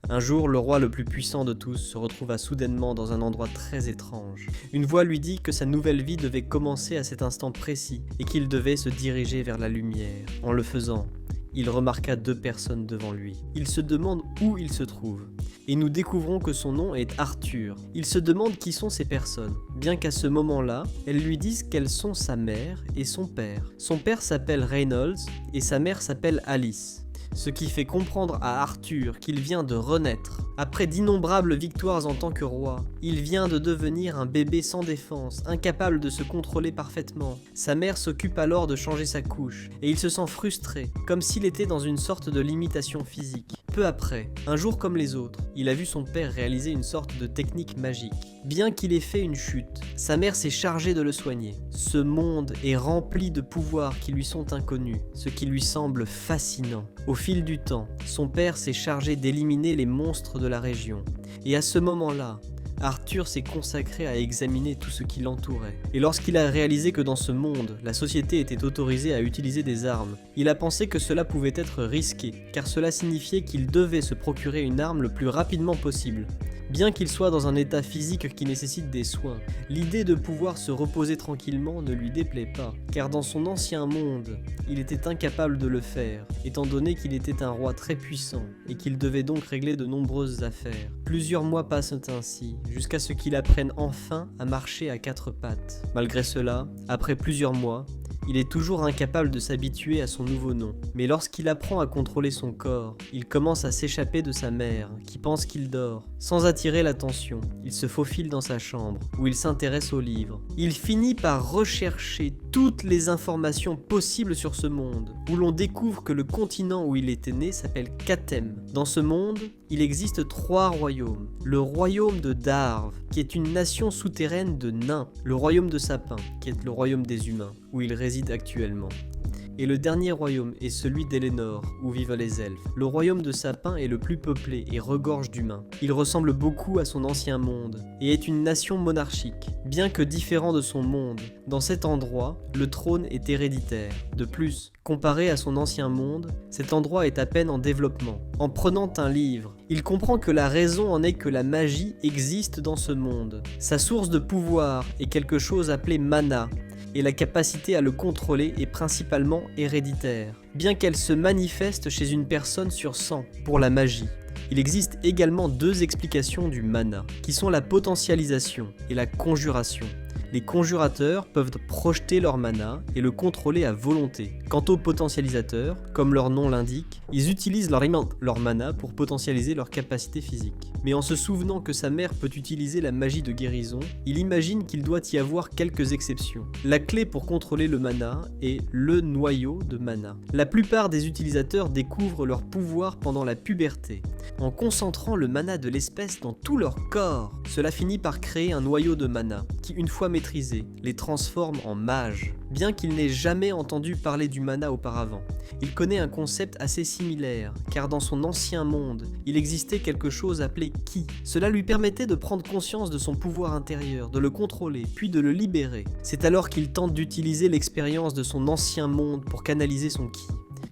Un jour, le roi le plus puissant de tous se retrouva soudainement dans un endroit très étrange. Une voix lui dit que sa nouvelle vie devait commencer à cet instant précis et qu'il devait se diriger vers la lumière. En le faisant, il remarqua 2 personnes devant lui. Il se demande où il se trouve. Et nous découvrons que son nom est Arthur. Il se demande qui sont ces personnes, bien qu'à ce moment-là, elles lui disent qu'elles sont sa mère et son père. Son père s'appelle Reynolds et sa mère s'appelle Alice. Ce qui fait comprendre à Arthur qu'il vient de renaître. Après d'innombrables victoires en tant que roi, il vient de devenir un bébé sans défense, incapable de se contrôler parfaitement. Sa mère s'occupe alors de changer sa couche, et il se sent frustré, comme s'il était dans une sorte de limitation physique. Peu après, un jour comme les autres, il a vu son père réaliser une sorte de technique magique. Bien qu'il ait fait une chute, sa mère s'est chargée de le soigner. Ce monde est rempli de pouvoirs qui lui sont inconnus, ce qui lui semble fascinant. Au fil du temps, son père s'est chargé d'éliminer les monstres de la région. Et à ce moment-là, Arthur s'est consacré à examiner tout ce qui l'entourait. Et lorsqu'il a réalisé que dans ce monde, la société était autorisée à utiliser des armes, il a pensé que cela pouvait être risqué, car cela signifiait qu'il devait se procurer une arme le plus rapidement possible. Bien qu'il soit dans un état physique qui nécessite des soins, l'idée de pouvoir se reposer tranquillement ne lui déplaît pas, car dans son ancien monde, il était incapable de le faire, étant donné qu'il était un roi très puissant et qu'il devait donc régler de nombreuses affaires. Plusieurs mois passent ainsi, jusqu'à ce qu'il apprenne enfin à marcher à 4 pattes. Malgré cela, après plusieurs mois, il est toujours incapable de s'habituer à son nouveau nom. Mais lorsqu'il apprend à contrôler son corps, il commence à s'échapper de sa mère, qui pense qu'il dort. Sans attirer l'attention, il se faufile dans sa chambre, où il s'intéresse aux livres. Il finit par rechercher toutes les informations possibles sur ce monde, où l'on découvre que le continent où il était né s'appelle Kathem. Dans ce monde, il existe 3 royaumes. Le royaume de Darv, qui est une nation souterraine de nains. Le royaume de Sapin, qui est le royaume des humains, où il réside actuellement. Et le dernier royaume est celui d'Elénor, où vivent les elfes. Le royaume de Sapin est le plus peuplé et regorge d'humains. Il ressemble beaucoup à son ancien monde, et est une nation monarchique. Bien que différent de son monde, dans cet endroit, le trône est héréditaire. De plus, comparé à son ancien monde, cet endroit est à peine en développement. En prenant un livre, il comprend que la raison en est que la magie existe dans ce monde. Sa source de pouvoir est quelque chose appelé mana, et la capacité à le contrôler est principalement héréditaire, bien qu'elle se manifeste chez une personne sur 100 pour la magie. Il existe également 2 explications du mana, qui sont la potentialisation et la conjuration. Les conjurateurs peuvent projeter leur mana et le contrôler à volonté. Quant aux potentialisateurs, comme leur nom l'indique, ils utilisent leur mana pour potentialiser leur capacité physique. Mais en se souvenant que sa mère peut utiliser la magie de guérison, il imagine qu'il doit y avoir quelques exceptions. La clé pour contrôler le mana est le noyau de mana. La plupart des utilisateurs découvrent leur pouvoir pendant la puberté, en concentrant le mana de l'espèce dans tout leur corps. Cela finit par créer un noyau de mana, qui une fois maîtrisé, les transforme en mages. Bien qu'il n'ait jamais entendu parler du mana auparavant, il connaît un concept assez similaire, car dans son ancien monde, il existait quelque chose appelé Ki. Cela lui permettait de prendre conscience de son pouvoir intérieur, de le contrôler, puis de le libérer. C'est alors qu'il tente d'utiliser l'expérience de son ancien monde pour canaliser son Ki.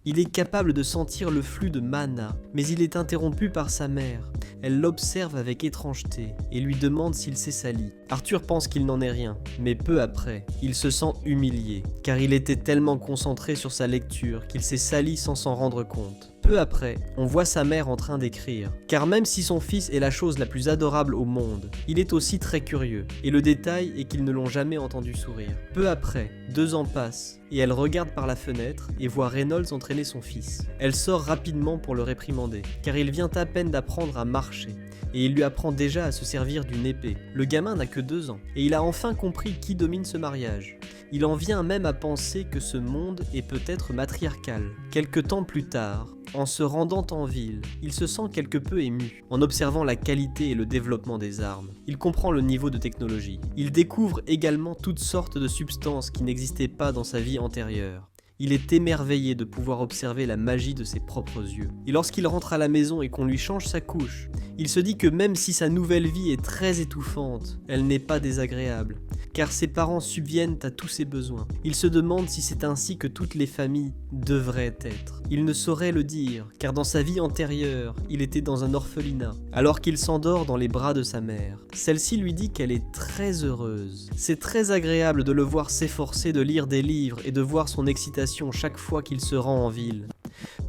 Il est capable de sentir le flux de mana, mais il est interrompu par sa mère. Elle l'observe avec étrangeté et lui demande s'il s'est sali. Arthur pense qu'il n'en est rien, mais peu après, il se sent humilié, car il était tellement concentré sur sa lecture qu'il s'est sali sans s'en rendre compte. Peu après, on voit sa mère en train d'écrire, car même si son fils est la chose la plus adorable au monde, il est aussi très curieux, et le détail est qu'ils ne l'ont jamais entendu sourire. Peu après, 2 ans passent, et elle regarde par la fenêtre et voit Reynolds entraîner son fils. Elle sort rapidement pour le réprimander, car il vient à peine d'apprendre à marcher, et il lui apprend déjà à se servir d'une épée. Le gamin n'a que 2 ans, et il a enfin compris qui domine ce mariage. Il en vient même à penser que ce monde est peut-être matriarcal. Quelque temps plus tard, en se rendant en ville, il se sent quelque peu ému, en observant la qualité et le développement des armes. Il comprend le niveau de technologie. Il découvre également toutes sortes de substances qui n'existaient pas dans sa vie antérieure. Il est émerveillé de pouvoir observer la magie de ses propres yeux. Et lorsqu'il rentre à la maison et qu'on lui change sa couche, il se dit que même si sa nouvelle vie est très étouffante, elle n'est pas désagréable, car ses parents subviennent à tous ses besoins. Il se demande si c'est ainsi que toutes les familles devraient être. Il ne saurait le dire, car dans sa vie antérieure, il était dans un orphelinat, alors qu'il s'endort dans les bras de sa mère. Celle-ci lui dit qu'elle est très heureuse. C'est très agréable de le voir s'efforcer de lire des livres et de voir son excitation chaque fois qu'il se rend en ville.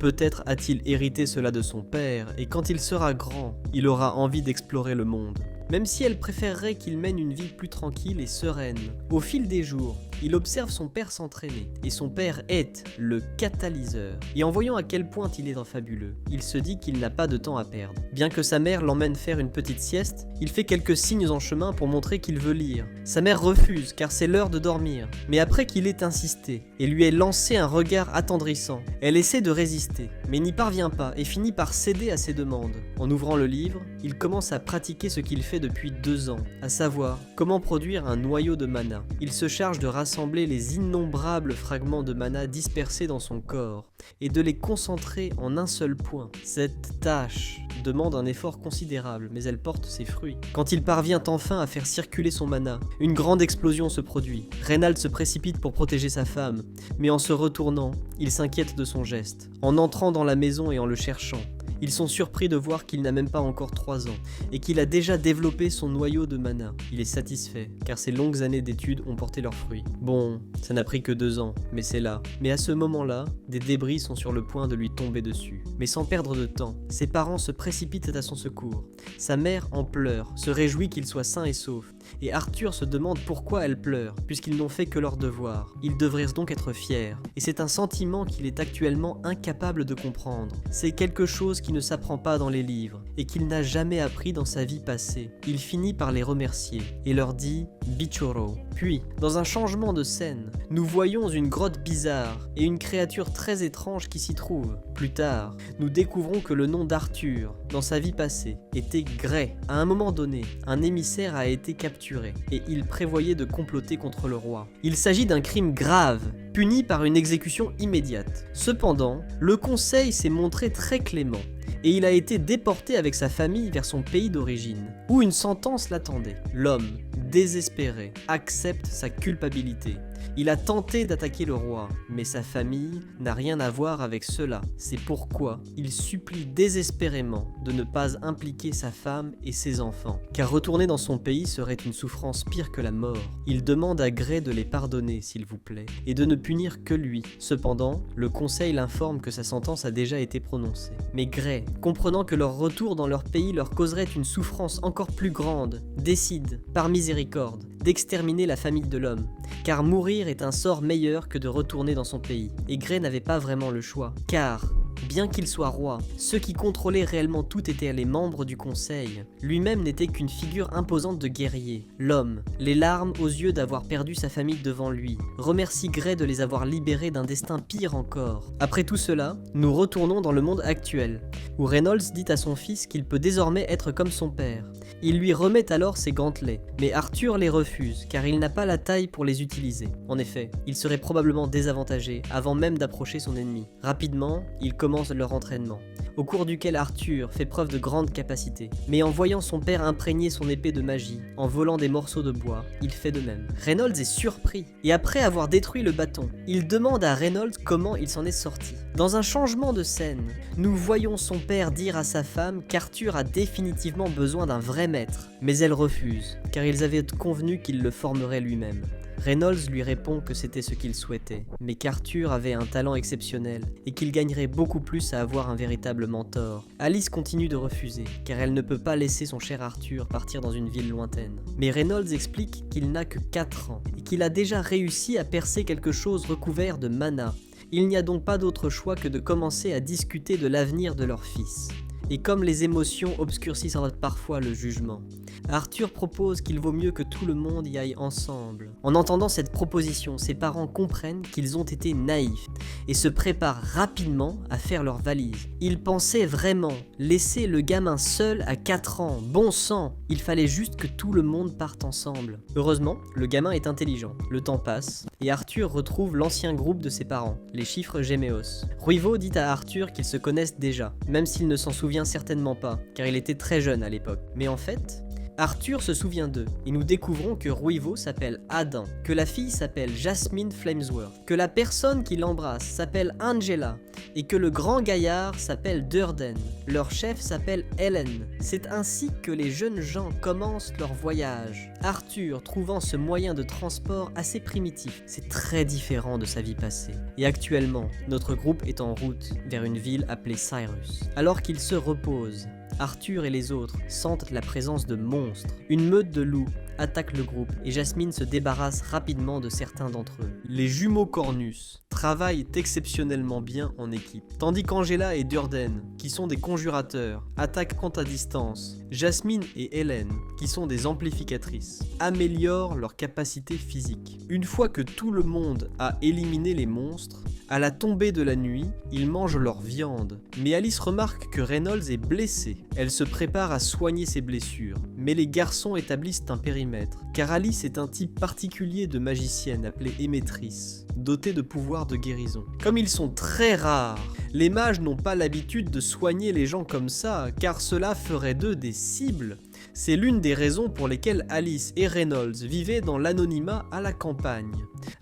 Peut-être a-t-il hérité cela de son père, et quand il sera grand, il aura envie d'explorer le monde. Même si elle préférerait qu'il mène une vie plus tranquille et sereine. Au fil des jours, il observe son père s'entraîner, et son père est le catalyseur. Et en voyant à quel point il est fabuleux, il se dit qu'il n'a pas de temps à perdre. Bien que sa mère l'emmène faire une petite sieste, il fait quelques signes en chemin pour montrer qu'il veut lire. Sa mère refuse, car c'est l'heure de dormir. Mais après qu'il ait insisté, et lui ait lancé un regard attendrissant, elle essaie de résister, mais n'y parvient pas et finit par céder à ses demandes. En ouvrant le livre, il commence à pratiquer ce qu'il fait depuis 2 ans, à savoir comment produire un noyau de mana. Il se charge de rassembler les innombrables fragments de mana dispersés dans son corps et de les concentrer en un seul point. Cette tâche demande un effort considérable, mais elle porte ses fruits. Quand il parvient enfin à faire circuler son mana, une grande explosion se produit. Reynald se précipite pour protéger sa femme, mais en se retournant, il s'inquiète de son geste. En entrant dans la maison et en le cherchant, ils sont surpris de voir qu'il n'a même pas encore 3 ans et qu'il a déjà développé son noyau de mana. Il est satisfait, car ses longues années d'études ont porté leurs fruits. Bon, ça n'a pris que 2 ans, mais c'est là. Mais à ce moment-là, des débris sont sur le point de lui tomber dessus. Mais sans perdre de temps, ses parents se précipitent à son secours. Sa mère en pleure, se réjouit qu'il soit sain et sauf. Et Arthur se demande pourquoi elle pleure, puisqu'ils n'ont fait que leur devoir. Ils devraient donc être fiers. Et c'est un sentiment qu'il est actuellement incapable de comprendre. C'est quelque chose qui ne s'apprend pas dans les livres, et qu'il n'a jamais appris dans sa vie passée. Il finit par les remercier, et leur dit « Bichoro ». Puis, dans un changement de scène, nous voyons une grotte bizarre, et une créature très étrange qui s'y trouve. Plus tard, nous découvrons que le nom d'Arthur, dans sa vie passée, était Gray. À un moment donné, un émissaire a été capturé, et il prévoyait de comploter contre le roi. Il s'agit d'un crime grave, puni par une exécution immédiate. Cependant, le conseil s'est montré très clément, et il a été déporté avec sa famille vers son pays d'origine, où une sentence l'attendait. L'homme, désespéré, accepte sa culpabilité. Il a tenté d'attaquer le roi, mais sa famille n'a rien à voir avec cela. C'est pourquoi il supplie désespérément de ne pas impliquer sa femme et ses enfants, car retourner dans son pays serait une souffrance pire que la mort. Il demande à Gray de les pardonner, s'il vous plaît, et de ne punir que lui. Cependant, le conseil l'informe que sa sentence a déjà été prononcée. Mais Gray, comprenant que leur retour dans leur pays leur causerait une souffrance encore plus grande, décide, par miséricorde, d'exterminer la famille de l'homme, car mourir est un sort meilleur que de retourner dans son pays. Et Gray n'avait pas vraiment le choix, car, bien qu'il soit roi, ceux qui contrôlaient réellement tout étaient les membres du conseil. Lui-même n'était qu'une figure imposante de guerrier. L'homme, les larmes aux yeux d'avoir perdu sa famille devant lui, remercie Gray de les avoir libérés d'un destin pire encore. Après tout cela, nous retournons dans le monde actuel, où Reynolds dit à son fils qu'il peut désormais être comme son père. Il lui remet alors ses gantelets, mais Arthur les refuse, car il n'a pas la taille pour les utiliser. En effet, il serait probablement désavantagé avant même d'approcher son ennemi. Rapidement, il commence leur entraînement, au cours duquel Arthur fait preuve de grande capacité. Mais en voyant son père imprégner son épée de magie, en volant des morceaux de bois, il fait de même. Reynolds est surpris, et après avoir détruit le bâton, il demande à Reynolds comment il s'en est sorti. Dans un changement de scène, nous voyons son père dire à sa femme qu'Arthur a définitivement besoin d'un vrai maître, mais elle refuse, car ils avaient convenu qu'il le formerait lui-même. Reynolds lui répond que c'était ce qu'il souhaitait, mais qu'Arthur avait un talent exceptionnel et qu'il gagnerait beaucoup plus à avoir un véritable mentor. Alice continue de refuser, car elle ne peut pas laisser son cher Arthur partir dans une ville lointaine. Mais Reynolds explique qu'il n'a que 4 ans et qu'il a déjà réussi à percer quelque chose recouvert de mana. Il n'y a donc pas d'autre choix que de commencer à discuter de l'avenir de leur fils. Et comme les émotions obscurcissent parfois le jugement, Arthur propose qu'il vaut mieux que tout le monde y aille ensemble. En entendant cette proposition, ses parents comprennent qu'ils ont été naïfs et se préparent rapidement à faire leur valise. Ils pensaient vraiment laisser le gamin seul à 4 ans. Bon sang, il fallait juste que tout le monde parte ensemble. Heureusement, le gamin est intelligent. Le temps passe et Arthur retrouve l'ancien groupe de ses parents, les chiffres Géméos. Ruivo dit à Arthur qu'ils se connaissent déjà, même s'il ne s'en souvient certainement pas, car il était très jeune à l'époque. Mais en fait, Arthur se souvient d'eux, et nous découvrons que Ruivo s'appelle Adam, que la fille s'appelle Jasmine Flamesworth, que la personne qui l'embrasse s'appelle Angela, et que le grand gaillard s'appelle Durden. Leur chef s'appelle Helen. C'est ainsi que les jeunes gens commencent leur voyage. Arthur trouvant ce moyen de transport assez primitif, c'est très différent de sa vie passée. Et actuellement, notre groupe est en route vers une ville appelée Cyrus. Alors qu'il se repose, Arthur et les autres sentent la présence de monstres. Une meute de loups attaque le groupe et Jasmine se débarrasse rapidement de certains d'entre eux. Les jumeaux Cornus travaillent exceptionnellement bien en équipe, tandis qu'Angela et Durden, qui sont des conjurateurs, attaquent à distance. Jasmine et Helen, qui sont des amplificatrices, améliorent leurs capacités physiques. Une fois que tout le monde a éliminé les monstres, à la tombée de la nuit, ils mangent leur viande. Mais Alice remarque que Reynolds est blessé. Elle se prépare à soigner ses blessures. Mais les garçons établissent un périmètre, car Alice est un type particulier de magicienne appelée émettrice, dotée de pouvoirs de guérison. Comme ils sont très rares, les mages n'ont pas l'habitude de soigner les gens comme ça, car cela ferait d'eux des cibles. C'est l'une des raisons pour lesquelles Alice et Reynolds vivaient dans l'anonymat à la campagne.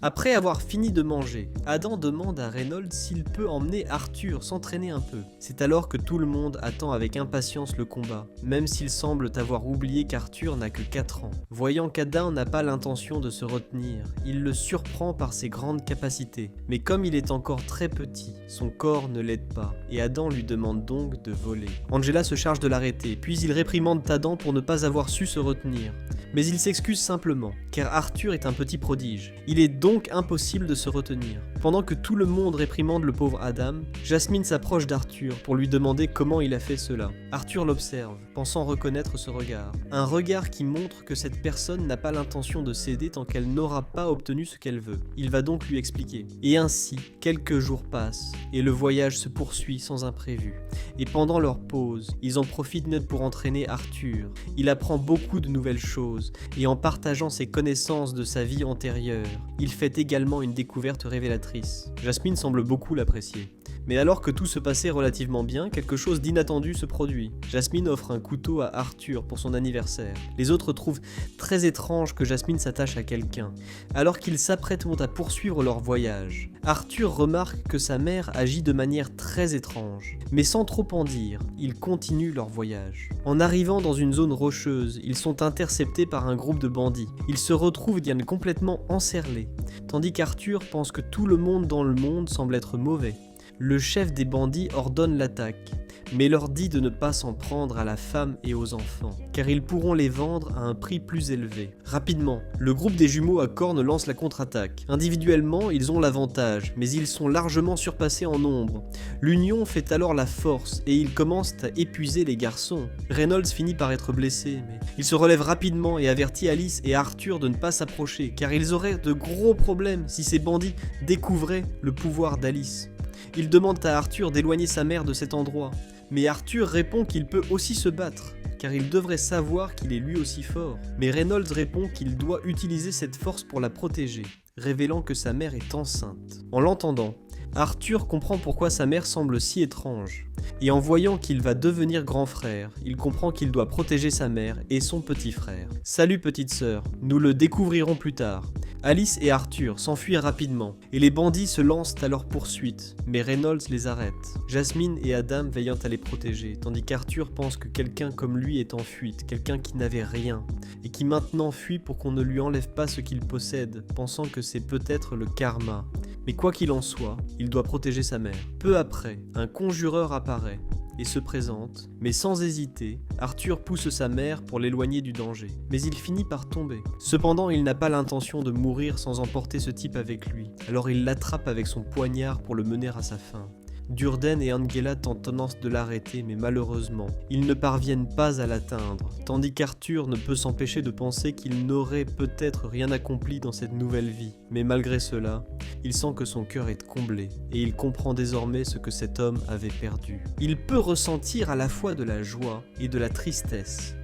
Après avoir fini de manger, Adam demande à Reynolds s'il peut emmener Arthur s'entraîner un peu. C'est alors que tout le monde attend avec impatience le combat, même s'ils semblent avoir oublié qu'Arthur n'a que 4 ans. Voyant qu'Adam n'a pas l'intention de se retenir, il le surprend par ses grandes capacités. Mais comme il est encore très petit, son corps ne l'aide pas, et Adam lui demande donc de voler. Angela se charge de l'arrêter, puis il réprimande Adam pour ne pas avoir su se retenir. Mais il s'excuse simplement, car Arthur est un petit prodige. Il est donc impossible de se retenir. Pendant que tout le monde réprimande le pauvre Adam, Jasmine s'approche d'Arthur pour lui demander comment il a fait cela. Arthur l'observe, pensant reconnaître ce regard. Un regard qui montre que cette personne n'a pas l'intention de céder tant qu'elle n'aura pas obtenu ce qu'elle veut. Il va donc lui expliquer. Et ainsi, quelques jours passent, et le voyage se poursuit sans imprévu. Et pendant leur pause, ils en profitent pour entraîner Arthur. Il apprend beaucoup de nouvelles choses, et en partageant ses connaissances de sa vie antérieure, il fait également une découverte révélatrice. Jasmine semble beaucoup l'apprécier. Mais alors que tout se passait relativement bien, quelque chose d'inattendu se produit. Jasmine offre un couteau à Arthur pour son anniversaire. Les autres trouvent très étrange que Jasmine s'attache à quelqu'un, alors qu'ils s'apprêtent à poursuivre leur voyage. Arthur remarque que sa mère agit de manière très étrange, mais sans trop en dire, ils continuent leur voyage. En arrivant dans une zone rocheuse, ils sont interceptés par un groupe de bandits. Ils se retrouvent complètement encerclés, tandis qu'Arthur pense que tout le monde dans le monde semble être mauvais. Le chef des bandits ordonne l'attaque, mais leur dit de ne pas s'en prendre à la femme et aux enfants, car ils pourront les vendre à un prix plus élevé. Rapidement, le groupe des jumeaux à cornes lance la contre-attaque. Individuellement, ils ont l'avantage, mais ils sont largement surpassés en nombre. L'union fait alors la force, et ils commencent à épuiser les garçons. Reynolds finit par être blessé, mais il se relève rapidement et avertit Alice et Arthur de ne pas s'approcher, car ils auraient de gros problèmes si ces bandits découvraient le pouvoir d'Alice. Il demande à Arthur d'éloigner sa mère de cet endroit, mais Arthur répond qu'il peut aussi se battre, car il devrait savoir qu'il est lui aussi fort. Mais Reynolds répond qu'il doit utiliser cette force pour la protéger, révélant que sa mère est enceinte. En l'entendant, Arthur comprend pourquoi sa mère semble si étrange, et en voyant qu'il va devenir grand frère, il comprend qu'il doit protéger sa mère et son petit frère. Salut petite sœur, nous le découvrirons plus tard. Alice et Arthur s'enfuient rapidement, et les bandits se lancent à leur poursuite, mais Reynolds les arrête. Jasmine et Adam veillant à les protéger, tandis qu'Arthur pense que quelqu'un comme lui est en fuite, quelqu'un qui n'avait rien, et qui maintenant fuit pour qu'on ne lui enlève pas ce qu'il possède, pensant que c'est peut-être le karma. Mais quoi qu'il en soit, il doit protéger sa mère. Peu après, un conjureur apparaît et se présente, mais sans hésiter, Arthur pousse sa mère pour l'éloigner du danger. Mais il finit par tomber. Cependant, il n'a pas l'intention de mourir sans emporter ce type avec lui, alors il l'attrape avec son poignard pour le mener à sa fin. Durden et Angela tentent tendance de l'arrêter, mais malheureusement, ils ne parviennent pas à l'atteindre, tandis qu'Arthur ne peut s'empêcher de penser qu'il n'aurait peut-être rien accompli dans cette nouvelle vie. Mais malgré cela, il sent que son cœur est comblé, et il comprend désormais ce que cet homme avait perdu. Il peut ressentir à la fois de la joie et de la tristesse.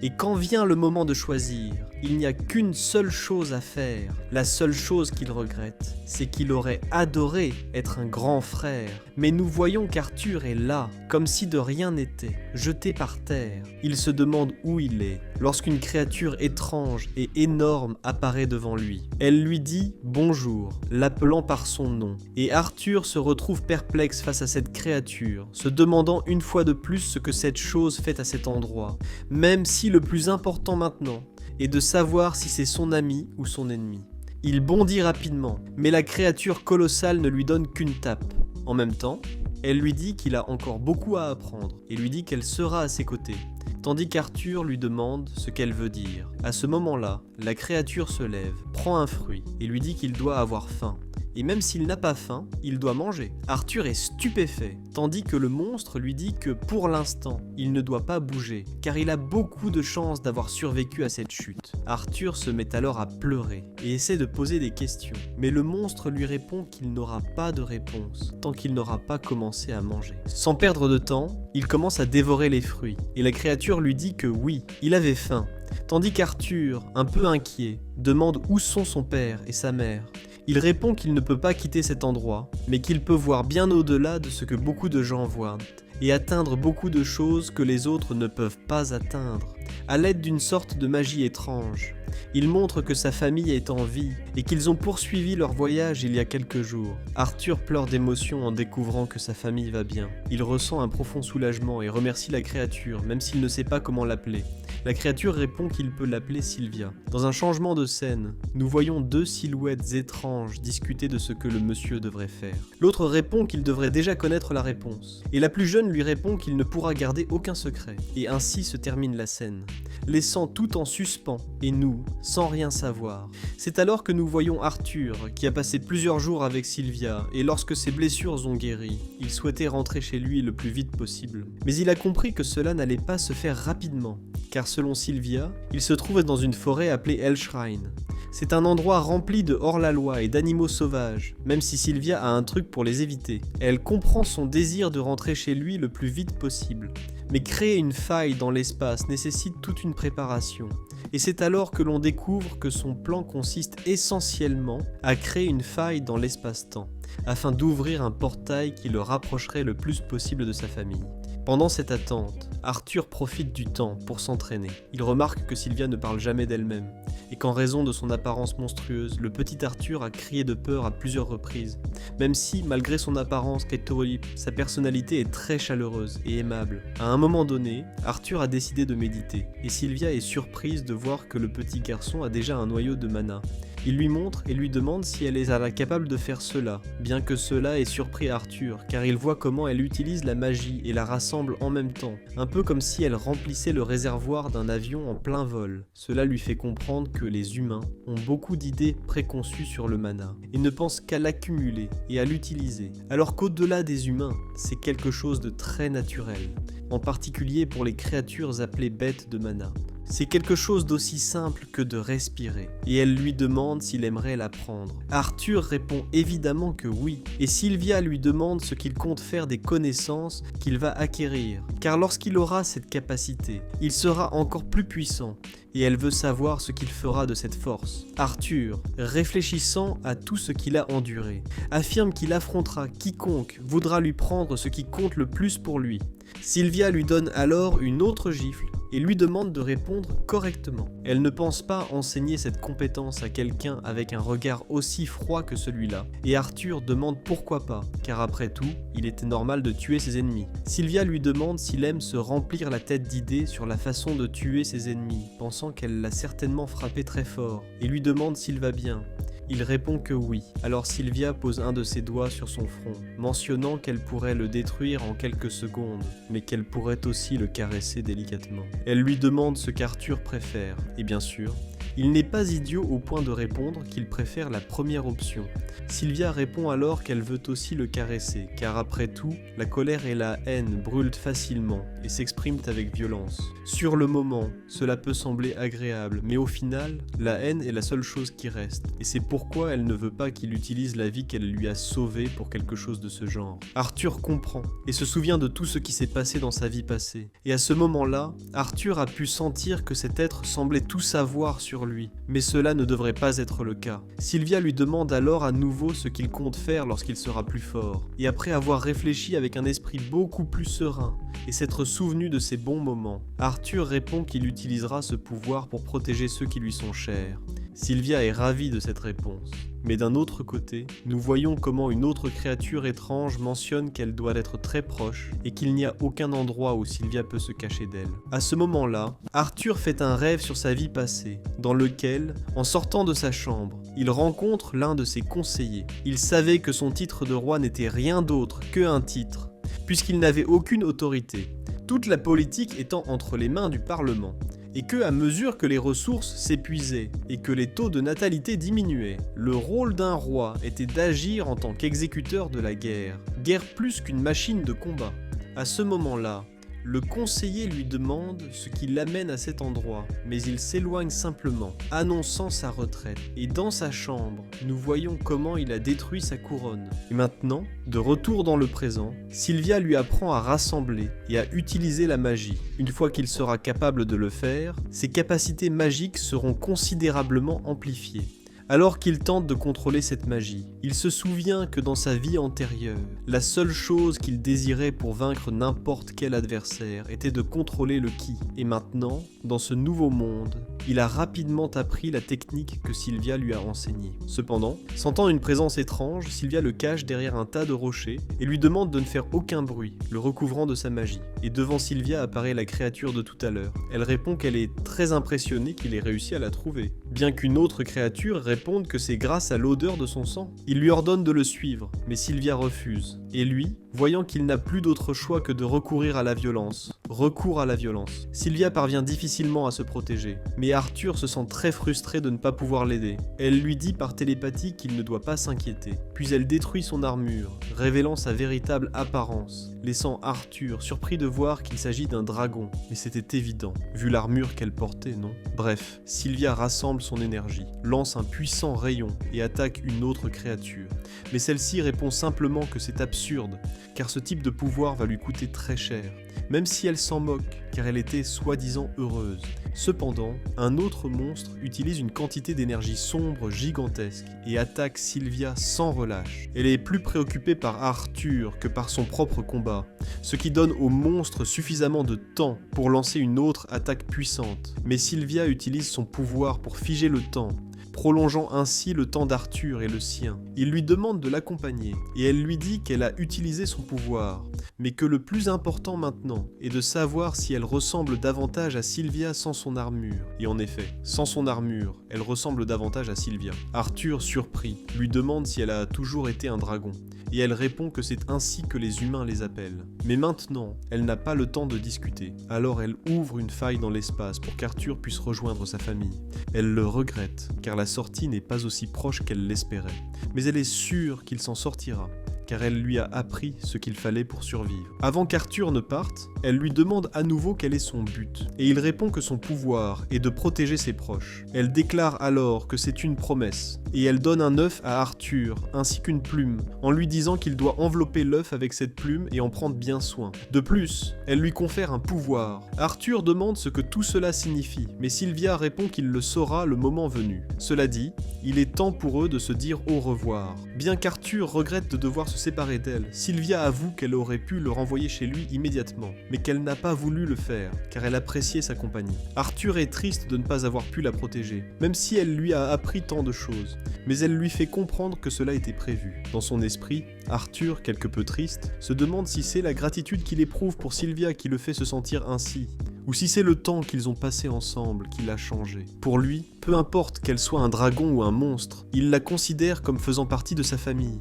Et quand vient le moment de choisir, il n'y a qu'une seule chose à faire. La seule chose qu'il regrette, c'est qu'il aurait adoré être un grand frère. Mais nous voyons qu'Arthur est là, comme si de rien n'était, jeté par terre. Il se demande où il est, lorsqu'une créature étrange et énorme apparaît devant lui. Elle lui dit « bonjour », l'appelant par son nom. Et Arthur se retrouve perplexe face à cette créature, se demandant une fois de plus ce que cette chose fait à cet endroit, même si le plus important maintenant est de savoir si c'est son ami ou son ennemi. Il bondit rapidement, mais la créature colossale ne lui donne qu'une tape. En même temps, elle lui dit qu'il a encore beaucoup à apprendre et lui dit qu'elle sera à ses côtés, tandis qu'Arthur lui demande ce qu'elle veut dire. À ce moment-là, la créature se lève, prend un fruit et lui dit qu'il doit avoir faim. Et même s'il n'a pas faim, il doit manger. Arthur est stupéfait, tandis que le monstre lui dit que pour l'instant, il ne doit pas bouger, car il a beaucoup de chances d'avoir survécu à cette chute. Arthur se met alors à pleurer et essaie de poser des questions, mais le monstre lui répond qu'il n'aura pas de réponse tant qu'il n'aura pas commencé à manger. Sans perdre de temps, il commence à dévorer les fruits, et la créature lui dit que oui, il avait faim, tandis qu'Arthur, un peu inquiet, demande où sont son père et sa mère. Il répond qu'il ne peut pas quitter cet endroit, mais qu'il peut voir bien au-delà de ce que beaucoup de gens voient, et atteindre beaucoup de choses que les autres ne peuvent pas atteindre, à l'aide d'une sorte de magie étrange. Il montre que sa famille est en vie, et qu'ils ont poursuivi leur voyage il y a quelques jours. Arthur pleure d'émotion en découvrant que sa famille va bien. Il ressent un profond soulagement et remercie la créature, même s'il ne sait pas comment l'appeler. La créature répond qu'il peut l'appeler Sylvia. Dans un changement de scène, nous voyons deux silhouettes étranges discuter de ce que le monsieur devrait faire. L'autre répond qu'il devrait déjà connaître la réponse. Et la plus jeune lui répond qu'il ne pourra garder aucun secret. Et ainsi se termine la scène, laissant tout en suspens, et nous, sans rien savoir. C'est alors que nous voyons Arthur, qui a passé plusieurs jours avec Sylvia, et lorsque ses blessures ont guéri, il souhaitait rentrer chez lui le plus vite possible. Mais il a compris que cela n'allait pas se faire rapidement, car selon Sylvia, il se trouve dans une forêt appelée Hellshrine. C'est un endroit rempli de hors-la-loi et d'animaux sauvages, même si Sylvia a un truc pour les éviter. Elle comprend son désir de rentrer chez lui le plus vite possible. Mais créer une faille dans l'espace nécessite toute une préparation. Et c'est alors que l'on découvre que son plan consiste essentiellement à créer une faille dans l'espace-temps, afin d'ouvrir un portail qui le rapprocherait le plus possible de sa famille. Pendant cette attente, Arthur profite du temps pour s'entraîner. Il remarque que Sylvia ne parle jamais d'elle-même, et qu'en raison de son apparence monstrueuse, le petit Arthur a crié de peur à plusieurs reprises, même si, malgré son apparence hétérotype, sa personnalité est très chaleureuse et aimable. À un moment donné, Arthur a décidé de méditer, et Sylvia est surprise de voir que le petit garçon a déjà un noyau de mana. Il lui montre et lui demande si elle est capable de faire cela, bien que cela ait surpris Arthur, car il voit comment elle utilise la magie et la rassemble en même temps, un peu comme si elle remplissait le réservoir d'un avion en plein vol. Cela lui fait comprendre que les humains ont beaucoup d'idées préconçues sur le mana, et ne pensent qu'à l'accumuler et à l'utiliser, alors qu'au-delà des humains, c'est quelque chose de très naturel, en particulier pour les créatures appelées bêtes de mana. C'est quelque chose d'aussi simple que de respirer, et elle lui demande s'il aimerait l'apprendre. Arthur répond évidemment que oui, et Sylvia lui demande ce qu'il compte faire des connaissances qu'il va acquérir, car lorsqu'il aura cette capacité, il sera encore plus puissant, et elle veut savoir ce qu'il fera de cette force. Arthur, réfléchissant à tout ce qu'il a enduré, affirme qu'il affrontera quiconque voudra lui prendre ce qui compte le plus pour lui. Sylvia lui donne alors une autre gifle, et lui demande de répondre correctement. Elle ne pense pas enseigner cette compétence à quelqu'un avec un regard aussi froid que celui-là, et Arthur demande pourquoi pas, car après tout, il était normal de tuer ses ennemis. Sylvia lui demande s'il aime se remplir la tête d'idées sur la façon de tuer ses ennemis, pensant qu'elle l'a certainement frappé très fort, et lui demande s'il va bien. Il répond que oui, alors Sylvia pose un de ses doigts sur son front, mentionnant qu'elle pourrait le détruire en quelques secondes, mais qu'elle pourrait aussi le caresser délicatement. Elle lui demande ce qu'Arthur préfère, et bien sûr, Il n'est pas idiot au point de répondre qu'il préfère la première option. Sylvia répond alors qu'elle veut aussi le caresser, car après tout, la colère et la haine brûlent facilement et s'expriment avec violence. Sur le moment, cela peut sembler agréable, mais au final, la haine est la seule chose qui reste, et c'est pourquoi elle ne veut pas qu'il utilise la vie qu'elle lui a sauvée pour quelque chose de ce genre. Arthur comprend, et se souvient de tout ce qui s'est passé dans sa vie passée, et à ce moment-là, Arthur a pu sentir que cet être semblait tout savoir sur lui, mais cela ne devrait pas être le cas. Sylvia lui demande alors à nouveau ce qu'il compte faire lorsqu'il sera plus fort, et après avoir réfléchi avec un esprit beaucoup plus serein, et s'être souvenu de ses bons moments, Arthur répond qu'il utilisera ce pouvoir pour protéger ceux qui lui sont chers. Sylvia est ravie de cette réponse. Mais d'un autre côté, nous voyons comment une autre créature étrange mentionne qu'elle doit être très proche et qu'il n'y a aucun endroit où Sylvia peut se cacher d'elle. À ce moment-là, Arthur fait un rêve sur sa vie passée, dans lequel, en sortant de sa chambre, il rencontre l'un de ses conseillers. Il savait que son titre de roi n'était rien d'autre qu'un titre, puisqu'il n'avait aucune autorité, toute la politique étant entre les mains du Parlement. Et que, à mesure que les ressources s'épuisaient et que les taux de natalité diminuaient, le rôle d'un roi était d'agir en tant qu'exécuteur de la guerre, guère plus qu'une machine de combat. À ce moment-là, le conseiller lui demande ce qui l'amène à cet endroit, mais il s'éloigne simplement, annonçant sa retraite. Et dans sa chambre, nous voyons comment il a détruit sa couronne. Et maintenant, de retour dans le présent, Sylvia lui apprend à rassembler et à utiliser la magie. Une fois qu'il sera capable de le faire, ses capacités magiques seront considérablement amplifiées. Alors qu'il tente de contrôler cette magie, il se souvient que dans sa vie antérieure, la seule chose qu'il désirait pour vaincre n'importe quel adversaire était de contrôler le ki. Et maintenant, dans ce nouveau monde, il a rapidement appris la technique que Sylvia lui a enseignée. Cependant, sentant une présence étrange, Sylvia le cache derrière un tas de rochers et lui demande de ne faire aucun bruit, le recouvrant de sa magie. Et devant Sylvia apparaît la créature de tout à l'heure. Elle répond qu'elle est très impressionnée qu'il ait réussi à la trouver, bien qu'une autre créature réponde que c'est grâce à l'odeur de son sang. Il lui ordonne de le suivre, mais Sylvia refuse. Et lui, voyant qu'il n'a plus d'autre choix que de recourir à la violence, recourt à la violence. Sylvia parvient difficilement à se protéger, mais Arthur se sent très frustré de ne pas pouvoir l'aider. Elle lui dit par télépathie qu'il ne doit pas s'inquiéter. Puis elle détruit son armure, révélant sa véritable apparence, laissant Arthur surpris de voir qu'il s'agit d'un dragon. Mais c'était évident, vu l'armure qu'elle portait, non? Bref, Sylvia rassemble son énergie, lance un puissant rayon et attaque une autre créature. Mais celle-ci répond simplement que c'est absurde, car ce type de pouvoir va lui coûter très cher, même si elle s'en moque, car elle était soi-disant heureuse. Cependant, un autre monstre utilise une quantité d'énergie sombre gigantesque et attaque Sylvia sans relâche. Elle est plus préoccupée par Arthur que par son propre combat, ce qui donne au monstre suffisamment de temps pour lancer une autre attaque puissante. Mais Sylvia utilise son pouvoir pour figer le temps, prolongeant ainsi le temps d'Arthur et le sien. Il lui demande de l'accompagner, et elle lui dit qu'elle a utilisé son pouvoir, mais que le plus important maintenant est de savoir si elle ressemble davantage à Sylvia sans son armure. Et en effet, sans son armure, elle ressemble davantage à Sylvia. Arthur, surpris, lui demande si elle a toujours été un dragon, et elle répond que c'est ainsi que les humains les appellent. Mais maintenant, elle n'a pas le temps de discuter, alors elle ouvre une faille dans l'espace pour qu'Arthur puisse rejoindre sa famille. Elle le regrette, car la sortie n'est pas aussi proche qu'elle l'espérait. Mais elle est sûre qu'il s'en sortira, car elle lui a appris ce qu'il fallait pour survivre. Avant qu'Arthur ne parte, elle lui demande à nouveau quel est son but, et il répond que son pouvoir est de protéger ses proches. Elle déclare alors que c'est une promesse, et elle donne un œuf à Arthur, ainsi qu'une plume, en lui disant qu'il doit envelopper l'œuf avec cette plume et en prendre bien soin. De plus, elle lui confère un pouvoir. Arthur demande ce que tout cela signifie, mais Sylvia répond qu'il le saura le moment venu. Cela dit, il est temps pour eux de se dire au revoir. Bien qu'Arthur regrette de devoir se séparer d'elle, Sylvia avoue qu'elle aurait pu le renvoyer chez lui immédiatement, mais qu'elle n'a pas voulu le faire, car elle appréciait sa compagnie. Arthur est triste de ne pas avoir pu la protéger, même si elle lui a appris tant de choses, mais elle lui fait comprendre que cela était prévu. Dans son esprit, Arthur, quelque peu triste, se demande si c'est la gratitude qu'il éprouve pour Sylvia qui le fait se sentir ainsi, ou si c'est le temps qu'ils ont passé ensemble qui l'a changé. Pour lui, peu importe qu'elle soit un dragon ou un monstre, il la considère comme faisant partie de sa famille,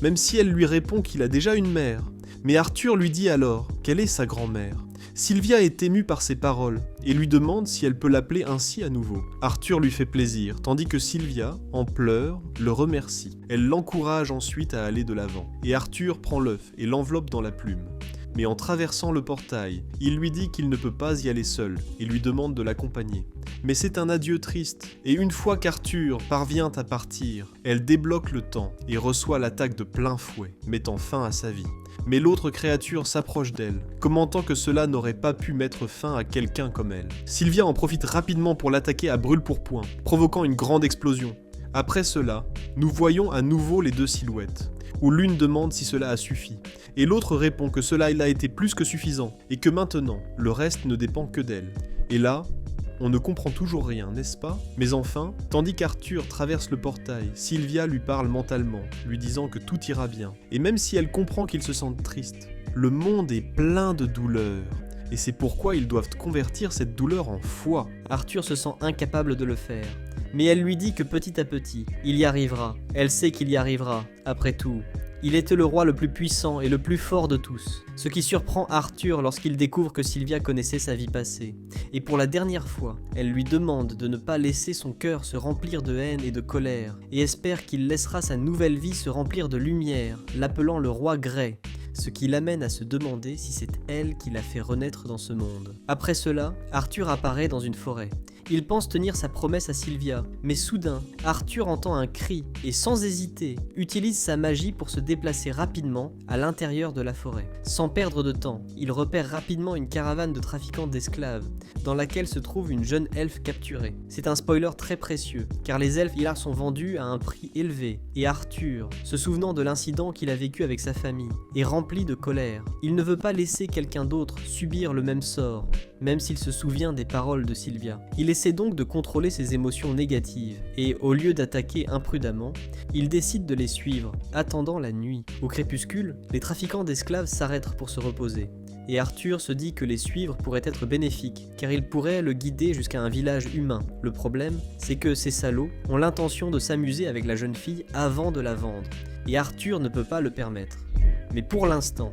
même si elle lui répond qu'il a déjà une mère. Mais Arthur lui dit alors quelle est sa grand-mère. Sylvia est émue par ses paroles et lui demande si elle peut l'appeler ainsi à nouveau. Arthur lui fait plaisir, tandis que Sylvia, en pleurs, le remercie. Elle l'encourage ensuite à aller de l'avant. Et Arthur prend l'œuf et l'enveloppe dans la plume. Mais en traversant le portail, il lui dit qu'il ne peut pas y aller seul et lui demande de l'accompagner. Mais c'est un adieu triste, et une fois qu'Arthur parvient à partir, elle débloque le temps et reçoit l'attaque de plein fouet, mettant fin à sa vie. Mais l'autre créature s'approche d'elle, commentant que cela n'aurait pas pu mettre fin à quelqu'un comme elle. Sylvia en profite rapidement pour l'attaquer à brûle-pourpoint, provoquant une grande explosion. Après cela, nous voyons à nouveau les deux silhouettes, où l'une demande si cela a suffi, et l'autre répond que cela a été plus que suffisant, et que maintenant, le reste ne dépend que d'elle. Et là, on ne comprend toujours rien, n'est-ce pas? Mais enfin, tandis qu'Arthur traverse le portail, Sylvia lui parle mentalement, lui disant que tout ira bien. Et même si elle comprend qu'il se sente triste, le monde est plein de douleurs. Et c'est pourquoi ils doivent convertir cette douleur en foi. Arthur se sent incapable de le faire. Mais elle lui dit que petit à petit, il y arrivera. Elle sait qu'il y arrivera, après tout. Il était le roi le plus puissant et le plus fort de tous, ce qui surprend Arthur lorsqu'il découvre que Sylvia connaissait sa vie passée. Et pour la dernière fois, elle lui demande de ne pas laisser son cœur se remplir de haine et de colère, et espère qu'il laissera sa nouvelle vie se remplir de lumière, l'appelant le roi Grey, ce qui l'amène à se demander si c'est elle qui l'a fait renaître dans ce monde. Après cela, Arthur apparaît dans une forêt. Il pense tenir sa promesse à Sylvia, mais soudain, Arthur entend un cri et sans hésiter, utilise sa magie pour se déplacer rapidement à l'intérieur de la forêt. Sans perdre de temps, il repère rapidement une caravane de trafiquants d'esclaves, dans laquelle se trouve une jeune elfe capturée. C'est un spoiler très précieux, car les elfes Ilar sont vendus à un prix élevé, et Arthur, se souvenant de l'incident qu'il a vécu avec sa famille, est rempli de colère. Il ne veut pas laisser quelqu'un d'autre subir le même sort, même s'il se souvient des paroles de Sylvia. Il essaie donc de contrôler ses émotions négatives, et au lieu d'attaquer imprudemment, il décide de les suivre, attendant la nuit. Au crépuscule, les trafiquants d'esclaves s'arrêtent pour se reposer, et Arthur se dit que les suivre pourrait être bénéfique, car ils pourraient le guider jusqu'à un village humain. Le problème, c'est que ces salauds ont l'intention de s'amuser avec la jeune fille avant de la vendre, et Arthur ne peut pas le permettre. Mais pour l'instant,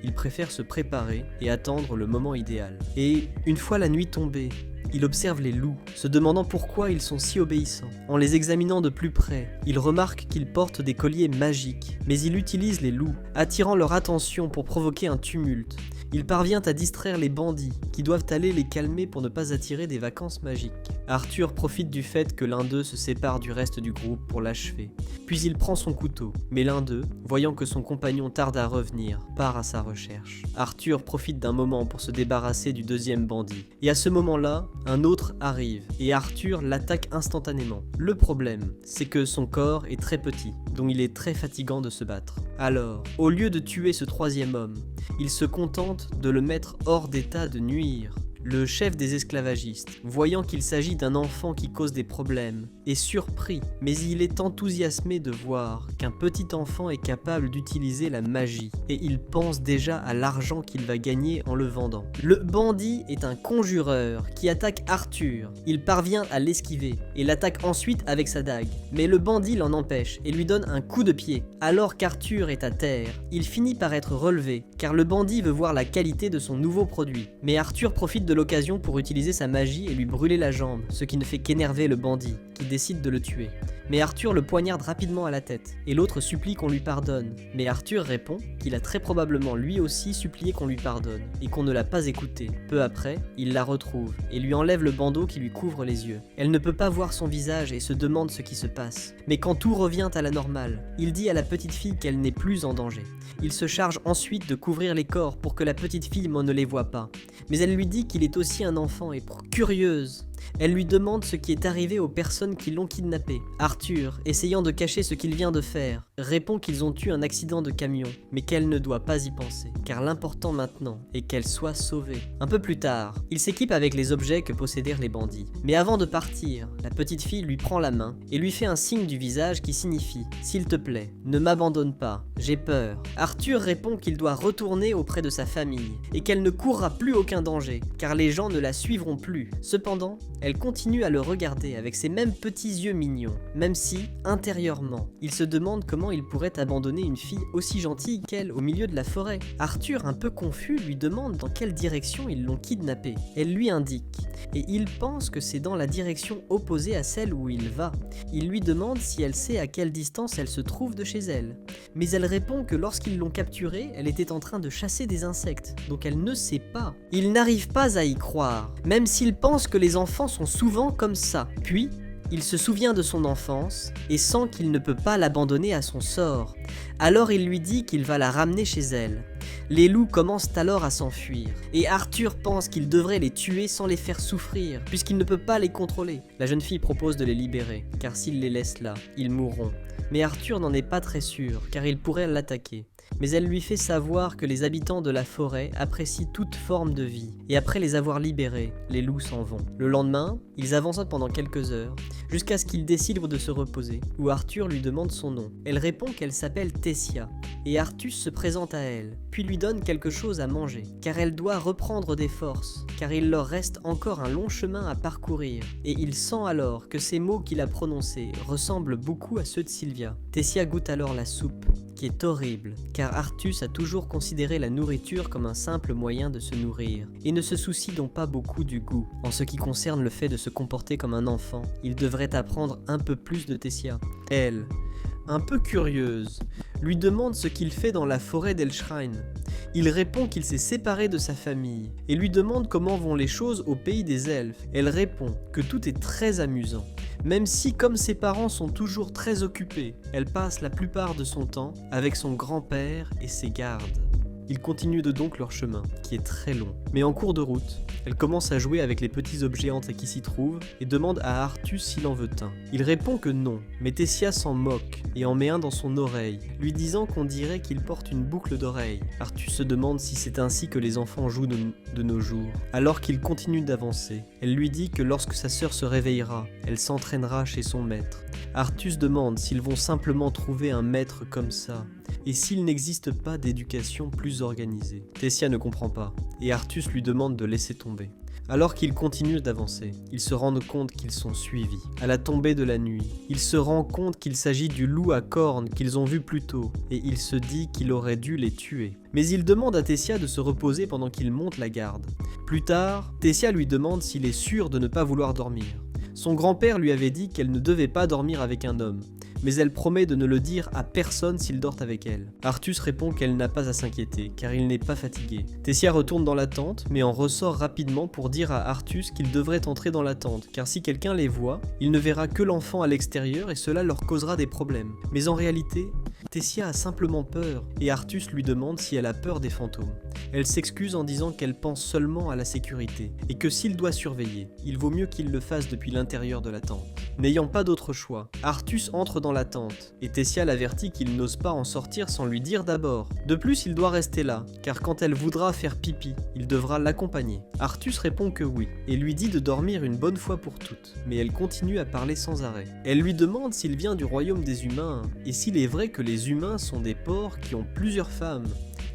il préfère se préparer et attendre le moment idéal. Et une fois la nuit tombée, il observe les loups, se demandant pourquoi ils sont si obéissants. En les examinant de plus près, il remarque qu'ils portent des colliers magiques, mais il utilise les loups, attirant leur attention pour provoquer un tumulte. Il parvient à distraire les bandits, qui doivent aller les calmer pour ne pas attirer des vacances magiques. Arthur profite du fait que l'un d'eux se sépare du reste du groupe pour l'achever. Puis il prend son couteau, mais l'un d'eux, voyant que son compagnon tarde à revenir, part à sa recherche. Arthur profite d'un moment pour se débarrasser du deuxième bandit. Et à ce moment-là, un autre arrive, et Arthur l'attaque instantanément. Le problème, c'est que son corps est très petit, donc il est très fatigant de se battre. Alors, au lieu de tuer ce troisième homme, il se contente de le mettre hors d'état de nuire. Le chef des esclavagistes, voyant qu'il s'agit d'un enfant qui cause des problèmes, est surpris, mais il est enthousiasmé de voir qu'un petit enfant est capable d'utiliser la magie, et il pense déjà à l'argent qu'il va gagner en le vendant. Le bandit est un conjureur qui attaque Arthur. Il parvient à l'esquiver, et l'attaque ensuite avec sa dague. Mais le bandit l'en empêche, et lui donne un coup de pied. Alors qu'Arthur est à terre, il finit par être relevé, car le bandit veut voir la qualité de son nouveau produit. Mais Arthur profite de l'occasion pour utiliser sa magie et lui brûler la jambe, ce qui ne fait qu'énerver le bandit, qui décide de le tuer. Mais Arthur le poignarde rapidement à la tête, et l'autre supplie qu'on lui pardonne. Mais Arthur répond qu'il a très probablement lui aussi supplié qu'on lui pardonne, et qu'on ne l'a pas écouté. Peu après, il la retrouve, et lui enlève le bandeau qui lui couvre les yeux. Elle ne peut pas voir son visage et se demande ce qui se passe. Mais quand tout revient à la normale, il dit à la petite fille qu'elle n'est plus en danger. Il se charge ensuite de couvrir les corps pour que la petite fille ne les voit pas. Mais elle lui dit qu'il est aussi un enfant et curieuse, elle lui demande ce qui est arrivé aux personnes qui l'ont kidnappé. Arthur, essayant de cacher ce qu'il vient de faire, répond qu'ils ont eu un accident de camion, mais qu'elle ne doit pas y penser, car l'important maintenant est qu'elle soit sauvée. Un peu plus tard, il s'équipe avec les objets que possédèrent les bandits. Mais avant de partir, la petite fille lui prend la main et lui fait un signe du visage qui signifie « S'il te plaît, ne m'abandonne pas, j'ai peur ». Arthur répond qu'il doit retourner auprès de sa famille et qu'elle ne courra plus aucun danger, car les gens ne la suivront plus. Cependant, Elle continue à le regarder avec ses mêmes petits yeux mignons, même si, intérieurement, il se demande comment il pourrait abandonner une fille aussi gentille qu'elle au milieu de la forêt. Arthur, un peu confus, lui demande dans quelle direction ils l'ont kidnappée. Elle lui indique, et il pense que c'est dans la direction opposée à celle où il va. Il lui demande si elle sait à quelle distance elle se trouve de chez elle. Mais elle répond que lorsqu'ils l'ont capturée, elle était en train de chasser des insectes, donc elle ne sait pas. Il n'arrive pas à y croire, même s'il pense que les enfants sont souvent comme ça. Puis, il se souvient de son enfance et sent qu'il ne peut pas l'abandonner à son sort. Alors il lui dit qu'il va la ramener chez elle. Les loups commencent alors à s'enfuir, et Arthur pense qu'il devrait les tuer sans les faire souffrir, puisqu'il ne peut pas les contrôler. La jeune fille propose de les libérer, car s'il les laisse là, ils mourront. Mais Arthur n'en est pas très sûr, car il pourrait l'attaquer. Mais elle lui fait savoir que les habitants de la forêt apprécient toute forme de vie, et après les avoir libérés, les loups s'en vont. Le lendemain, ils avancent pendant quelques heures, jusqu'à ce qu'ils décident de se reposer, où Arthur lui demande son nom. Elle répond qu'elle s'appelle Tessia, et Arthus se présente à elle, puis lui donne quelque chose à manger, car elle doit reprendre des forces, car il leur reste encore un long chemin à parcourir, et il sent alors que ces mots qu'il a prononcés ressemblent beaucoup à ceux de Sylvia. Tessia goûte alors la soupe, qui est horrible, car Arthus a toujours considéré la nourriture comme un simple moyen de se nourrir, et ne se soucie donc pas beaucoup du goût. En ce qui concerne le fait de se comporter comme un enfant, il devrait apprendre un peu plus de Tessia. Elle, un peu curieuse, lui demande ce qu'il fait dans la forêt d'Elschrein. Il répond qu'il s'est séparé de sa famille, et lui demande comment vont les choses au pays des elfes. Elle répond que tout est très amusant. Même si, comme ses parents sont toujours très occupés, elle passe la plupart de son temps avec son grand-père et ses gardes. Ils continuent donc leur chemin, qui est très long. Mais en cours de route, elle commence à jouer avec les petits objets hantés qui s'y trouvent et demande à Arthus s'il en veut un. Il répond que non, mais Tessia s'en moque et en met un dans son oreille, lui disant qu'on dirait qu'il porte une boucle d'oreille. Arthus se demande si c'est ainsi que les enfants jouent de nos jours. Alors qu'il continue d'avancer, elle lui dit que lorsque sa sœur se réveillera, elle s'entraînera chez son maître. Arthus demande s'ils vont simplement trouver un maître comme ça, et s'il n'existe pas d'éducation plus organisée. Tessia ne comprend pas, et Arthus lui demande de laisser tomber. Alors qu'ils continuent d'avancer, ils se rendent compte qu'ils sont suivis. À la tombée de la nuit, il se rend compte qu'il s'agit du loup à cornes qu'ils ont vu plus tôt, et il se dit qu'il aurait dû les tuer. Mais il demande à Tessia de se reposer pendant qu'il monte la garde. Plus tard, Tessia lui demande s'il est sûr de ne pas vouloir dormir. Son grand-père lui avait dit qu'elle ne devait pas dormir avec un homme, mais elle promet de ne le dire à personne s'il dort avec elle. Arthus répond qu'elle n'a pas à s'inquiéter, car il n'est pas fatigué. Tessia retourne dans la tente, mais en ressort rapidement pour dire à Arthus qu'il devrait entrer dans la tente, car si quelqu'un les voit, il ne verra que l'enfant à l'extérieur et cela leur causera des problèmes. Mais en réalité, Tessia a simplement peur, et Arthus lui demande si elle a peur des fantômes. Elle s'excuse en disant qu'elle pense seulement à la sécurité, et que s'il doit surveiller, il vaut mieux qu'il le fasse depuis l'intérieur de la tente. N'ayant pas d'autre choix, Arthus entre dans la tente, et Tessia l'avertit qu'il n'ose pas en sortir sans lui dire d'abord. De plus, il doit rester là, car quand elle voudra faire pipi, il devra l'accompagner. Arthus répond que oui, et lui dit de dormir une bonne fois pour toutes, mais elle continue à parler sans arrêt. Elle lui demande s'il vient du royaume des humains, et s'il est vrai que les humains sont des porcs qui ont plusieurs femmes.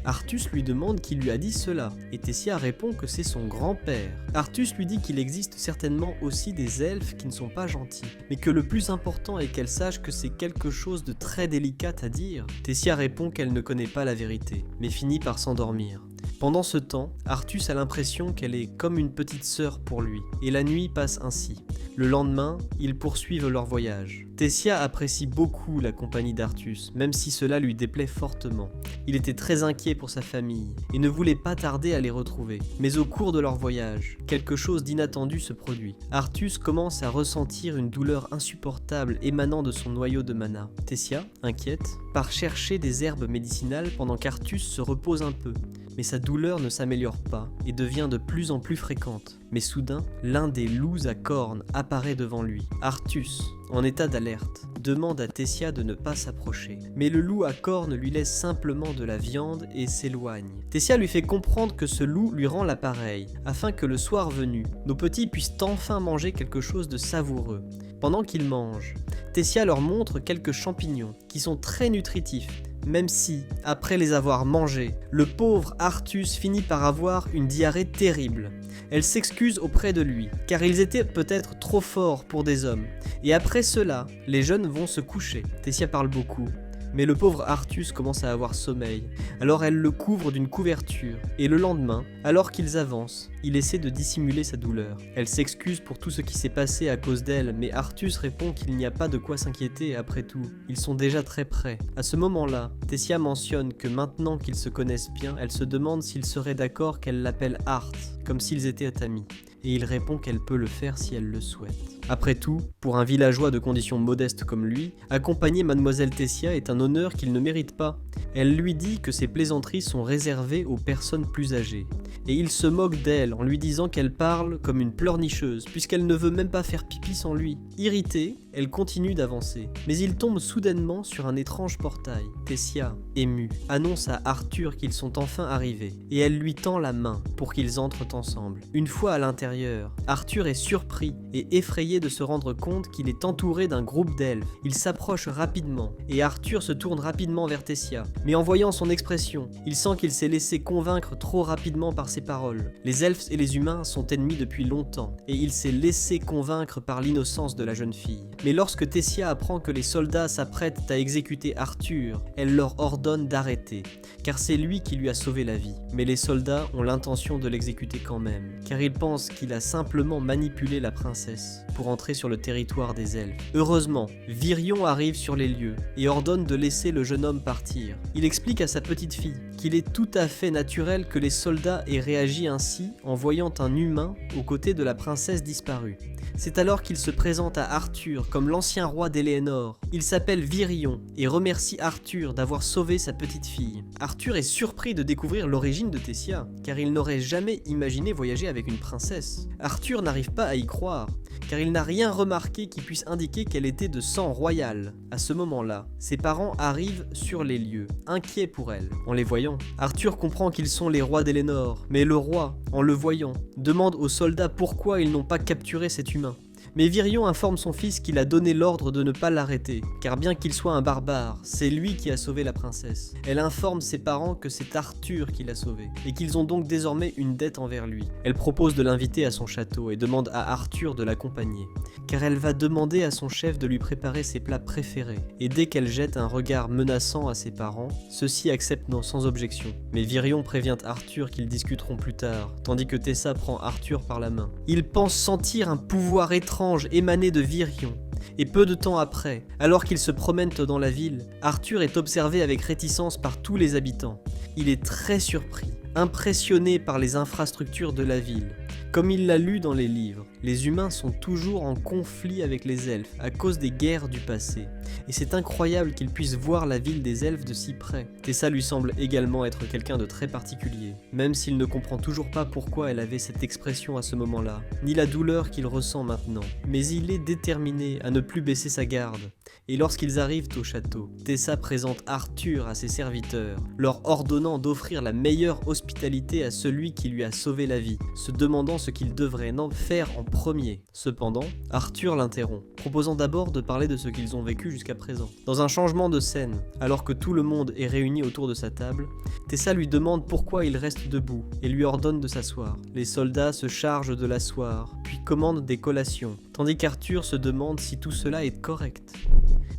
Arthus lui demande qui lui a dit cela, et Tessia répond que c'est son grand-père. Arthus lui dit qu'il existe certainement aussi des elfes qui ne sont pas gentils, mais que le plus important est qu'elle sache que c'est quelque chose de très délicat à dire. Tessia répond qu'elle ne connaît pas la vérité, mais finit par s'endormir. Pendant ce temps, Arthus a l'impression qu'elle est comme une petite sœur pour lui, et la nuit passe ainsi. Le lendemain, ils poursuivent leur voyage. Tessia apprécie beaucoup la compagnie d'Arthus, même si cela lui déplaît fortement. Il était très inquiet pour sa famille, et ne voulait pas tarder à les retrouver. Mais au cours de leur voyage, quelque chose d'inattendu se produit. Arthus commence à ressentir une douleur insupportable émanant de son noyau de mana. Tessia, inquiète, part chercher des herbes médicinales pendant qu'Arthus se repose un peu. Mais sa douleur ne s'améliore pas et devient de plus en plus fréquente. Mais soudain, l'un des loups à cornes apparaît devant lui. Arthus, en état d'alerte, demande à Tessia de ne pas s'approcher. Mais le loup à cornes lui laisse simplement de la viande et s'éloigne. Tessia lui fait comprendre que ce loup lui rend l'appareil, afin que le soir venu, nos petits puissent enfin manger quelque chose de savoureux. Pendant qu'ils mangent, Tessia leur montre quelques champignons qui sont très nutritifs, même si, après les avoir mangés, le pauvre Artus finit par avoir une diarrhée terrible. Elle s'excuse auprès de lui, car ils étaient peut-être trop forts pour des hommes. Et après cela, les jeunes vont se coucher. Tessia parle beaucoup. Mais le pauvre Artus commence à avoir sommeil, alors elle le couvre d'une couverture, et le lendemain, alors qu'ils avancent, il essaie de dissimuler sa douleur. Elle s'excuse pour tout ce qui s'est passé à cause d'elle, mais Artus répond qu'il n'y a pas de quoi s'inquiéter après tout, ils sont déjà très près. À ce moment-là, Tessia mentionne que maintenant qu'ils se connaissent bien, elle se demande s'il serait d'accord qu'elle l'appelle Art, comme s'ils étaient amis. Et il répond qu'elle peut le faire si elle le souhaite. Après tout, pour un villageois de conditions modestes comme lui, accompagner Mademoiselle Tessia est un honneur qu'il ne mérite pas. Elle lui dit que ses plaisanteries sont réservées aux personnes plus âgées. Et il se moque d'elle en lui disant qu'elle parle comme une pleurnicheuse, puisqu'elle ne veut même pas faire pipi sans lui. Irritée, elle continue d'avancer. Mais il tombe soudainement sur un étrange portail. Tessia, émue, annonce à Arthur qu'ils sont enfin arrivés, et elle lui tend la main pour qu'ils entrent ensemble. Une fois à l'intérieur, Arthur est surpris et effrayé de se rendre compte qu'il est entouré d'un groupe d'elfes. Il s'approche rapidement, et Arthur se tourne rapidement vers Tessia. Mais en voyant son expression, il sent qu'il s'est laissé convaincre trop rapidement par ses paroles. Les elfes et les humains sont ennemis depuis longtemps, et il s'est laissé convaincre par l'innocence de la jeune fille. Mais lorsque Tessia apprend que les soldats s'apprêtent à exécuter Arthur, elle leur ordonne d'arrêter, car c'est lui qui lui a sauvé la vie. Mais les soldats ont l'intention de l'exécuter quand même, car ils pensent qu'il a simplement manipulé la princesse pour entrer sur le territoire des elfes. Heureusement, Virion arrive sur les lieux et ordonne de laisser le jeune homme partir. Il explique à sa petite fille qu'il est tout à fait naturel que les soldats aient réagi ainsi en voyant un humain aux côtés de la princesse disparue. C'est alors qu'il se présente à Arthur comme l'ancien roi d'Elénor. Il s'appelle Virion et remercie Arthur d'avoir sauvé sa petite fille. Arthur est surpris de découvrir l'origine de Tessia, car il n'aurait jamais imaginé voyager avec une princesse. Arthur n'arrive pas à y croire, car il n'a rien remarqué qui puisse indiquer qu'elle était de sang royal. À ce moment-là, ses parents arrivent sur les lieux, inquiets pour elle. En les voyant, Arthur comprend qu'ils sont les rois d'Elénor, mais le roi, en le voyant, demande aux soldats pourquoi ils n'ont pas capturé cet humain. Mais Virion informe son fils qu'il a donné l'ordre de ne pas l'arrêter, car bien qu'il soit un barbare, c'est lui qui a sauvé la princesse. Elle informe ses parents que c'est Arthur qui l'a sauvé, et qu'ils ont donc désormais une dette envers lui. Elle propose de l'inviter à son château et demande à Arthur de l'accompagner, car elle va demander à son chef de lui préparer ses plats préférés. Et dès qu'elle jette un regard menaçant à ses parents, ceux-ci acceptent sans objection. Mais Virion prévient Arthur qu'ils discuteront plus tard, tandis que Tessa prend Arthur par la main. Il pense sentir un pouvoir étrange émané de Virion. Et peu de temps après, alors qu'ils se promènent dans la ville, Arthur est observé avec réticence par tous les habitants. Il est très surpris, impressionné par les infrastructures de la ville. Comme il l'a lu dans les livres, les humains sont toujours en conflit avec les elfes à cause des guerres du passé. Et c'est incroyable qu'il puisse voir la ville des elfes de si près. Tessa lui semble également être quelqu'un de très particulier, même s'il ne comprend toujours pas pourquoi elle avait cette expression à ce moment-là, ni la douleur qu'il ressent maintenant. Mais il est déterminé à ne plus baisser sa garde. Et lorsqu'ils arrivent au château, Tessa présente Arthur à ses serviteurs, leur ordonnant d'offrir la meilleure hospitalité à celui qui lui a sauvé la vie, se demandant ce qu'il devrait faire en premier. Cependant, Arthur l'interrompt, proposant d'abord de parler de ce qu'ils ont vécu jusqu'à présent. Dans un changement de scène, alors que tout le monde est réuni autour de sa table, Tessa lui demande pourquoi il reste debout et lui ordonne de s'asseoir. Les soldats se chargent de l'asseoir, puis commandent des collations, tandis qu'Arthur se demande si tout cela est correct.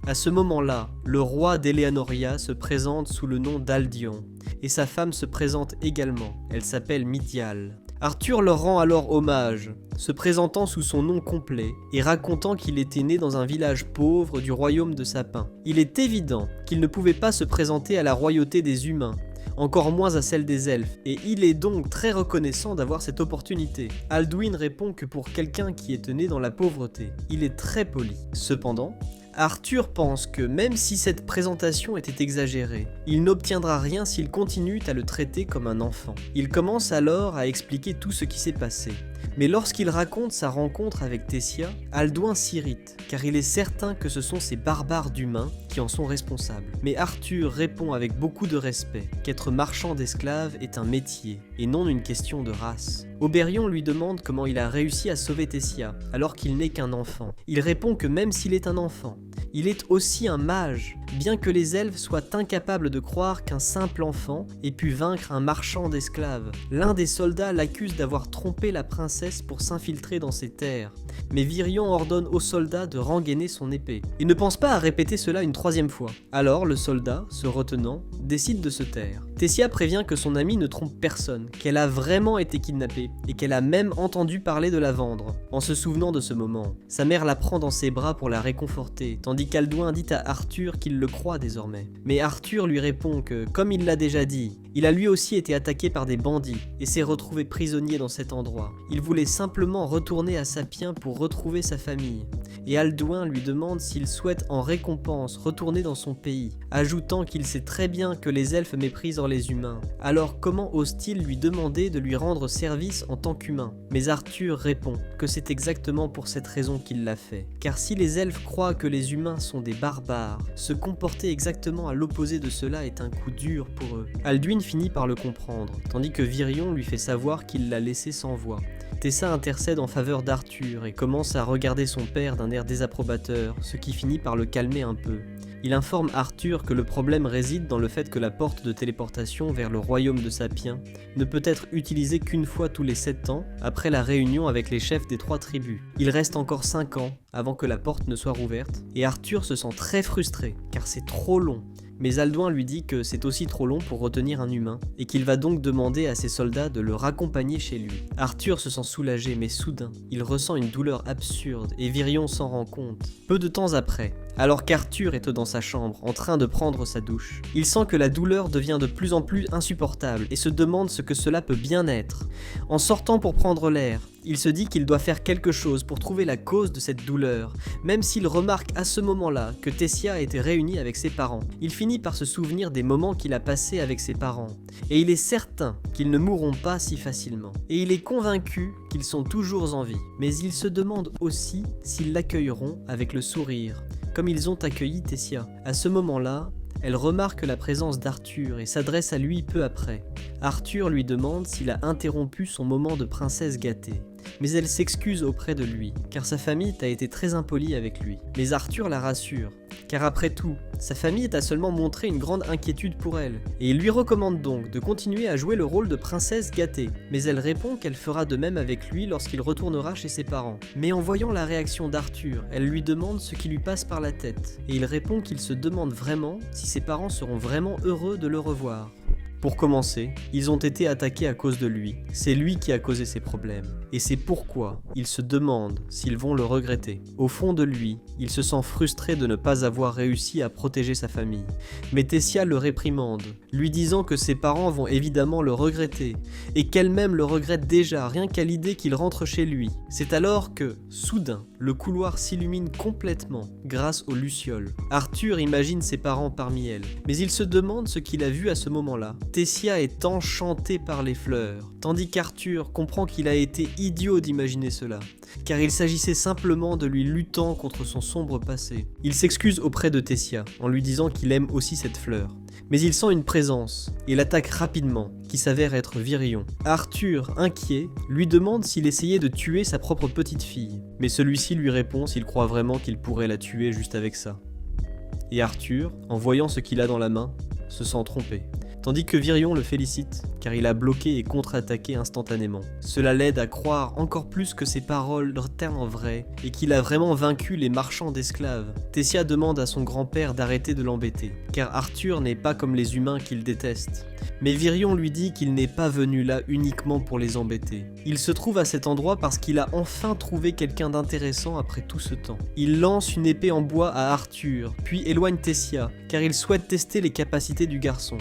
À ce moment-là, le roi d'Eleanoria se présente sous le nom d'Aldion, et sa femme se présente également, elle s'appelle Midial. Arthur leur rend alors hommage, se présentant sous son nom complet et racontant qu'il était né dans un village pauvre du royaume de Sapin. Il est évident qu'il ne pouvait pas se présenter à la royauté des humains, encore moins à celle des elfes, et il est donc très reconnaissant d'avoir cette opportunité. Alduin répond que pour quelqu'un qui est né dans la pauvreté, il est très poli. Cependant, Arthur pense que même si cette présentation était exagérée, il n'obtiendra rien s'il continue à le traiter comme un enfant. Il commence alors à expliquer tout ce qui s'est passé. Mais lorsqu'il raconte sa rencontre avec Tessia, Alduin s'irrite, car il est certain que ce sont ces barbares d'humains qui en sont responsables. Mais Arthur répond avec beaucoup de respect qu'être marchand d'esclaves est un métier, et non une question de race. Oberion lui demande comment il a réussi à sauver Tessia, alors qu'il n'est qu'un enfant. Il répond que même s'il est un enfant, il est aussi un mage, bien que les elfes soient incapables de croire qu'un simple enfant ait pu vaincre un marchand d'esclaves. L'un des soldats l'accuse d'avoir trompé la princesse pour s'infiltrer dans ses terres, mais Virion ordonne au soldat de rengainer son épée. Il ne pense pas à répéter cela une troisième fois. Alors le soldat, se retenant, décide de se taire. Tessia prévient que son amie ne trompe personne, qu'elle a vraiment été kidnappée et qu'elle a même entendu parler de la vendre. En se souvenant de ce moment, sa mère la prend dans ses bras pour la réconforter, tandis qu'Alduin dit à Arthur qu'il le croit désormais. Mais Arthur lui répond que, comme il l'a déjà dit, il a lui aussi été attaqué par des bandits et s'est retrouvé prisonnier dans cet endroit. Il voulait simplement retourner à Sapien pour retrouver sa famille. Et Alduin lui demande s'il souhaite en récompense retourner dans son pays, ajoutant qu'il sait très bien que les elfes méprisent les humains. Alors comment ose-t-il lui demander de lui rendre service en tant qu'humain? Mais Arthur répond que c'est exactement pour cette raison qu'il l'a fait. Car si les elfes croient que les humains sont des barbares, se comporter exactement à l'opposé de cela est un coup dur pour eux. Alduin finit par le comprendre, tandis que Virion lui fait savoir qu'il l'a laissé sans voix. Tessa intercède en faveur d'Arthur et commence à regarder son père d'un air désapprobateur, ce qui finit par le calmer un peu. Il informe Arthur que le problème réside dans le fait que la porte de téléportation vers le royaume de Sapien ne peut être utilisée qu'une fois tous les 7 ans, après la réunion avec les chefs des 3 tribus. Il reste encore 5 ans avant que la porte ne soit rouverte, et Arthur se sent très frustré, car c'est trop long. Mais Alduin lui dit que c'est aussi trop long pour retenir un humain, et qu'il va donc demander à ses soldats de le raccompagner chez lui. Arthur se sent soulagé, mais soudain, il ressent une douleur absurde, et Virion s'en rend compte. Peu de temps après, alors qu'Arthur est dans sa chambre, en train de prendre sa douche, il sent que la douleur devient de plus en plus insupportable, et se demande ce que cela peut bien être. En sortant pour prendre l'air, il se dit qu'il doit faire quelque chose pour trouver la cause de cette douleur, même s'il remarque à ce moment-là que Tessia a été réunie avec ses parents. Il finit par se souvenir des moments qu'il a passés avec ses parents, et il est certain qu'ils ne mourront pas si facilement. Et il est convaincu qu'ils sont toujours en vie, mais il se demande aussi s'ils l'accueilleront avec le sourire, comme ils ont accueilli Tessia. À ce moment-là, elle remarque la présence d'Arthur et s'adresse à lui peu après. Arthur lui demande s'il a interrompu son moment de princesse gâtée. Mais elle s'excuse auprès de lui, car sa famille a été très impolie avec lui. Mais Arthur la rassure, car après tout, sa famille a seulement montré une grande inquiétude pour elle, et il lui recommande donc de continuer à jouer le rôle de princesse gâtée. Mais elle répond qu'elle fera de même avec lui lorsqu'il retournera chez ses parents. Mais en voyant la réaction d'Arthur, elle lui demande ce qui lui passe par la tête, et il répond qu'il se demande vraiment si ses parents seront vraiment heureux de le revoir. Pour commencer, ils ont été attaqués à cause de lui. C'est lui qui a causé ces problèmes. Et c'est pourquoi il se demande s'ils vont le regretter. Au fond de lui, il se sent frustré de ne pas avoir réussi à protéger sa famille. Mais Tessia le réprimande, lui disant que ses parents vont évidemment le regretter, et qu'elle-même le regrette déjà rien qu'à l'idée qu'il rentre chez lui. C'est alors que, soudain, le couloir s'illumine complètement grâce aux lucioles. Arthur imagine ses parents parmi elles, mais il se demande ce qu'il a vu à ce moment-là. Tessia est enchantée par les fleurs, tandis qu'Arthur comprend qu'il a été idiot d'imaginer cela, car il s'agissait simplement de lui luttant contre son sombre passé. Il s'excuse auprès de Tessia, en lui disant qu'il aime aussi cette fleur. Mais il sent une présence, et l'attaque rapidement, qui s'avère être Virion. Arthur, inquiet, lui demande s'il essayait de tuer sa propre petite fille, mais celui-ci lui répond s'il croit vraiment qu'il pourrait la tuer juste avec ça. Et Arthur, en voyant ce qu'il a dans la main, se sent trompé. Tandis que Virion le félicite, car il a bloqué et contre-attaqué instantanément. Cela l'aide à croire encore plus que ses paroles étaient vraies, et qu'il a vraiment vaincu les marchands d'esclaves. Tessia demande à son grand-père d'arrêter de l'embêter, car Arthur n'est pas comme les humains qu'il déteste. Mais Virion lui dit qu'il n'est pas venu là uniquement pour les embêter. Il se trouve à cet endroit parce qu'il a enfin trouvé quelqu'un d'intéressant après tout ce temps. Il lance une épée en bois à Arthur, puis éloigne Tessia, car il souhaite tester les capacités du garçon.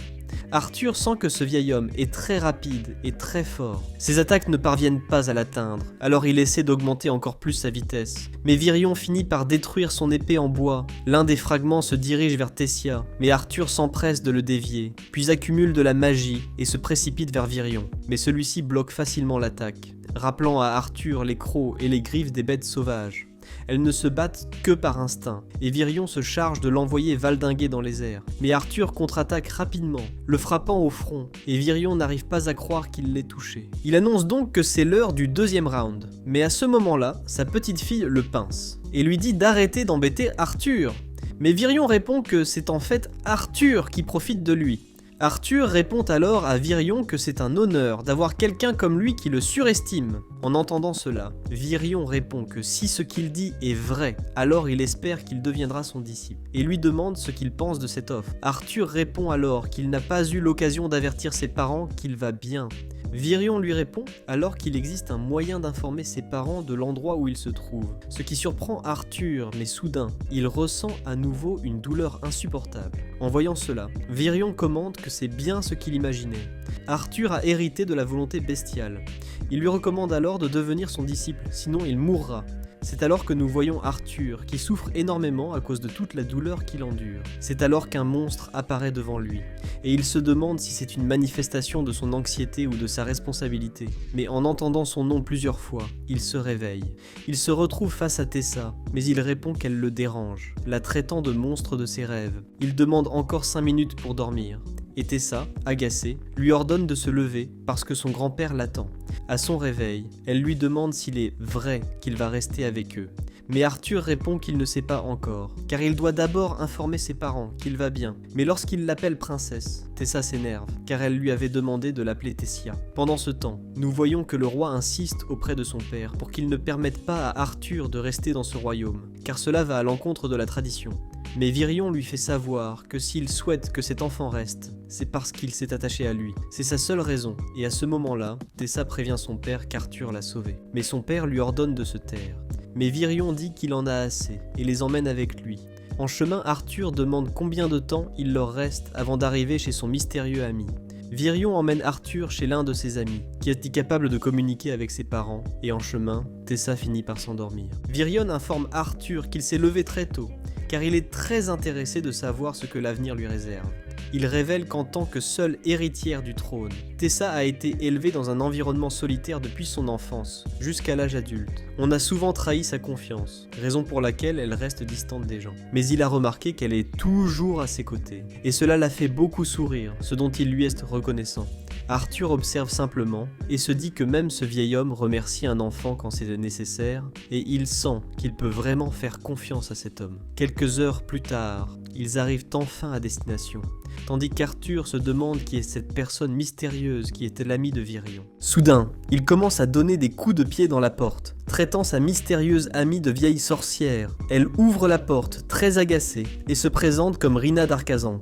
Arthur sent que ce vieil homme est très rapide et très fort. Ses attaques ne parviennent pas à l'atteindre, alors il essaie d'augmenter encore plus sa vitesse. Mais Virion finit par détruire son épée en bois. L'un des fragments se dirige vers Tessia, mais Arthur s'empresse de le dévier, puis accumule de la magie et se précipite vers Virion. Mais celui-ci bloque facilement l'attaque, rappelant à Arthur les crocs et les griffes des bêtes sauvages. Elles ne se battent que par instinct, et Virion se charge de l'envoyer valdinguer dans les airs. Mais Arthur contre-attaque rapidement, le frappant au front, et Virion n'arrive pas à croire qu'il l'ait touché. Il annonce donc que c'est l'heure du deuxième round, mais à ce moment-là, sa petite fille le pince, et lui dit d'arrêter d'embêter Arthur. Mais Virion répond que c'est en fait Arthur qui profite de lui. Arthur répond alors à Virion que c'est un honneur d'avoir quelqu'un comme lui qui le surestime. En entendant cela, Virion répond que si ce qu'il dit est vrai, alors il espère qu'il deviendra son disciple, et lui demande ce qu'il pense de cette offre. Arthur répond alors qu'il n'a pas eu l'occasion d'avertir ses parents qu'il va bien. Virion lui répond alors qu'il existe un moyen d'informer ses parents de l'endroit où il se trouve. Ce qui surprend Arthur, mais soudain, il ressent à nouveau une douleur insupportable. En voyant cela, Virion commande que c'est bien ce qu'il imaginait. Arthur a hérité de la volonté bestiale. Il lui recommande alors de devenir son disciple, sinon il mourra. C'est alors que nous voyons Arthur, qui souffre énormément à cause de toute la douleur qu'il endure. C'est alors qu'un monstre apparaît devant lui, et il se demande si c'est une manifestation de son anxiété ou de sa responsabilité. Mais en entendant son nom plusieurs fois, il se réveille. Il se retrouve face à Tessa, mais il répond qu'elle le dérange, la traitant de monstre de ses rêves. Il demande encore 5 minutes pour dormir. Et Tessa, agacée, lui ordonne de se lever parce que son grand-père l'attend. À son réveil, elle lui demande s'il est vrai qu'il va rester avec eux. Mais Arthur répond qu'il ne sait pas encore, car il doit d'abord informer ses parents qu'il va bien. Mais lorsqu'il l'appelle princesse, Tessa s'énerve, car elle lui avait demandé de l'appeler Tessia. Pendant ce temps, nous voyons que le roi insiste auprès de son père pour qu'il ne permette pas à Arthur de rester dans ce royaume, car cela va à l'encontre de la tradition. Mais Virion lui fait savoir que s'il souhaite que cet enfant reste, c'est parce qu'il s'est attaché à lui. C'est sa seule raison, et à ce moment-là, Tessa prévient son père qu'Arthur l'a sauvé. Mais son père lui ordonne de se taire. Mais Virion dit qu'il en a assez, et les emmène avec lui. En chemin, Arthur demande combien de temps il leur reste avant d'arriver chez son mystérieux ami. Virion emmène Arthur chez l'un de ses amis, qui est incapable de communiquer avec ses parents, et en chemin, Tessa finit par s'endormir. Virion informe Arthur qu'il s'est levé très tôt, car il est très intéressé de savoir ce que l'avenir lui réserve. Il révèle qu'en tant que seule héritière du trône, Tessa a été élevée dans un environnement solitaire depuis son enfance, jusqu'à l'âge adulte. On a souvent trahi sa confiance, raison pour laquelle elle reste distante des gens. Mais il a remarqué qu'elle est toujours à ses côtés, et cela l'a fait beaucoup sourire, ce dont il lui est reconnaissant. Arthur observe simplement, et se dit que même ce vieil homme remercie un enfant quand c'est nécessaire, et il sent qu'il peut vraiment faire confiance à cet homme. Quelques heures plus tard, ils arrivent enfin à destination, tandis qu'Arthur se demande qui est cette personne mystérieuse qui était l'ami de Virion. Soudain, il commence à donner des coups de pied dans la porte, traitant sa mystérieuse amie de vieille sorcière. Elle ouvre la porte, très agacée, et se présente comme Rina d'Arcazan.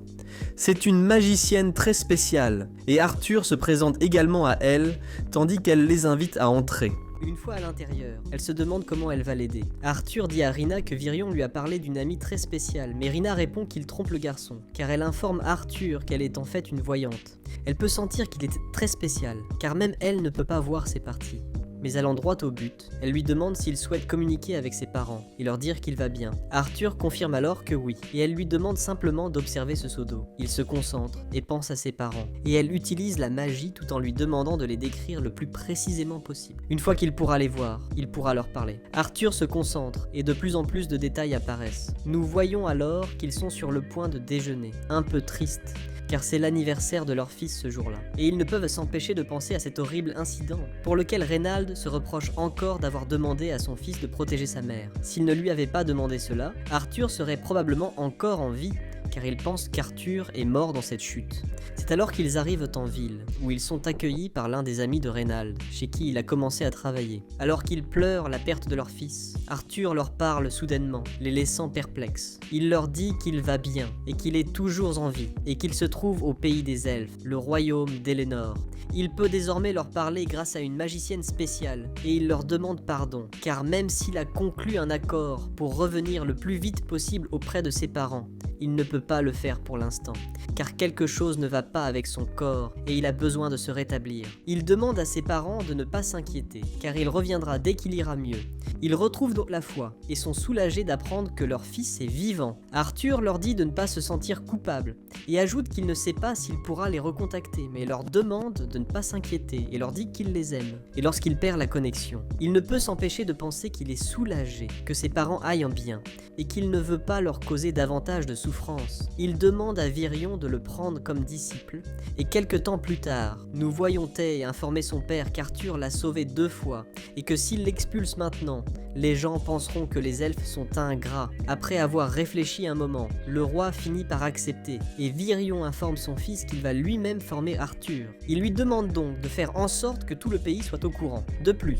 C'est une magicienne très spéciale, et Arthur se présente également à elle, tandis qu'elle les invite à entrer. Une fois à l'intérieur, elle se demande comment elle va l'aider. Arthur dit à Rina que Virion lui a parlé d'une amie très spéciale, mais Rina répond qu'il trompe le garçon, car elle informe Arthur qu'elle est en fait une voyante. Elle peut sentir qu'il est très spécial, car même elle ne peut pas voir ses parties. Mais allant droit au but, elle lui demande s'il souhaite communiquer avec ses parents et leur dire qu'il va bien. Arthur confirme alors que oui, et elle lui demande simplement d'observer ce seau d'eau. Il se concentre et pense à ses parents, et elle utilise la magie tout en lui demandant de les décrire le plus précisément possible. Une fois qu'il pourra les voir, il pourra leur parler. Arthur se concentre, et de plus en plus de détails apparaissent. Nous voyons alors qu'ils sont sur le point de déjeuner, un peu tristes, car c'est l'anniversaire de leur fils ce jour-là. Et ils ne peuvent s'empêcher de penser à cet horrible incident, pour lequel Reynald se reproche encore d'avoir demandé à son fils de protéger sa mère. S'il ne lui avait pas demandé cela, Arthur serait probablement encore en vie, car il pense qu'Arthur est mort dans cette chute. C'est alors qu'ils arrivent en ville, où ils sont accueillis par l'un des amis de Reynald, chez qui il a commencé à travailler. Alors qu'ils pleurent la perte de leur fils, Arthur leur parle soudainement, les laissant perplexes. Il leur dit qu'il va bien, et qu'il est toujours en vie, et qu'il se trouve au pays des elfes, le royaume d'Elénor. Il peut désormais leur parler grâce à une magicienne spéciale, et il leur demande pardon, car même s'il a conclu un accord pour revenir le plus vite possible auprès de ses parents, il ne peut pas le faire pour l'instant, car quelque chose ne va pas avec son corps et il a besoin de se rétablir. Il demande à ses parents de ne pas s'inquiéter, car il reviendra dès qu'il ira mieux. Ils retrouvent donc la foi et sont soulagés d'apprendre que leur fils est vivant. Arthur leur dit de ne pas se sentir coupable et ajoute qu'il ne sait pas s'il pourra les recontacter, mais leur demande de ne pas s'inquiéter et leur dit qu'il les aime. Et lorsqu'il perd la connexion, il ne peut s'empêcher de penser qu'il est soulagé, que ses parents aillent en bien et qu'il ne veut pas leur causer davantage de souffrance. confiance. Il demande à Virion de le prendre comme disciple, et quelque temps plus tard, nous voyons Tay informer son père qu'Arthur l'a sauvé 2 fois, et que s'il l'expulse maintenant, les gens penseront que les elfes sont ingrats. Après avoir réfléchi un moment, le roi finit par accepter, et Virion informe son fils qu'il va lui-même former Arthur. Il lui demande donc de faire en sorte que tout le pays soit au courant. De plus,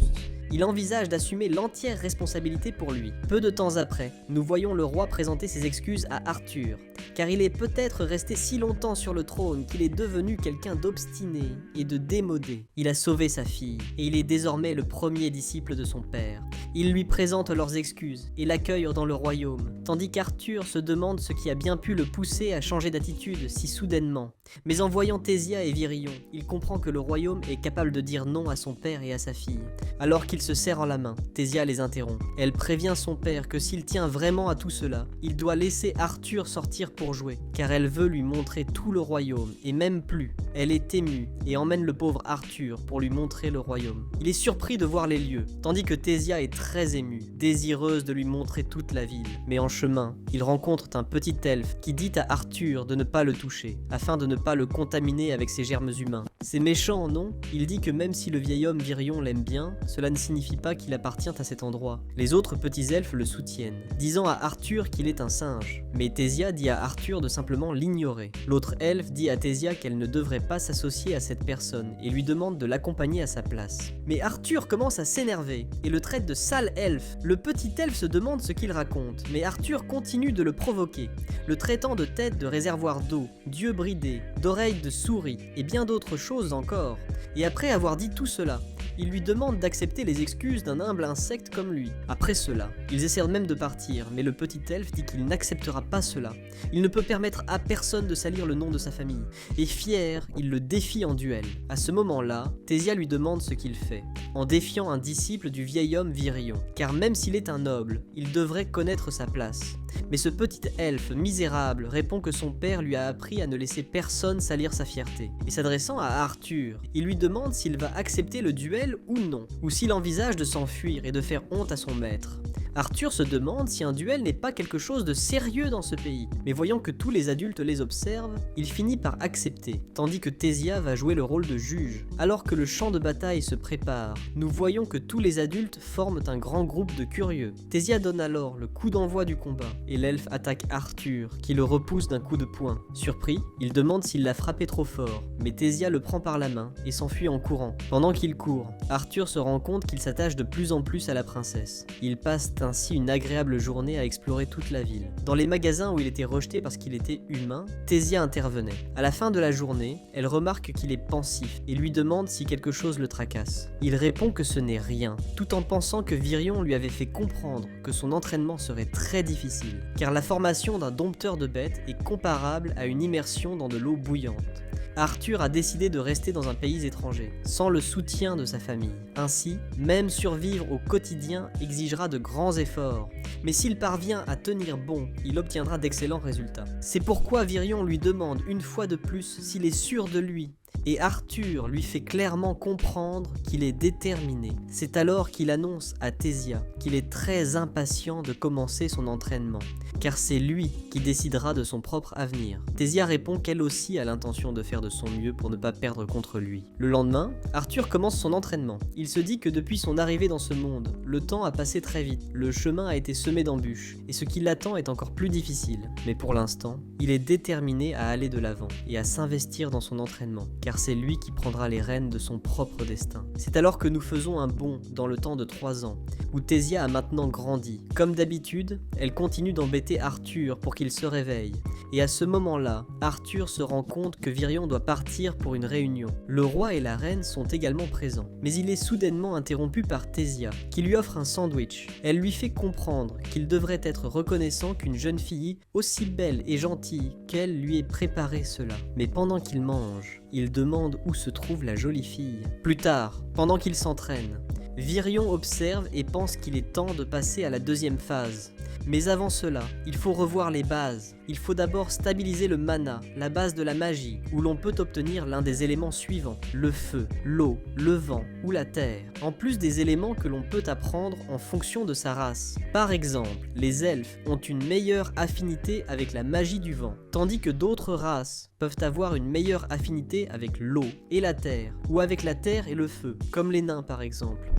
il envisage d'assumer l'entière responsabilité pour lui. Peu de temps après, nous voyons le roi présenter ses excuses à Arthur, car il est peut-être resté si longtemps sur le trône qu'il est devenu quelqu'un d'obstiné et de démodé. Il a sauvé sa fille, et il est désormais le premier disciple de son père. Ils lui présentent leurs excuses et l'accueillent dans le royaume, tandis qu'Arthur se demande ce qui a bien pu le pousser à changer d'attitude si soudainement. Mais en voyant Tésia et Virion, il comprend que le royaume est capable de dire non à son père et à sa fille. Alors qu'ils se serrent la main, Tésia les interrompt. Elle prévient son père que s'il tient vraiment à tout cela, il doit laisser Arthur sortir pour jouer, car elle veut lui montrer tout le royaume, et même plus. Elle est émue et emmène le pauvre Arthur pour lui montrer le royaume. Il est surpris de voir les lieux, tandis que Tésia est très émue, désireuse de lui montrer toute la ville. Mais en chemin, il rencontre un petit elfe qui dit à Arthur de ne pas le toucher, afin de ne pas le contaminer avec ses germes humains. C'est méchant, non? Il dit que même si le vieil homme Virion l'aime bien, cela ne signifie pas qu'il appartient à cet endroit. Les autres petits elfes le soutiennent, disant à Arthur qu'il est un singe. Mais Tésia dit à Arthur de simplement l'ignorer. L'autre elfe dit à Tésia qu'elle ne devrait pas s'associer à cette personne et lui demande de l'accompagner à sa place. Mais Arthur commence à s'énerver et le traite de sale elfe. Le petit elfe se demande ce qu'il raconte, mais Arthur continue de le provoquer, le traitant de tête de réservoir d'eau, d'yeux bridés, d'oreilles de souris et bien d'autres choses encore. Et après avoir dit tout cela, il lui demande d'accepter les excuses d'un humble insecte comme lui. Après cela, ils essaient même de partir, mais le petit elfe dit qu'il n'acceptera pas cela. Il ne peut permettre à personne de salir le nom de sa famille, et fier, il le défie en duel. À ce moment-là, Tésia lui demande ce qu'il fait, en défiant un disciple du vieil homme Virion, car même s'il est un noble, il devrait connaître sa place. Mais ce petit elfe misérable répond que son père lui a appris à ne laisser personne salir sa fierté. Et s'adressant à Arthur, il lui demande s'il va accepter le duel ou non, ou s'il envisage de s'enfuir et de faire honte à son maître. Arthur se demande si un duel n'est pas quelque chose de sérieux dans ce pays, mais voyant que tous les adultes les observent, il finit par accepter, tandis que Tésia va jouer le rôle de juge. Alors que le champ de bataille se prépare, nous voyons que tous les adultes forment un grand groupe de curieux. Tésia donne alors le coup d'envoi du combat, et l'elfe attaque Arthur, qui le repousse d'un coup de poing. Surpris, il demande s'il l'a frappé trop fort, mais Tésia le prend par la main et s'enfuit en courant. Pendant qu'il court, Arthur se rend compte qu'il s'attache de plus en plus à la princesse. Il passe ainsi une agréable journée à explorer toute la ville. Dans les magasins où il était rejeté parce qu'il était humain, Tésia intervenait. À la fin de la journée, elle remarque qu'il est pensif et lui demande si quelque chose le tracasse. Il répond que ce n'est rien, tout en pensant que Virion lui avait fait comprendre que son entraînement serait très difficile, car la formation d'un dompteur de bêtes est comparable à une immersion dans de l'eau bouillante. Arthur a décidé de rester dans un pays étranger, sans le soutien de sa famille. Ainsi, même survivre au quotidien exigera de grands efforts, mais s'il parvient à tenir bon, il obtiendra d'excellents résultats. C'est pourquoi Virion lui demande une fois de plus s'il est sûr de lui, et Arthur lui fait clairement comprendre qu'il est déterminé. C'est alors qu'il annonce à Tésia qu'il est très impatient de commencer son entraînement, car c'est lui qui décidera de son propre avenir. Tésia répond qu'elle aussi a l'intention de faire de son mieux pour ne pas perdre contre lui. Le lendemain, Arthur commence son entraînement. Il se dit que depuis son arrivée dans ce monde, le temps a passé très vite, le chemin a été semé d'embûches, et ce qui l'attend est encore plus difficile. Mais pour l'instant, il est déterminé à aller de l'avant et à s'investir dans son entraînement, car c'est lui qui prendra les rênes de son propre destin. C'est alors que nous faisons un bond dans le temps de 3 ans, où Tésia a maintenant grandi. Comme d'habitude, elle continue d'embêter Arthur pour qu'il se réveille. Et à ce moment-là, Arthur se rend compte que Virion doit partir pour une réunion. Le roi et la reine sont également présents. Mais il est soudainement interrompu par Tésia, qui lui offre un sandwich. Elle lui fait comprendre qu'il devrait être reconnaissant qu'une jeune fille aussi belle et gentille qu'elle lui ait préparé cela. Mais pendant qu'il mange, il demande où se trouve la jolie fille. Plus tard, pendant qu'il s'entraîne, Virion observe et pense qu'il est temps de passer à la deuxième phase. Mais avant cela, il faut revoir les bases. il faut d'abord stabiliser le mana, la base de la magie, où l'on peut obtenir l'un des éléments suivants, le feu, l'eau, le vent ou la terre, en plus des éléments que l'on peut apprendre en fonction de sa race. Par exemple, les elfes ont une meilleure affinité avec la magie du vent, tandis que d'autres races peuvent avoir une meilleure affinité avec l'eau et la terre, ou avec la terre et le feu, comme les nains par exemple.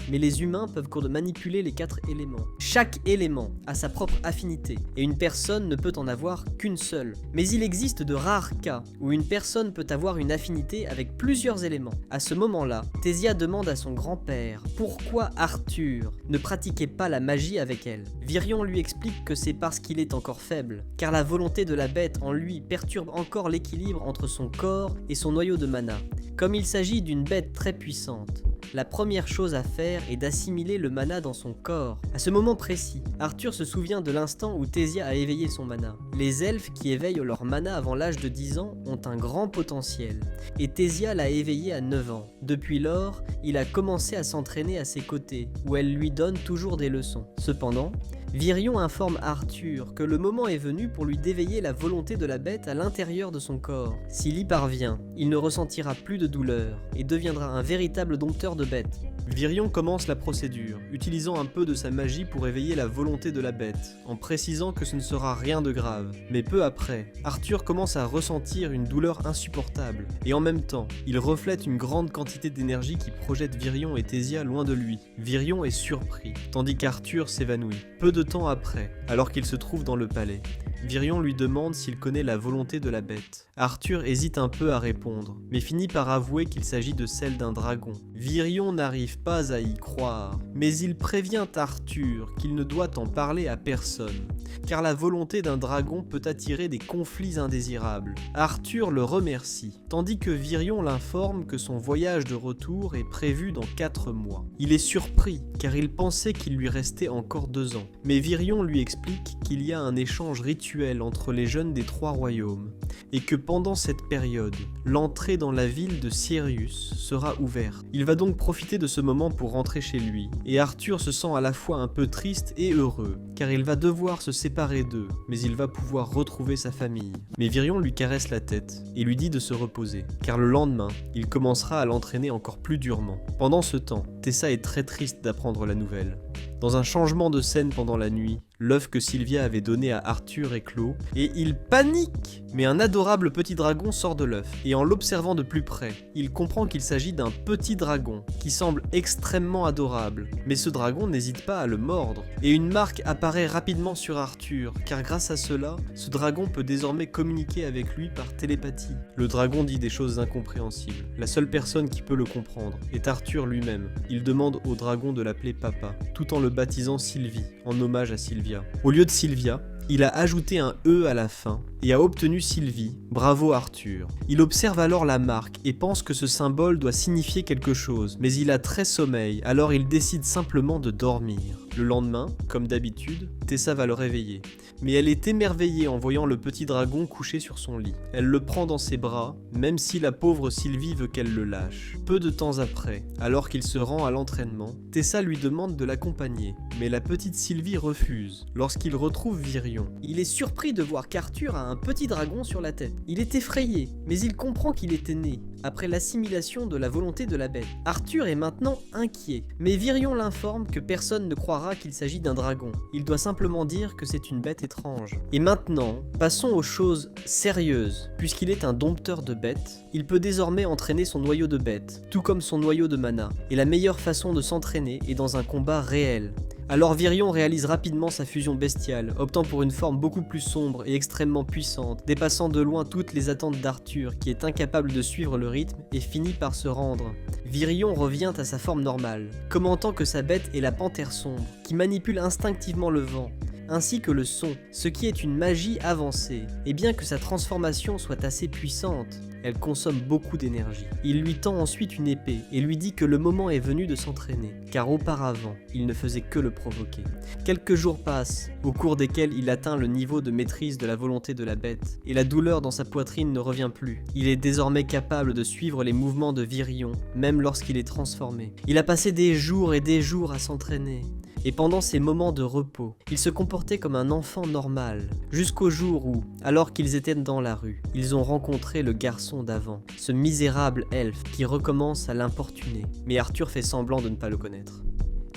Mais les humains peuvent manipuler les 4 éléments. Chaque élément a sa propre affinité, et une personne ne peut en avoir qu'une seule. Mais il existe de rares cas où une personne peut avoir une affinité avec plusieurs éléments. À ce moment-là, Tésia demande à son grand-père pourquoi Arthur ne pratiquait pas la magie avec elle. Virion lui explique que c'est parce qu'il est encore faible, car la volonté de la bête en lui perturbe encore l'équilibre entre son corps et son noyau de mana. Comme il s'agit d'une bête très puissante, la première chose à faire est d'assimiler le mana dans son corps. À ce moment précis, Arthur se souvient de l'instant où Tésia a éveillé son mana. Les elfes qui éveillent leur mana avant l'âge de 10 ans ont un grand potentiel, et Tésia l'a éveillé à 9 ans. Depuis lors, il a commencé à s'entraîner à ses côtés, où elle lui donne toujours des leçons. Cependant, Virion informe Arthur que le moment est venu pour lui d'éveiller la volonté de la bête à l'intérieur de son corps. S'il y parvient, il ne ressentira plus de douleur et deviendra un véritable dompteur de bêtes. Virion commence la procédure, utilisant un peu de sa magie pour éveiller la volonté de la bête, en précisant que ce ne sera rien de grave. Mais peu après, Arthur commence à ressentir une douleur insupportable, et en même temps, il reflète une grande quantité d'énergie qui projette Virion et Tésia loin de lui. Virion est surpris, tandis qu'Arthur s'évanouit. Peu de temps après, alors qu'il se trouve dans le palais, Virion lui demande s'il connaît la volonté de la bête. Arthur hésite un peu à répondre, mais finit par avouer qu'il s'agit de celle d'un dragon. Virion n'arrive pas à y croire, mais il prévient Arthur qu'il ne doit en parler à personne, car la volonté d'un dragon peut attirer des conflits indésirables. Arthur le remercie, tandis que Virion l'informe que son voyage de retour est prévu dans 4 mois. Il est surpris, car il pensait qu'il lui restait encore 2 ans, mais Virion lui explique qu'il y a un échange rituel entre les jeunes des 3 royaumes, et que pendant cette période, l'entrée dans la ville de Sirius sera ouverte. Il va donc profiter de ce moment pour rentrer chez lui, et Arthur se sent à la fois un peu triste et heureux, car il va devoir se séparer d'eux, mais il va pouvoir retrouver sa famille. Mais Virion lui caresse la tête, et lui dit de se reposer, car le lendemain, il commencera à l'entraîner encore plus durement. Pendant ce temps, Tessa est très triste d'apprendre la nouvelle. Dans un changement de scène pendant la nuit, l'œuf que Sylvia avait donné à Arthur éclot, et il panique! Mais un adorable petit dragon sort de l'œuf, et en l'observant de plus près, il comprend qu'il s'agit d'un petit dragon, qui semble extrêmement adorable. Mais ce dragon n'hésite pas à le mordre, et une marque apparaît rapidement sur Arthur, car grâce à cela, ce dragon peut désormais communiquer avec lui par télépathie. Le dragon dit des choses incompréhensibles. La seule personne qui peut le comprendre est Arthur lui-même. Il demande au dragon de l'appeler papa, tout en le baptisant Sylvie, en hommage à Sylvia. Au lieu de Sylvia, il a ajouté un E à la fin et a obtenu Sylvie. Bravo Arthur. Il observe alors la marque et pense que ce symbole doit signifier quelque chose, mais il a très sommeil, alors il décide simplement de dormir. Le lendemain, comme d'habitude, Tessa va le réveiller. Mais elle est émerveillée en voyant le petit dragon couché sur son lit. Elle le prend dans ses bras, même si la pauvre Sylvie veut qu'elle le lâche. Peu de temps après, alors qu'il se rend à l'entraînement, Tessa lui demande de l'accompagner, mais la petite Sylvie refuse. Lorsqu'il retrouve Virion, il est surpris de voir qu'Arthur a un petit dragon sur la tête. Il est effrayé, mais il comprend qu'il était né, après l'assimilation de la volonté de la bête. Arthur est maintenant inquiet, mais Virion l'informe que personne ne croira qu'il s'agit d'un dragon. Il doit simplement dire que c'est une bête étrange. Et maintenant, passons aux choses sérieuses. Puisqu'il est un dompteur de bêtes, il peut désormais entraîner son noyau de bête, tout comme son noyau de mana. Et la meilleure façon de s'entraîner est dans un combat réel. Alors Virion réalise rapidement sa fusion bestiale, optant pour une forme beaucoup plus sombre et extrêmement puissante, dépassant de loin toutes les attentes d'Arthur, qui est incapable de suivre le rythme et finit par se rendre. Virion revient à sa forme normale, commentant que sa bête est la panthère sombre, qui manipule instinctivement le vent, ainsi que le son, ce qui est une magie avancée. Et bien que sa transformation soit assez puissante, elle consomme beaucoup d'énergie. Il lui tend ensuite une épée et lui dit que le moment est venu de s'entraîner, car auparavant, il ne faisait que le provoquer. Quelques jours passent, au cours desquels il atteint le niveau de maîtrise de la volonté de la bête, et la douleur dans sa poitrine ne revient plus. Il est désormais capable de suivre les mouvements de Virion, même lorsqu'il est transformé. Il a passé des jours et des jours à s'entraîner, Et pendant ces moments de repos, il se comportait comme un enfant normal, jusqu'au jour où, alors qu'ils étaient dans la rue, ils ont rencontré le garçon d'avant, ce misérable elfe qui recommence à l'importuner. Mais Arthur fait semblant de ne pas le connaître.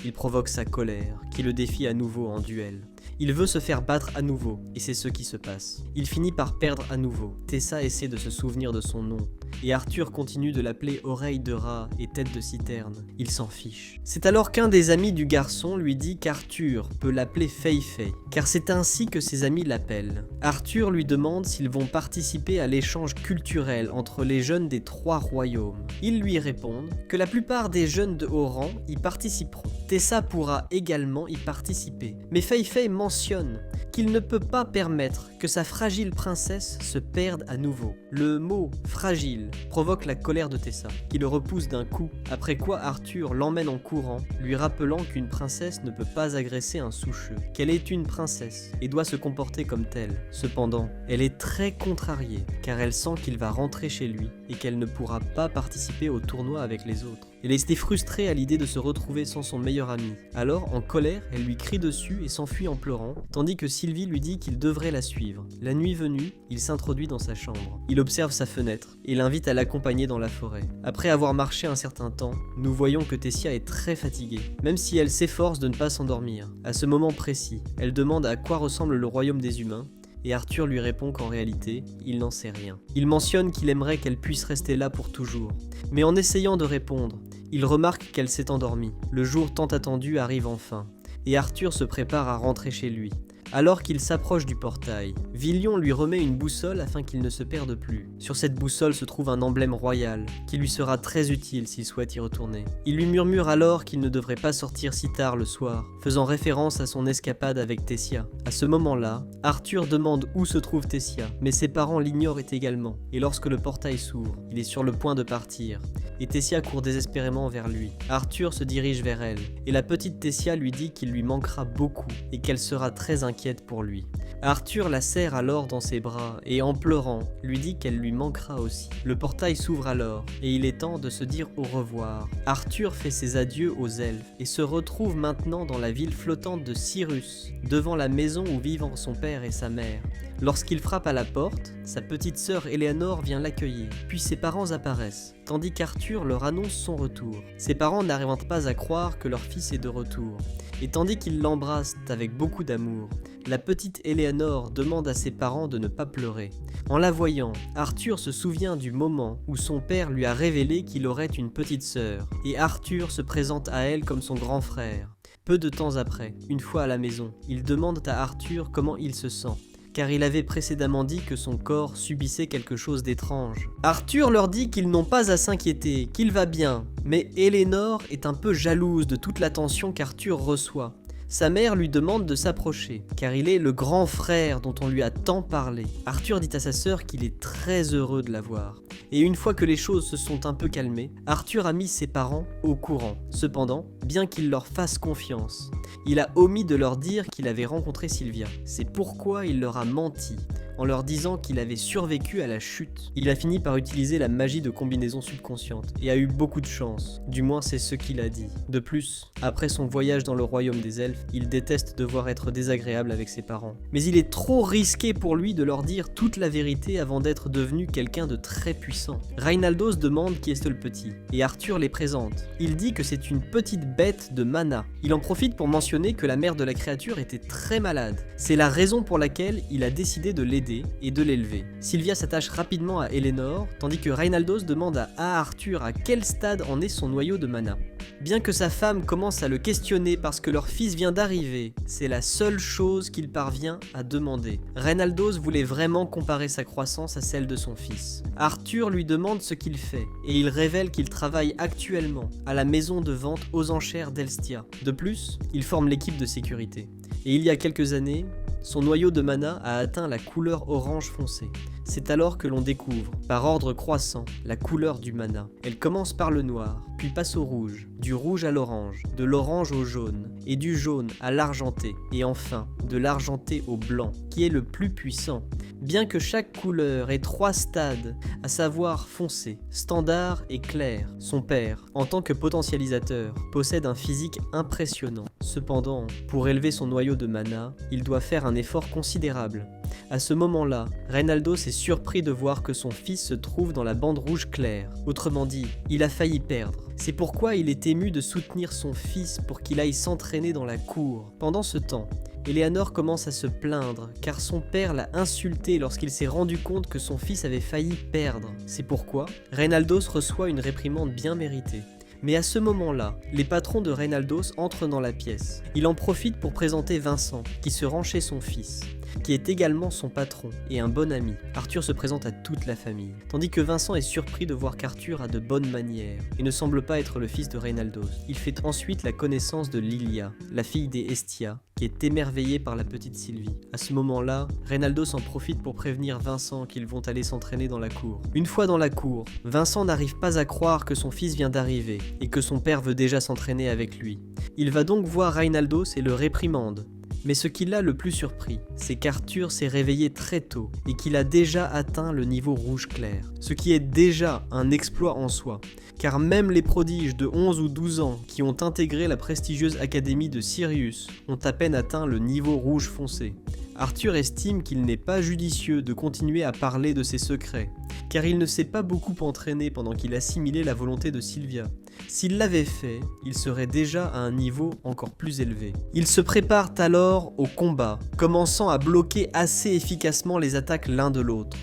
Il provoque sa colère, qui le défie à nouveau en duel. Il veut se faire battre à nouveau, et c'est ce qui se passe. Il finit par perdre à nouveau. Tessa essaie de se souvenir de son nom, et Arthur continue de l'appeler Oreille de rat et Tête de citerne. Il s'en fiche. C'est alors qu'un des amis du garçon lui dit qu'Arthur peut l'appeler Fei-Fei, car c'est ainsi que ses amis l'appellent. Arthur lui demande s'ils vont participer à l'échange culturel entre les jeunes des 3 royaumes. Ils lui répondent que la plupart des jeunes de haut rang y participeront. Tessa pourra également y participer, mais Fei-Fei mentionne qu'il ne peut pas permettre que sa fragile princesse se perde à nouveau. Le mot « fragile » provoque la colère de Tessa, qui le repousse d'un coup, après quoi Arthur l'emmène en courant, lui rappelant qu'une princesse ne peut pas agresser un soucheux, qu'elle est une princesse et doit se comporter comme telle. Cependant, elle est très contrariée, car elle sent qu'il va rentrer chez lui et qu'elle ne pourra pas participer au tournoi avec les autres. Elle était frustrée à l'idée de se retrouver sans son meilleur ami. Alors, en colère, elle lui crie dessus et s'enfuit en pleurant, tandis que Sylvie lui dit qu'il devrait la suivre. La nuit venue, il s'introduit dans sa chambre. Il observe sa fenêtre et l'invite à l'accompagner dans la forêt. Après avoir marché un certain temps, nous voyons que Tessia est très fatiguée, même si elle s'efforce de ne pas s'endormir. À ce moment précis, elle demande à quoi ressemble le royaume des humains, et Arthur lui répond qu'en réalité, il n'en sait rien. Il mentionne qu'il aimerait qu'elle puisse rester là pour toujours. Mais en essayant de répondre, il remarque qu'elle s'est endormie. Le jour tant attendu arrive enfin, et Arthur se prépare à rentrer chez lui. Alors qu'il s'approche du portail, Villion lui remet une boussole afin qu'il ne se perde plus. Sur cette boussole se trouve un emblème royal, qui lui sera très utile s'il souhaite y retourner. Il lui murmure alors qu'il ne devrait pas sortir si tard le soir, faisant référence à son escapade avec Tessia. À ce moment-là, Arthur demande où se trouve Tessia, mais ses parents l'ignorent également, et lorsque le portail s'ouvre, il est sur le point de partir, et Tessia court désespérément vers lui. Arthur se dirige vers elle, et la petite Tessia lui dit qu'il lui manquera beaucoup, et qu'elle sera très inquiète pour lui. Arthur la serre alors dans ses bras et en pleurant, lui dit qu'elle lui manquera aussi. Le portail s'ouvre alors et il est temps de se dire au revoir. Arthur fait ses adieux aux elfes et se retrouve maintenant dans la ville flottante de Cyrus, devant la maison où vivent son père et sa mère. Lorsqu'il frappe à la porte, sa petite sœur Éléanore vient l'accueillir, puis ses parents apparaissent, tandis qu'Arthur leur annonce son retour. Ses parents n'arrivent pas à croire que leur fils est de retour, et tandis qu'ils l'embrassent avec beaucoup d'amour, la petite Éléanore demande à ses parents de ne pas pleurer. En la voyant, Arthur se souvient du moment où son père lui a révélé qu'il aurait une petite sœur, et Arthur se présente à elle comme son grand frère. Peu de temps après, une fois à la maison, ils demandent à Arthur comment il se sent, car il avait précédemment dit que son corps subissait quelque chose d'étrange. Arthur leur dit qu'ils n'ont pas à s'inquiéter, qu'il va bien, mais Éléanore est un peu jalouse de toute l'attention qu'Arthur reçoit. Sa mère lui demande de s'approcher, car il est le grand frère dont on lui a tant parlé. Arthur dit à sa sœur qu'il est très heureux de la voir. Et une fois que les choses se sont un peu calmées, Arthur a mis ses parents au courant. Cependant, bien qu'il leur fasse confiance, il a omis de leur dire qu'il avait rencontré Sylvia. C'est pourquoi il leur a menti, en leur disant qu'il avait survécu à la chute. Il a fini par utiliser la magie de combinaison subconsciente, et a eu beaucoup de chance, du moins c'est ce qu'il a dit. De plus, après son voyage dans le royaume des elfes, il déteste devoir être désagréable avec ses parents. Mais il est trop risqué pour lui de leur dire toute la vérité avant d'être devenu quelqu'un de très puissant. Reinaldos demande qui est le petit, et Arthur les présente. Il dit que c'est une petite bête de mana. Il en profite pour mentionner que la mère de la créature était très malade. C'est la raison pour laquelle il a décidé de l'aider et de l'élever. Sylvia s'attache rapidement à Éléanore, tandis que Reinaldos demande à Arthur à quel stade en est son noyau de mana. Bien que sa femme commence à le questionner parce que leur fils vient d'arriver, c'est la seule chose qu'il parvient à demander. Reinaldos voulait vraiment comparer sa croissance à celle de son fils. Arthur lui demande ce qu'il fait, et il révèle qu'il travaille actuellement à la maison de vente aux enchères d'Elstia. De plus, il forme l'équipe de sécurité. Et il y a quelques années, son noyau de mana a atteint la couleur orange foncé. C'est alors que l'on découvre, par ordre croissant, la couleur du mana. Elle commence par le noir, puis passe au rouge, du rouge à l'orange, de l'orange au jaune, et du jaune à l'argenté, et enfin de l'argenté au blanc, qui est le plus puissant. Bien que chaque couleur ait 3 stades, à savoir foncé, standard et clair, son père, en tant que potentialisateur, possède un physique impressionnant. Cependant, pour élever son noyau de mana, il doit faire un effort considérable. À ce moment-là, Reynaldos est surpris de voir que son fils se trouve dans la bande rouge claire. Autrement dit, il a failli perdre. C'est pourquoi il est ému de soutenir son fils pour qu'il aille s'entraîner dans la cour. Pendant ce temps, Eleanor commence à se plaindre car son père l'a insulté lorsqu'il s'est rendu compte que son fils avait failli perdre. C'est pourquoi Reynaldos reçoit une réprimande bien méritée. Mais à ce moment-là, les patrons de Reynaldos entrent dans la pièce. Il en profite pour présenter Vincent, qui se rend chez son fils, qui est également son patron et un bon ami. Arthur se présente à toute la famille, tandis que Vincent est surpris de voir qu'Arthur a de bonnes manières et ne semble pas être le fils de Reynaldos. Il fait ensuite la connaissance de Lilia, la fille des Hestia, qui est émerveillée par la petite Sylvie. À ce moment-là, Reynaldos en profite pour prévenir Vincent qu'ils vont aller s'entraîner dans la cour. Une fois dans la cour, Vincent n'arrive pas à croire que son fils vient d'arriver et que son père veut déjà s'entraîner avec lui. Il va donc voir Reynaldos et le réprimande. Mais ce qui l'a le plus surpris, c'est qu'Arthur s'est réveillé très tôt et qu'il a déjà atteint le niveau rouge clair, ce qui est déjà un exploit en soi, car même les prodiges de 11 ou 12 ans qui ont intégré la prestigieuse académie de Sirius ont à peine atteint le niveau rouge foncé. Arthur estime qu'il n'est pas judicieux de continuer à parler de ses secrets, car il ne s'est pas beaucoup entraîné pendant qu'il assimilait la volonté de Sylvia. S'il l'avait fait, il serait déjà à un niveau encore plus élevé. Ils se préparent alors au combat, commençant à bloquer assez efficacement les attaques l'un de l'autre.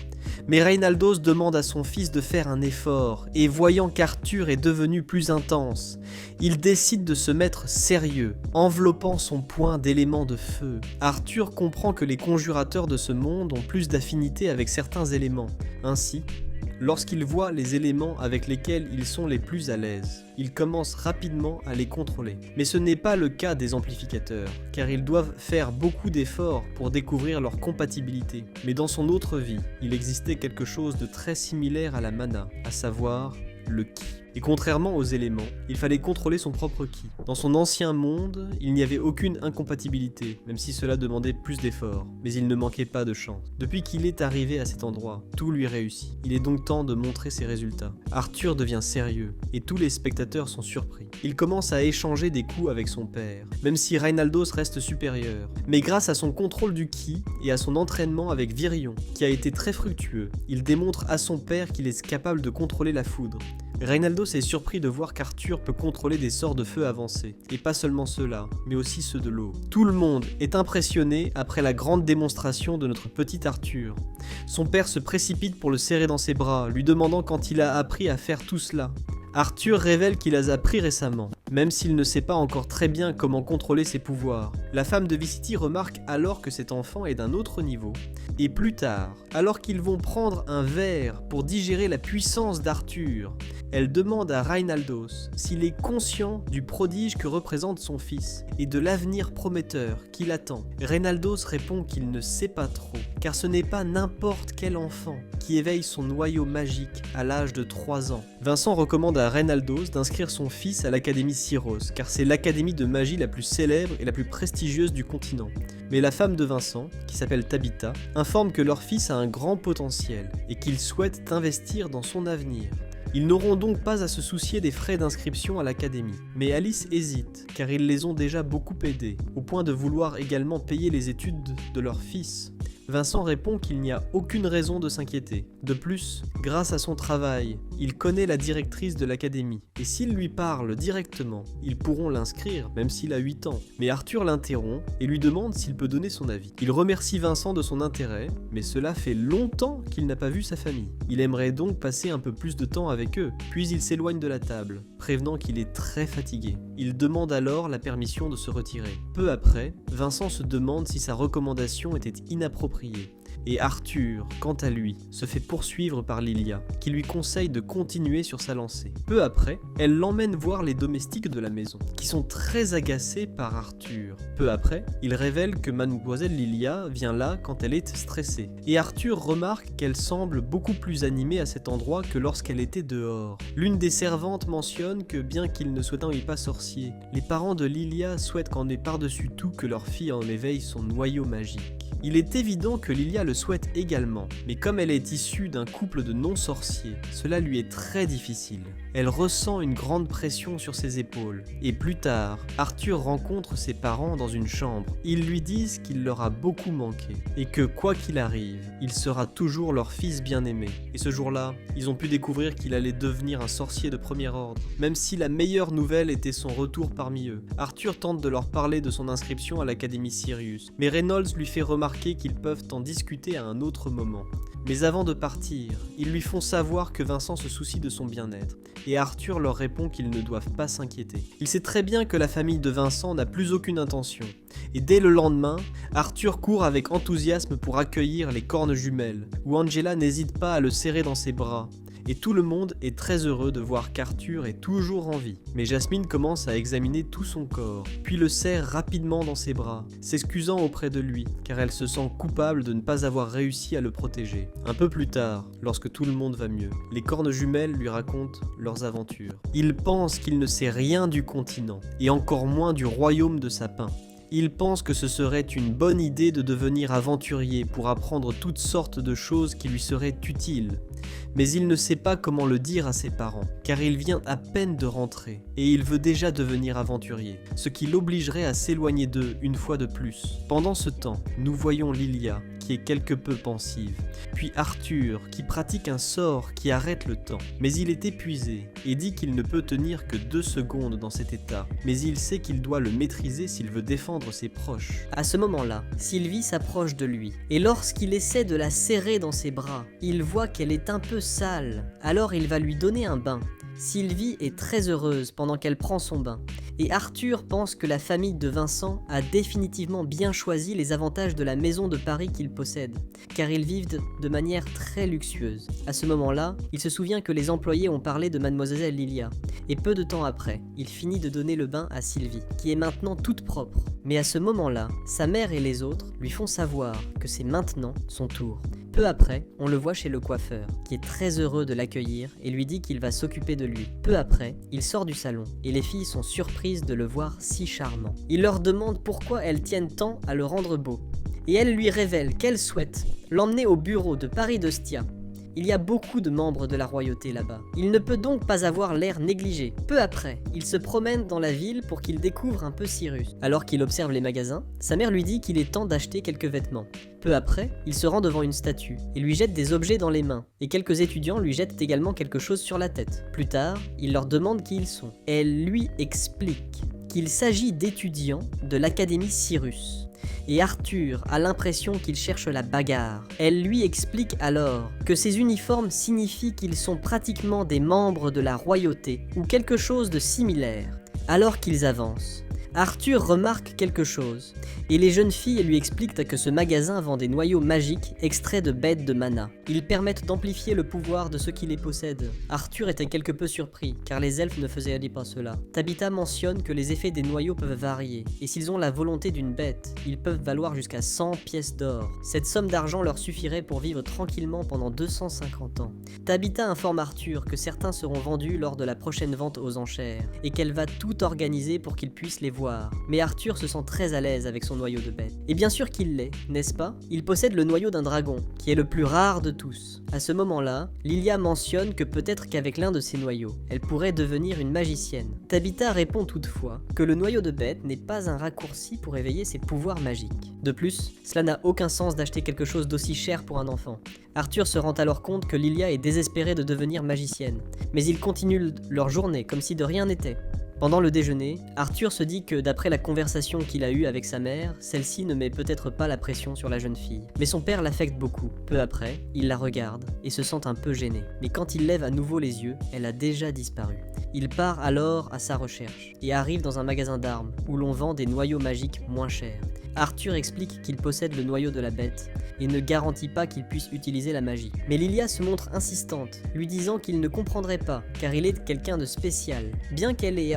Mais Reynaldos demande à son fils de faire un effort, et voyant qu'Arthur est devenu plus intense, il décide de se mettre sérieux, enveloppant son poing d'éléments de feu. Arthur comprend que les conjurateurs de ce monde ont plus d'affinité avec certains éléments. Ainsi, lorsqu'il voit les éléments avec lesquels ils sont les plus à l'aise, il commence rapidement à les contrôler. Mais ce n'est pas le cas des amplificateurs, car ils doivent faire beaucoup d'efforts pour découvrir leur compatibilité. Mais dans son autre vie, il existait quelque chose de très similaire à la mana, à savoir le ki. Et contrairement aux éléments, il fallait contrôler son propre ki. Dans son ancien monde, il n'y avait aucune incompatibilité, même si cela demandait plus d'efforts, mais il ne manquait pas de chance. Depuis qu'il est arrivé à cet endroit, tout lui réussit. Il est donc temps de montrer ses résultats. Arthur devient sérieux, et tous les spectateurs sont surpris. Il commence à échanger des coups avec son père, même si Reynaldos reste supérieur. Mais grâce à son contrôle du ki et à son entraînement avec Virion, qui a été très fructueux, il démontre à son père qu'il est capable de contrôler la foudre. Reynaldos est surpris de voir qu'Arthur peut contrôler des sorts de feu avancés, et pas seulement ceux-là, mais aussi ceux de l'eau. Tout le monde est impressionné après la grande démonstration de notre petit Arthur. Son père se précipite pour le serrer dans ses bras, lui demandant quand il a appris à faire tout cela. Arthur révèle qu'il a appris récemment, même s'il ne sait pas encore très bien comment contrôler ses pouvoirs. La femme de Vicity remarque alors que cet enfant est d'un autre niveau. Et plus tard, alors qu'ils vont prendre un verre pour digérer la puissance d'Arthur, elle demande à Reynaldos s'il est conscient du prodige que représente son fils et de l'avenir prometteur qui l'attend. Reynaldos répond qu'il ne sait pas trop, car ce n'est pas n'importe quel enfant qui éveille son noyau magique à l'âge de 3 ans. Vincent recommande à Reynaldos d'inscrire son fils à l'Académie Syros, car c'est l'académie de magie la plus célèbre et la plus prestigieuse du continent. Mais la femme de Vincent, qui s'appelle Tabitha, informe que leur fils a un grand potentiel et qu'ils souhaitent investir dans son avenir. Ils n'auront donc pas à se soucier des frais d'inscription à l'académie. Mais Alice hésite, car ils les ont déjà beaucoup aidés, au point de vouloir également payer les études de leur fils. Vincent répond qu'il n'y a aucune raison de s'inquiéter. De plus, grâce à son travail, il connaît la directrice de l'académie, et s'il lui parle directement, ils pourront l'inscrire, même s'il a 8 ans. Mais Arthur l'interrompt et lui demande s'il peut donner son avis. Il remercie Vincent de son intérêt, mais cela fait longtemps qu'il n'a pas vu sa famille. Il aimerait donc passer un peu plus de temps avec eux, puis il s'éloigne de la table, prévenant qu'il est très fatigué. Il demande alors la permission de se retirer. Peu après, Vincent se demande si sa recommandation était inappropriée, Et Arthur, quant à lui, se fait poursuivre par Lilia, qui lui conseille de continuer sur sa lancée. Peu après, elle l'emmène voir les domestiques de la maison, qui sont très agacés par Arthur. Peu après, il révèle que mademoiselle Lilia vient là quand elle est stressée. Et Arthur remarque qu'elle semble beaucoup plus animée à cet endroit que lorsqu'elle était dehors. L'une des servantes mentionne que bien qu'il ne soit pas sorcier, les parents de Lilia souhaitent qu'en ait par-dessus tout que leur fille en éveille son noyau magique. Il est évident que Lilia le souhaite également, mais comme elle est issue d'un couple de non-sorciers, cela lui est très difficile. Elle ressent une grande pression sur ses épaules, et plus tard, Arthur rencontre ses parents dans une chambre. Ils lui disent qu'il leur a beaucoup manqué, et que quoi qu'il arrive, il sera toujours leur fils bien-aimé. Et ce jour-là, ils ont pu découvrir qu'il allait devenir un sorcier de premier ordre, même si la meilleure nouvelle était son retour parmi eux. Arthur tente de leur parler de son inscription à l'Académie Sirius, mais Reynolds lui fait remarquer qu'ils peuvent en discuter à un autre moment. Mais avant de partir, ils lui font savoir que Vincent se soucie de son bien-être, et Arthur leur répond qu'ils ne doivent pas s'inquiéter. Il sait très bien que la famille de Vincent n'a plus aucune intention, et dès le lendemain, Arthur court avec enthousiasme pour accueillir les cornes jumelles, où Angela n'hésite pas à le serrer dans ses bras. Et tout le monde est très heureux de voir qu'Arthur est toujours en vie. Mais Jasmine commence à examiner tout son corps, puis le serre rapidement dans ses bras, s'excusant auprès de lui, car elle se sent coupable de ne pas avoir réussi à le protéger. Un peu plus tard, lorsque tout le monde va mieux, les cornes jumelles lui racontent leurs aventures. Il pense qu'il ne sait rien du continent, et encore moins du royaume de Sapin. Il pense que ce serait une bonne idée de devenir aventurier pour apprendre toutes sortes de choses qui lui seraient utiles. Mais il ne sait pas comment le dire à ses parents, car il vient à peine de rentrer, et il veut déjà devenir aventurier, ce qui l'obligerait à s'éloigner d'eux une fois de plus. Pendant ce temps, nous voyons Lilia, qui est quelque peu pensive, puis Arthur, qui pratique un sort qui arrête le temps. Mais il est épuisé, et dit qu'il ne peut tenir que 2 secondes dans cet état, mais il sait qu'il doit le maîtriser s'il veut défendre ses proches. À ce moment-là, Sylvie s'approche de lui, et lorsqu'il essaie de la serrer dans ses bras, il voit qu'elle est un peu sale, alors il va lui donner un bain. Sylvie est très heureuse pendant qu'elle prend son bain, et Arthur pense que la famille de Vincent a définitivement bien choisi les avantages de la maison de Paris qu'ils possèdent, car ils vivent de manière très luxueuse. À ce moment-là, il se souvient que les employés ont parlé de mademoiselle Lilia, et peu de temps après, il finit de donner le bain à Sylvie, qui est maintenant toute propre. Mais à ce moment-là, sa mère et les autres lui font savoir que c'est maintenant son tour. Peu après, on le voit chez le coiffeur, qui est très heureux de l'accueillir et lui dit qu'il va s'occuper de lui. Peu après, il sort du salon, et les filles sont surprises de le voir si charmant. Il leur demande pourquoi elles tiennent tant à le rendre beau, et elle lui révèle qu'elle souhaite l'emmener au bureau de Paris d'Ostia. Il y a beaucoup de membres de la royauté là-bas. Il ne peut donc pas avoir l'air négligé. Peu après, il se promène dans la ville pour qu'il découvre un peu Cyrus. Alors qu'il observe les magasins, sa mère lui dit qu'il est temps d'acheter quelques vêtements. Peu après, il se rend devant une statue et lui jette des objets dans les mains. Et quelques étudiants lui jettent également quelque chose sur la tête. Plus tard, il leur demande qui ils sont. Elle lui explique qu'il s'agit d'étudiants de l'Académie Sirius. Et Arthur a l'impression qu'il cherche la bagarre. Elle lui explique alors que ces uniformes signifient qu'ils sont pratiquement des membres de la royauté, ou quelque chose de similaire. Alors qu'ils avancent, Arthur remarque quelque chose, et les jeunes filles lui expliquent que ce magasin vend des noyaux magiques extraits de bêtes de mana. Ils permettent d'amplifier le pouvoir de ceux qui les possèdent. Arthur était quelque peu surpris, car les elfes ne faisaient pas cela. Tabitha mentionne que les effets des noyaux peuvent varier, et s'ils ont la volonté d'une bête, ils peuvent valoir jusqu'à 100 pièces d'or. Cette somme d'argent leur suffirait pour vivre tranquillement pendant 250 ans. Tabitha informe Arthur que certains seront vendus lors de la prochaine vente aux enchères, et qu'elle va tout organiser pour qu'il puisse les voir. Mais Arthur se sent très à l'aise avec son noyau de bête. Et bien sûr qu'il l'est, n'est-ce pas? Il possède le noyau d'un dragon, qui est le plus rare de tous. À ce moment-là, Lilia mentionne que peut-être qu'avec l'un de ces noyaux, elle pourrait devenir une magicienne. Tabitha répond toutefois que le noyau de bête n'est pas un raccourci pour éveiller ses pouvoirs magiques. De plus, cela n'a aucun sens d'acheter quelque chose d'aussi cher pour un enfant. Arthur se rend alors compte que Lilia est désespérée de devenir magicienne, mais ils continuent leur journée comme si de rien n'était. Pendant le déjeuner, Arthur se dit que d'après la conversation qu'il a eue avec sa mère, celle-ci ne met peut-être pas la pression sur la jeune fille. Mais son père l'affecte beaucoup. Peu après, il la regarde et se sent un peu gêné. Mais quand il lève à nouveau les yeux, elle a déjà disparu. Il part alors à sa recherche et arrive dans un magasin d'armes où l'on vend des noyaux magiques moins chers. Arthur explique qu'il possède le noyau de la bête et ne garantit pas qu'il puisse utiliser la magie. Mais Lilia se montre insistante, lui disant qu'il ne comprendrait pas, car il est quelqu'un de spécial. Bien qu'elle ait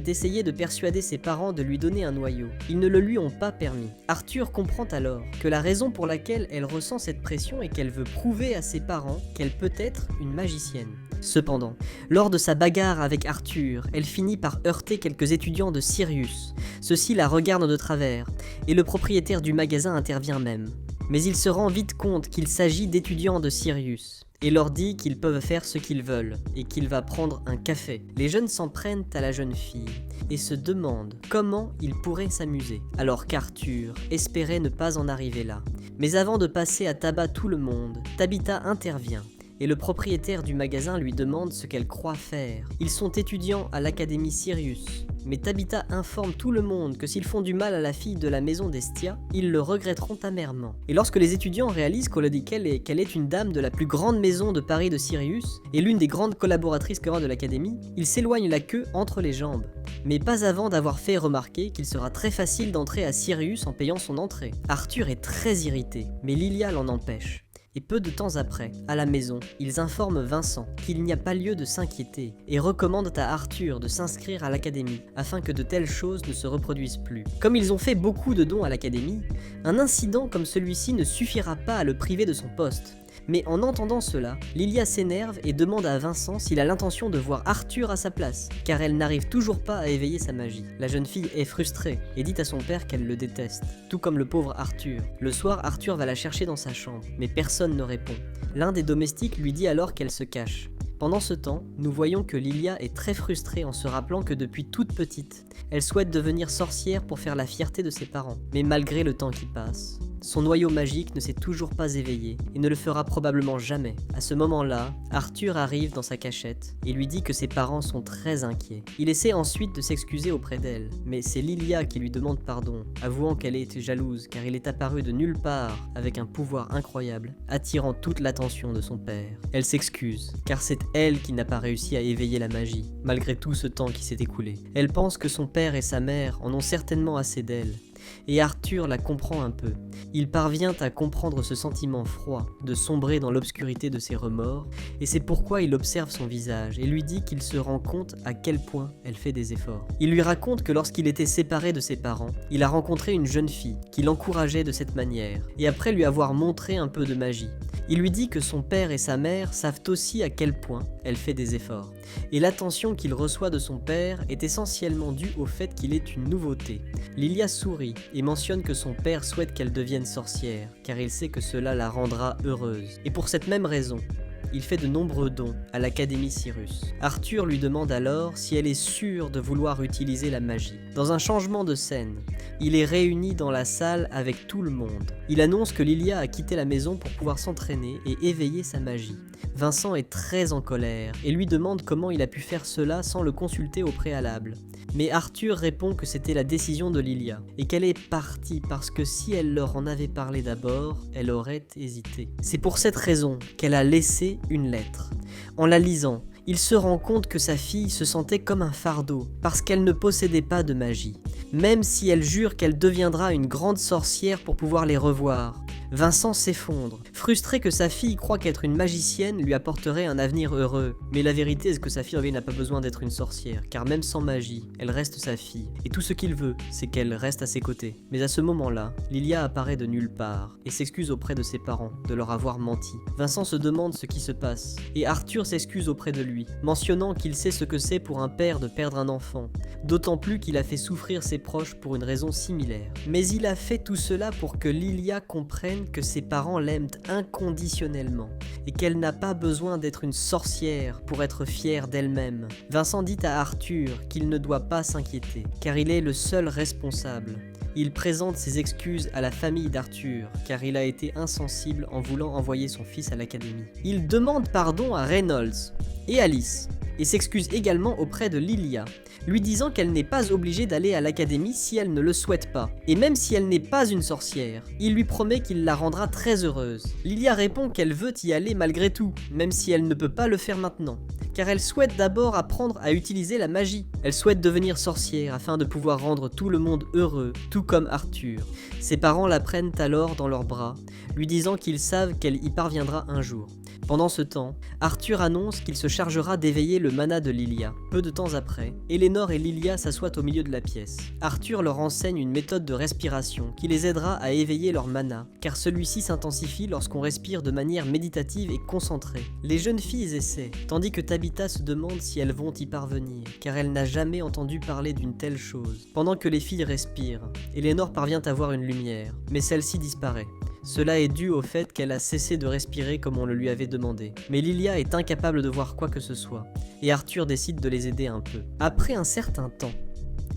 essayé de persuader ses parents de lui donner un noyau, ils ne le lui ont pas permis. Arthur comprend alors que la raison pour laquelle elle ressent cette pression est qu'elle veut prouver à ses parents qu'elle peut être une magicienne. Cependant, lors de sa bagarre avec Arthur, elle finit par heurter quelques étudiants de Sirius. Ceux-ci la regardent de travers, et le propriétaire du magasin intervient même. Mais il se rend vite compte qu'il s'agit d'étudiants de Sirius, et leur dit qu'ils peuvent faire ce qu'ils veulent, et qu'il va prendre un café. Les jeunes s'en prennent à la jeune fille, et se demandent comment ils pourraient s'amuser, alors qu'Arthur espérait ne pas en arriver là. Mais avant de passer à tabac tout le monde, Tabitha intervient. Et le propriétaire du magasin lui demande ce qu'elle croit faire. Ils sont étudiants à l'académie Sirius, mais Tabitha informe tout le monde que s'ils font du mal à la fille de la maison d'Estia, ils le regretteront amèrement. Et lorsque les étudiants réalisent qu'elle est une dame de la plus grande maison de Paris de Sirius, et l'une des grandes collaboratrices de l'académie, ils s'éloignent la queue entre les jambes. Mais pas avant d'avoir fait remarquer qu'il sera très facile d'entrer à Sirius en payant son entrée. Arthur est très irrité, mais Lilia l'en empêche. Et peu de temps après, à la maison, ils informent Vincent qu'il n'y a pas lieu de s'inquiéter et recommandent à Arthur de s'inscrire à l'académie afin que de telles choses ne se reproduisent plus. Comme ils ont fait beaucoup de dons à l'académie, un incident comme celui-ci ne suffira pas à le priver de son poste. Mais en entendant cela, Lilia s'énerve et demande à Vincent s'il a l'intention de voir Arthur à sa place, car elle n'arrive toujours pas à éveiller sa magie. La jeune fille est frustrée et dit à son père qu'elle le déteste, tout comme le pauvre Arthur. Le soir, Arthur va la chercher dans sa chambre, mais personne ne répond. L'un des domestiques lui dit alors qu'elle se cache. Pendant ce temps, nous voyons que Lilia est très frustrée en se rappelant que depuis toute petite, elle souhaite devenir sorcière pour faire la fierté de ses parents. Mais malgré le temps qui passe, son noyau magique ne s'est toujours pas éveillé et ne le fera probablement jamais. À ce moment-là, Arthur arrive dans sa cachette et lui dit que ses parents sont très inquiets. Il essaie ensuite de s'excuser auprès d'elle, mais c'est Lilia qui lui demande pardon, avouant qu'elle est jalouse car il est apparu de nulle part avec un pouvoir incroyable, attirant toute l'attention de son père. Elle s'excuse, car c'est elle qui n'a pas réussi à éveiller la magie, malgré tout ce temps qui s'est écoulé. Elle pense que son père et sa mère en ont certainement assez d'elle, et Arthur la comprend un peu. Il parvient à comprendre ce sentiment froid, de sombrer dans l'obscurité de ses remords, et c'est pourquoi il observe son visage et lui dit qu'il se rend compte à quel point elle fait des efforts. Il lui raconte que lorsqu'il était séparé de ses parents, il a rencontré une jeune fille qui l'encourageait de cette manière, et après lui avoir montré un peu de magie, il lui dit que son père et sa mère savent aussi à quel point elle fait des efforts. Et l'attention qu'il reçoit de son père est essentiellement due au fait qu'il est une nouveauté. Lilia sourit et mentionne que son père souhaite qu'elle devienne sorcière, car il sait que cela la rendra heureuse. Et pour cette même raison, il fait de nombreux dons à l'Académie Sirius. Arthur lui demande alors si elle est sûre de vouloir utiliser la magie. Dans un changement de scène, il est réuni dans la salle avec tout le monde. Il annonce que Lilia a quitté la maison pour pouvoir s'entraîner et éveiller sa magie. Vincent est très en colère et lui demande comment il a pu faire cela sans le consulter au préalable. Mais Arthur répond que c'était la décision de Lilia et qu'elle est partie parce que si elle leur en avait parlé d'abord, elle aurait hésité. C'est pour cette raison qu'elle a laissé une lettre. En la lisant, il se rend compte que sa fille se sentait comme un fardeau parce qu'elle ne possédait pas de magie, même si elle jure qu'elle deviendra une grande sorcière pour pouvoir les revoir. Vincent s'effondre, frustré que sa fille croit qu'être une magicienne lui apporterait un avenir heureux. Mais la vérité est que sa fille n'a pas besoin d'être une sorcière, car même sans magie, elle reste sa fille. Et tout ce qu'il veut, c'est qu'elle reste à ses côtés. Mais à ce moment-là, Lilia apparaît de nulle part, et s'excuse auprès de ses parents de leur avoir menti. Vincent se demande ce qui se passe, et Arthur s'excuse auprès de lui, mentionnant qu'il sait ce que c'est pour un père de perdre un enfant, d'autant plus qu'il a fait souffrir ses proches pour une raison similaire. Mais il a fait tout cela pour que Lilia comprenne que ses parents l'aiment inconditionnellement et qu'elle n'a pas besoin d'être une sorcière pour être fière d'elle-même. Vincent dit à Arthur qu'il ne doit pas s'inquiéter car il est le seul responsable. Il présente ses excuses à la famille d'Arthur car il a été insensible en voulant envoyer son fils à l'académie. Il demande pardon à Reynolds et Alice, et s'excuse également auprès de Lilia, lui disant qu'elle n'est pas obligée d'aller à l'académie si elle ne le souhaite pas. Et même si elle n'est pas une sorcière, il lui promet qu'il la rendra très heureuse. Lilia répond qu'elle veut y aller malgré tout, même si elle ne peut pas le faire maintenant, car elle souhaite d'abord apprendre à utiliser la magie. Elle souhaite devenir sorcière afin de pouvoir rendre tout le monde heureux, tout comme Arthur. Ses parents la prennent alors dans leurs bras, lui disant qu'ils savent qu'elle y parviendra un jour. Pendant ce temps, Arthur annonce qu'il se chargera d'éveiller le mana de Lilia. Peu de temps après, Eleanor et Lilia s'assoient au milieu de la pièce. Arthur leur enseigne une méthode de respiration qui les aidera à éveiller leur mana, car celui-ci s'intensifie lorsqu'on respire de manière méditative et concentrée. Les jeunes filles essaient, tandis que Tabitha se demande si elles vont y parvenir, car elle n'a jamais entendu parler d'une telle chose. Pendant que les filles respirent, Eleanor parvient à voir une lumière, mais celle-ci disparaît. Cela est dû au fait qu'elle a cessé de respirer comme on le lui avait demandé. Mais Lilia est incapable de voir quoi que ce soit, et Arthur décide de les aider un peu. Après un certain temps,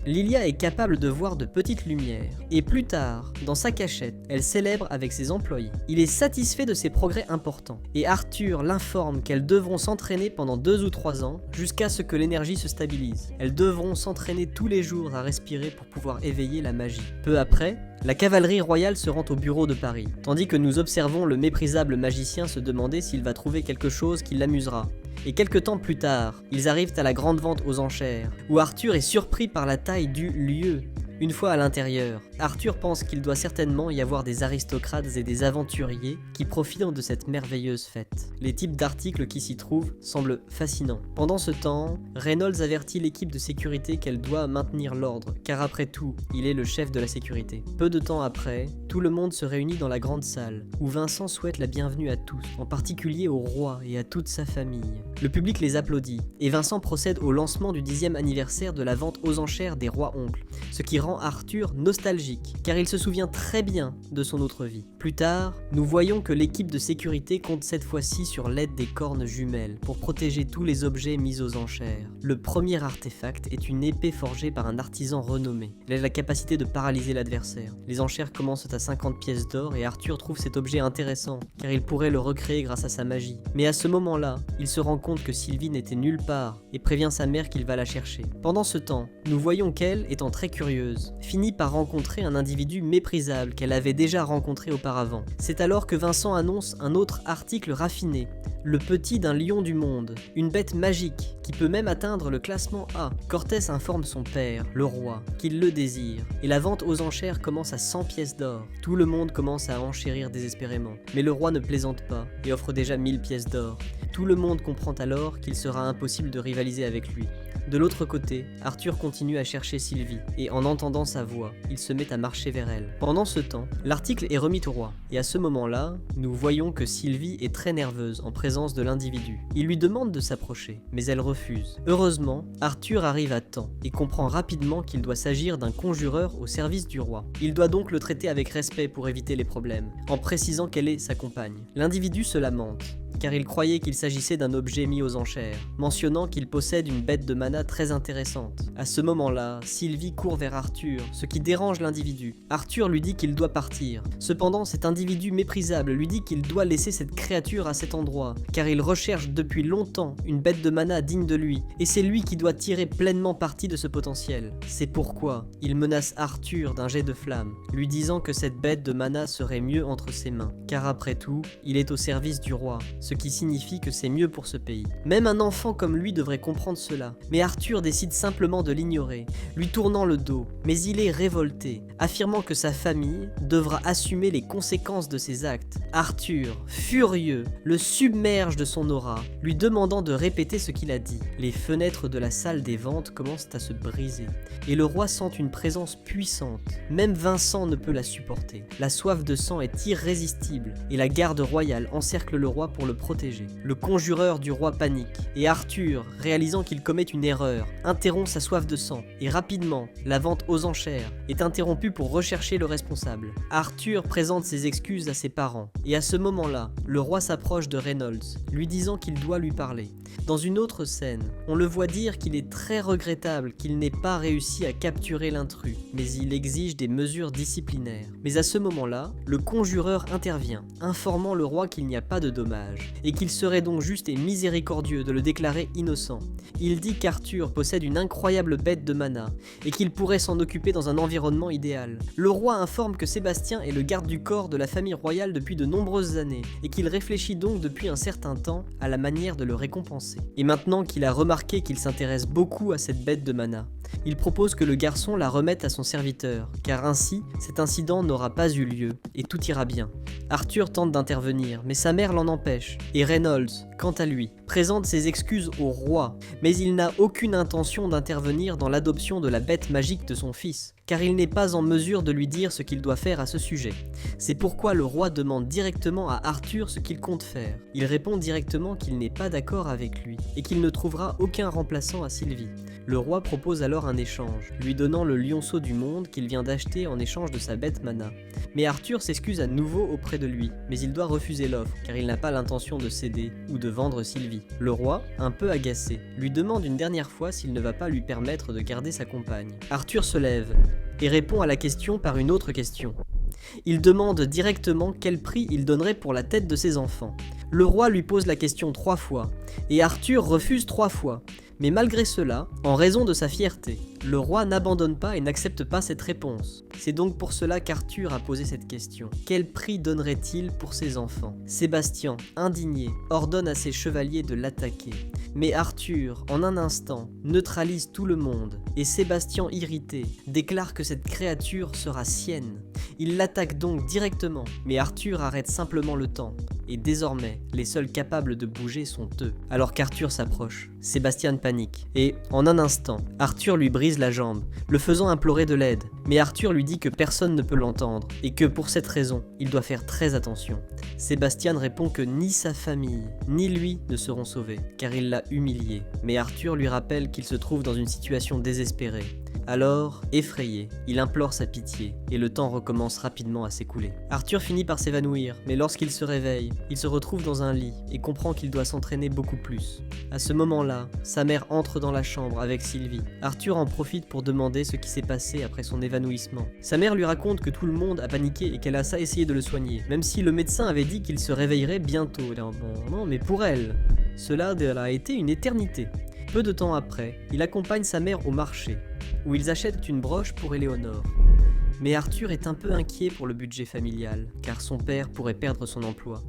Lilia est capable de voir de petites lumières, et plus tard, dans sa cachette, elle célèbre avec ses employés. Il est satisfait de ses progrès importants, et Arthur l'informe qu'elles devront s'entraîner pendant 2 ou 3 ans, jusqu'à ce que l'énergie se stabilise. Elles devront s'entraîner tous les jours à respirer pour pouvoir éveiller la magie. Peu après, la cavalerie royale se rend au bureau de Paris, tandis que nous observons le méprisable magicien se demander s'il va trouver quelque chose qui l'amusera. Et quelque temps plus tard, ils arrivent à la grande vente aux enchères, où Arthur est surpris par la taille du lieu. Une fois à l'intérieur, Arthur pense qu'il doit certainement y avoir des aristocrates et des aventuriers qui profitent de cette merveilleuse fête. Les types d'articles qui s'y trouvent semblent fascinants. Pendant ce temps, Reynolds avertit l'équipe de sécurité qu'elle doit maintenir l'ordre, car après tout, il est le chef de la sécurité. Peu de temps après, tout le monde se réunit dans la grande salle, où Vincent souhaite la bienvenue à tous, en particulier au roi et à toute sa famille. Le public les applaudit, et Vincent procède au lancement du 10e anniversaire de la vente aux enchères des rois-oncles, ce qui rend Arthur nostalgique, car il se souvient très bien de son autre vie. Plus tard, nous voyons que l'équipe de sécurité compte cette fois-ci sur l'aide des cornes jumelles pour protéger tous les objets mis aux enchères. Le premier artefact est une épée forgée par un artisan renommé. Elle a la capacité de paralyser l'adversaire. Les enchères commencent à 50 pièces d'or et Arthur trouve cet objet intéressant, car il pourrait le recréer grâce à sa magie. Mais à ce moment-là, il se rend compte que Sylvie n'était nulle part et prévient sa mère qu'il va la chercher. Pendant ce temps, nous voyons qu'elle, étant très curieuse, finit par rencontrer un individu méprisable qu'elle avait déjà rencontré auparavant. C'est alors que Vincent annonce un autre article raffiné, le petit d'un lion du monde, une bête magique qui peut même atteindre le classement A. Cortés informe son père, le roi, qu'il le désire, et la vente aux enchères commence à 100 pièces d'or. Tout le monde commence à enchérir désespérément, mais le roi ne plaisante pas et offre déjà 1000 pièces d'or. Tout le monde comprend alors qu'il sera impossible de rivaliser avec lui. De l'autre côté, Arthur continue à chercher Sylvie, et en entendant sa voix, il se met à marcher vers elle. Pendant ce temps, l'article est remis au roi, et à ce moment-là, nous voyons que Sylvie est très nerveuse en présence de l'individu. Il lui demande de s'approcher, mais elle refuse. Heureusement, Arthur arrive à temps, et comprend rapidement qu'il doit s'agir d'un conjureur au service du roi. Il doit donc le traiter avec respect pour éviter les problèmes, en précisant qu'elle est sa compagne. L'individu se lamente, car il croyait qu'il s'agissait d'un objet mis aux enchères, mentionnant qu'il possède une bête de mana très intéressante. À ce moment-là, Sylvie court vers Arthur, ce qui dérange l'individu. Arthur lui dit qu'il doit partir. Cependant, cet individu méprisable lui dit qu'il doit laisser cette créature à cet endroit, car il recherche depuis longtemps une bête de mana digne de lui, et c'est lui qui doit tirer pleinement parti de ce potentiel. C'est pourquoi il menace Arthur d'un jet de flamme, lui disant que cette bête de mana serait mieux entre ses mains, car après tout, il est au service du roi, ce qui signifie que c'est mieux pour ce pays. Même un enfant comme lui devrait comprendre cela, mais Arthur décide simplement de l'ignorer, lui tournant le dos, mais il est révolté, affirmant que sa famille devra assumer les conséquences de ses actes. Arthur, furieux, le submerge de son aura, lui demandant de répéter ce qu'il a dit. Les fenêtres de la salle des ventes commencent à se briser, et le roi sent une présence puissante. Même Vincent ne peut la supporter. La soif de sang est irrésistible, et la garde royale encercle le roi pour le protéger. Le conjureur du roi panique, et Arthur, réalisant qu'il commet une erreur, interrompt sa soif de sang, et rapidement, la vente aux enchères est interrompue pour rechercher le responsable. Arthur présente ses excuses à ses parents, et à ce moment-là, le roi s'approche de Reynolds, lui disant qu'il doit lui parler. Dans une autre scène, on le voit dire qu'il est très regrettable qu'il n'ait pas réussi à capturer l'intrus, mais il exige des mesures disciplinaires. Mais à ce moment-là, le conjureur intervient, informant le roi qu'il n'y a pas de dommage. ange, et qu'il serait donc juste et miséricordieux de le déclarer innocent. Il dit qu'Arthur possède une incroyable bête de mana, et qu'il pourrait s'en occuper dans un environnement idéal. Le roi informe que Sébastien est le garde du corps de la famille royale depuis de nombreuses années, et qu'il réfléchit donc depuis un certain temps à la manière de le récompenser. Et maintenant qu'il a remarqué qu'il s'intéresse beaucoup à cette bête de mana, il propose que le garçon la remette à son serviteur, car ainsi, cet incident n'aura pas eu lieu, et tout ira bien. Arthur tente d'intervenir, mais sa mère l'en empêche, et Reynolds, quant à lui, présente ses excuses au roi, mais il n'a aucune intention d'intervenir dans l'adoption de la bête magique de son fils, car il n'est pas en mesure de lui dire ce qu'il doit faire à ce sujet. C'est pourquoi le roi demande directement à Arthur ce qu'il compte faire. Il répond directement qu'il n'est pas d'accord avec lui, et qu'il ne trouvera aucun remplaçant à Sylvie. Le roi propose alors un échange, lui donnant le lionceau du monde qu'il vient d'acheter en échange de sa bête mana. Mais Arthur s'excuse à nouveau auprès de lui, mais il doit refuser l'offre, car il n'a pas l'intention de céder ou de vendre Sylvie. Le roi, un peu agacé, lui demande une dernière fois s'il ne va pas lui permettre de garder sa compagne. Arthur se lève et répond à la question par une autre question. Il demande directement quel prix il donnerait pour la tête de ses enfants. Le roi lui pose la question 3 fois, et Arthur refuse 3 fois. Mais malgré cela, en raison de sa fierté, le roi n'abandonne pas et n'accepte pas cette réponse. C'est donc pour cela qu'Arthur a posé cette question. Quel prix donnerait-il pour ses enfants ? Sébastien, indigné, ordonne à ses chevaliers de l'attaquer. Mais Arthur, en un instant, neutralise tout le monde, et Sébastien, irrité, déclare que cette créature sera sienne. Il l'attaque donc directement, mais Arthur arrête simplement le temps, et désormais, les seuls capables de bouger sont eux. Alors qu'Arthur s'approche, Sébastien panique, et, en un instant, Arthur lui brise la jambe, le faisant implorer de l'aide. Mais Arthur lui dit que personne ne peut l'entendre, et que pour cette raison, il doit faire très attention. Sébastien répond que ni sa famille, ni lui ne seront sauvés, car il l'a humilié. Mais Arthur lui rappelle qu'il se trouve dans une situation désespérée. Alors, effrayé, il implore sa pitié, et le temps recommence rapidement à s'écouler. Arthur finit par s'évanouir, mais lorsqu'il se réveille, il se retrouve dans un lit, et comprend qu'il doit s'entraîner beaucoup plus. À ce moment-là, sa mère entre dans la chambre avec Sylvie. Arthur en profite pour demander ce qui s'est passé après son évanouissement. Sa mère lui raconte que tout le monde a paniqué et qu'elle a essayé de le soigner, même si le médecin avait dit qu'il se réveillerait bientôt. Non, mais pour elle, cela a été une éternité. Peu de temps après, il accompagne sa mère au marché, où ils achètent une broche pour Éléonore. Mais Arthur est un peu inquiet pour le budget familial, car son père pourrait perdre son emploi.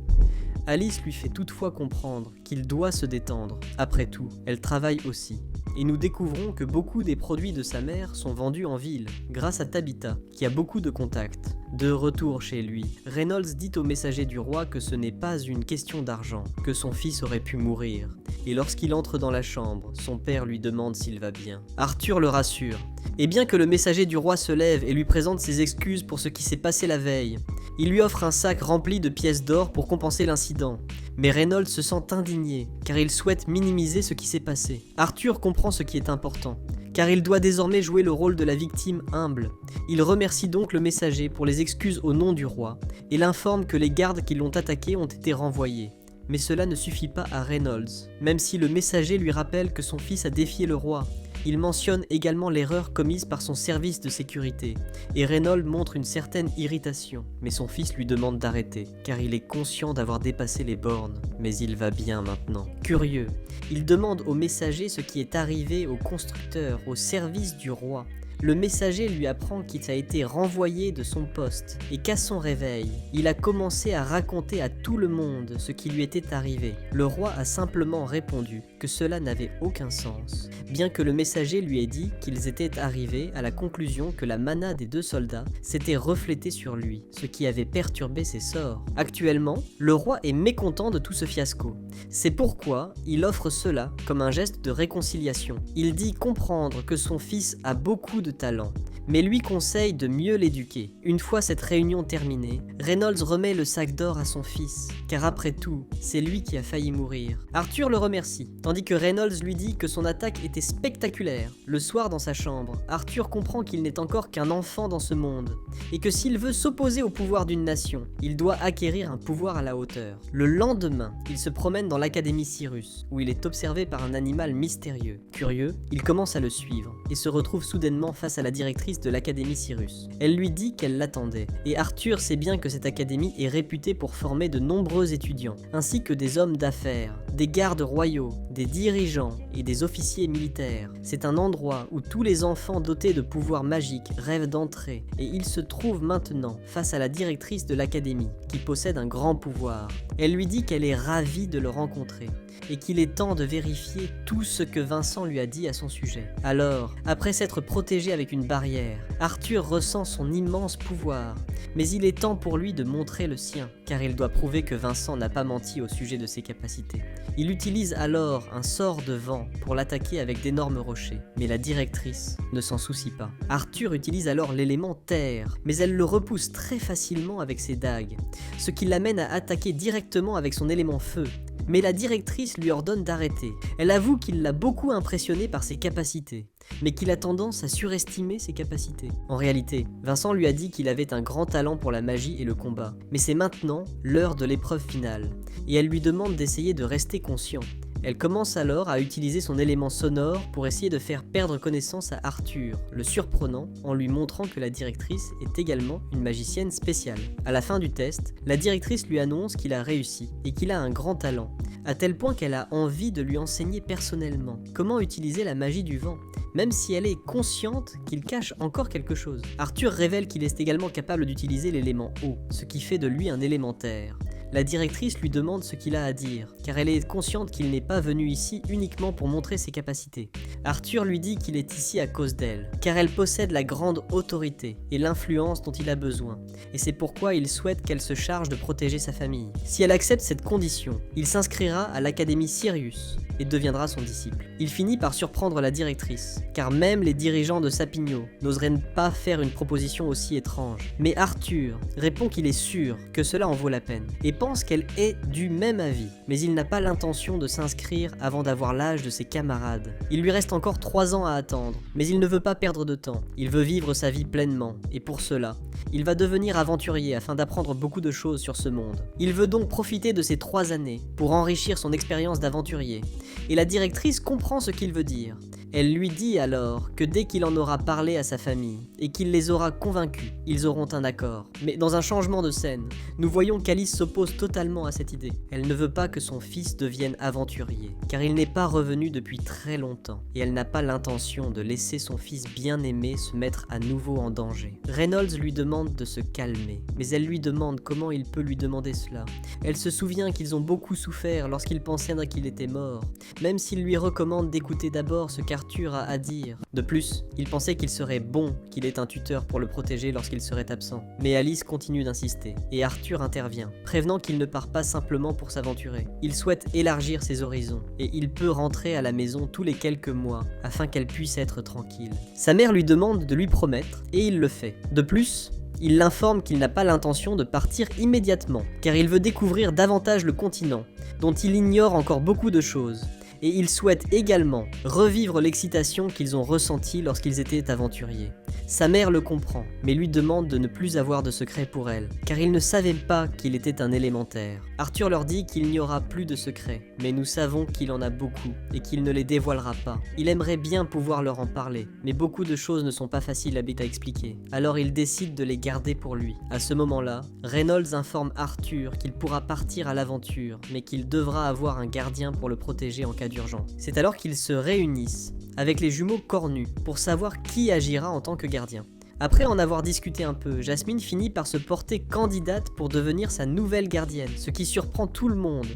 Alice lui fait toutefois comprendre qu'il doit se détendre. Après tout, elle travaille aussi. Et nous découvrons que beaucoup des produits de sa mère sont vendus en ville, grâce à Tabitha, qui a beaucoup de contacts. De retour chez lui, Reynolds dit au messager du roi que ce n'est pas une question d'argent, que son fils aurait pu mourir. Et lorsqu'il entre dans la chambre, son père lui demande s'il va bien. Arthur le rassure. Et bien que le messager du roi se lève et lui présente ses excuses pour ce qui s'est passé la veille, il lui offre un sac rempli de pièces d'or pour compenser l'incident. Mais Reynolds se sent indigné, car il souhaite minimiser ce qui s'est passé. Arthur comprend ce qui est important, car il doit désormais jouer le rôle de la victime humble. Il remercie donc le messager pour les excuses au nom du roi, et l'informe que les gardes qui l'ont attaqué ont été renvoyés. Mais cela ne suffit pas à Reynolds, même si le messager lui rappelle que son fils a défié le roi. Il mentionne également l'erreur commise par son service de sécurité, et Reynolds montre une certaine irritation, mais son fils lui demande d'arrêter, car il est conscient d'avoir dépassé les bornes, mais il va bien maintenant. Curieux, il demande au messager ce qui est arrivé au constructeur, au service du roi. Le messager lui apprend qu'il a été renvoyé de son poste et qu'à son réveil, il a commencé à raconter à tout le monde ce qui lui était arrivé. Le roi a simplement répondu que cela n'avait aucun sens, bien que le messager lui ait dit qu'ils étaient arrivés à la conclusion que la mana des 2 soldats s'était reflétée sur lui, ce qui avait perturbé ses sorts. Actuellement, le roi est mécontent de tout ce fiasco. C'est pourquoi il offre cela comme un geste de réconciliation. Il dit comprendre que son fils a beaucoup de talent, mais lui conseille de mieux l'éduquer. Une fois cette réunion terminée, Reynolds remet le sac d'or à son fils, car après tout, c'est lui qui a failli mourir. Arthur le remercie, tandis que Reynolds lui dit que son attaque était spectaculaire. Le soir dans sa chambre, Arthur comprend qu'il n'est encore qu'un enfant dans ce monde, et que s'il veut s'opposer au pouvoir d'une nation, il doit acquérir un pouvoir à la hauteur. Le lendemain, il se promène dans l'académie Cyrus, où il est observé par un animal mystérieux. Curieux, il commence à le suivre, et se retrouve soudainement face à la directrice directrice de l'Académie Cyrus. Elle lui dit qu'elle l'attendait, et Arthur sait bien que cette académie est réputée pour former de nombreux étudiants, ainsi que des hommes d'affaires, des gardes royaux, des dirigeants et des officiers militaires. C'est un endroit où tous les enfants dotés de pouvoirs magiques rêvent d'entrer, et il se trouve maintenant face à la directrice de l'académie, qui possède un grand pouvoir. Elle lui dit qu'elle est ravie de le rencontrer, et qu'il est temps de vérifier tout ce que Vincent lui a dit à son sujet. Alors, après s'être protégé avec une barrière, Arthur ressent son immense pouvoir, mais il est temps pour lui de montrer le sien, car il doit prouver que Vincent n'a pas menti au sujet de ses capacités. Il utilise alors un sort de vent pour l'attaquer avec d'énormes rochers, mais la directrice ne s'en soucie pas. Arthur utilise alors l'élément terre, mais elle le repousse très facilement avec ses dagues, ce qui l'amène à attaquer directement avec son élément feu. Mais la directrice lui ordonne d'arrêter. Elle avoue qu'il l'a beaucoup impressionné par ses capacités, mais qu'il a tendance à surestimer ses capacités. En réalité, Vincent lui a dit qu'il avait un grand talent pour la magie et le combat, mais c'est maintenant l'heure de l'épreuve finale, et elle lui demande d'essayer de rester conscient. Elle commence alors à utiliser son élément sonore pour essayer de faire perdre connaissance à Arthur, le surprenant en lui montrant que la directrice est également une magicienne spéciale. À la fin du test, la directrice lui annonce qu'il a réussi et qu'il a un grand talent, à tel point qu'elle a envie de lui enseigner personnellement comment utiliser la magie du vent, même si elle est consciente qu'il cache encore quelque chose. Arthur révèle qu'il est également capable d'utiliser l'élément eau, ce qui fait de lui un élémentaire. La directrice lui demande ce qu'il a à dire, car elle est consciente qu'il n'est pas venu ici uniquement pour montrer ses capacités. Arthur lui dit qu'il est ici à cause d'elle, car elle possède la grande autorité et l'influence dont il a besoin, et c'est pourquoi il souhaite qu'elle se charge de protéger sa famille. Si elle accepte cette condition, il s'inscrira à l'Académie Sirius et deviendra son disciple. Il finit par surprendre la directrice, car même les dirigeants de Sapigno n'oseraient pas faire une proposition aussi étrange. Mais Arthur répond qu'il est sûr que cela en vaut la peine, et pense qu'elle est du même avis, mais il n'a pas l'intention de s'inscrire avant d'avoir l'âge de ses camarades. Il lui reste encore 3 ans à attendre, mais il ne veut pas perdre de temps. Il veut vivre sa vie pleinement, et pour cela, il va devenir aventurier afin d'apprendre beaucoup de choses sur ce monde. Il veut donc profiter de ces 3 années pour enrichir son expérience d'aventurier, et la directrice comprend ce qu'il veut dire. Elle lui dit alors que dès qu'il en aura parlé à sa famille et qu'il les aura convaincus, ils auront un accord. Mais dans un changement de scène, nous voyons qu'Alice s'oppose totalement à cette idée. Elle ne veut pas que son fils devienne aventurier, car il n'est pas revenu depuis très longtemps, et elle n'a pas l'intention de laisser son fils bien-aimé se mettre à nouveau en danger. Reynolds lui demande de se calmer, mais elle lui demande comment il peut lui demander cela. Elle se souvient qu'ils ont beaucoup souffert lorsqu'il pensait qu'il était mort, même s'il lui recommande d'écouter d'abord ce qu'Arthur a à dire. De plus, il pensait qu'il serait bon qu'il ait un tuteur pour le protéger lorsqu'il serait absent. Mais Alice continue d'insister, et Arthur intervient, prévenant qu'il ne part pas simplement pour s'aventurer. Il souhaite élargir ses horizons, et il peut rentrer à la maison tous les quelques mois, afin qu'elle puisse être tranquille. Sa mère lui demande de lui promettre, et il le fait. De plus, il l'informe qu'il n'a pas l'intention de partir immédiatement, car il veut découvrir davantage le continent, dont il ignore encore beaucoup de choses. Et il souhaite également revivre l'excitation qu'ils ont ressentie lorsqu'ils étaient aventuriers. Sa mère le comprend, mais lui demande de ne plus avoir de secret pour elle, car il ne savait pas qu'il était un élémentaire. Arthur leur dit qu'il n'y aura plus de secrets, mais nous savons qu'il en a beaucoup, et qu'il ne les dévoilera pas. Il aimerait bien pouvoir leur en parler, mais beaucoup de choses ne sont pas faciles à expliquer. Alors il décide de les garder pour lui. À ce moment-là, Reynolds informe Arthur qu'il pourra partir à l'aventure, mais qu'il devra avoir un gardien pour le protéger en cas d'urgence. C'est alors qu'ils se réunissent avec les jumeaux cornus pour savoir qui agira en tant que gardien. Après en avoir discuté un peu, Jasmine finit par se porter candidate pour devenir sa nouvelle gardienne, ce qui surprend tout le monde,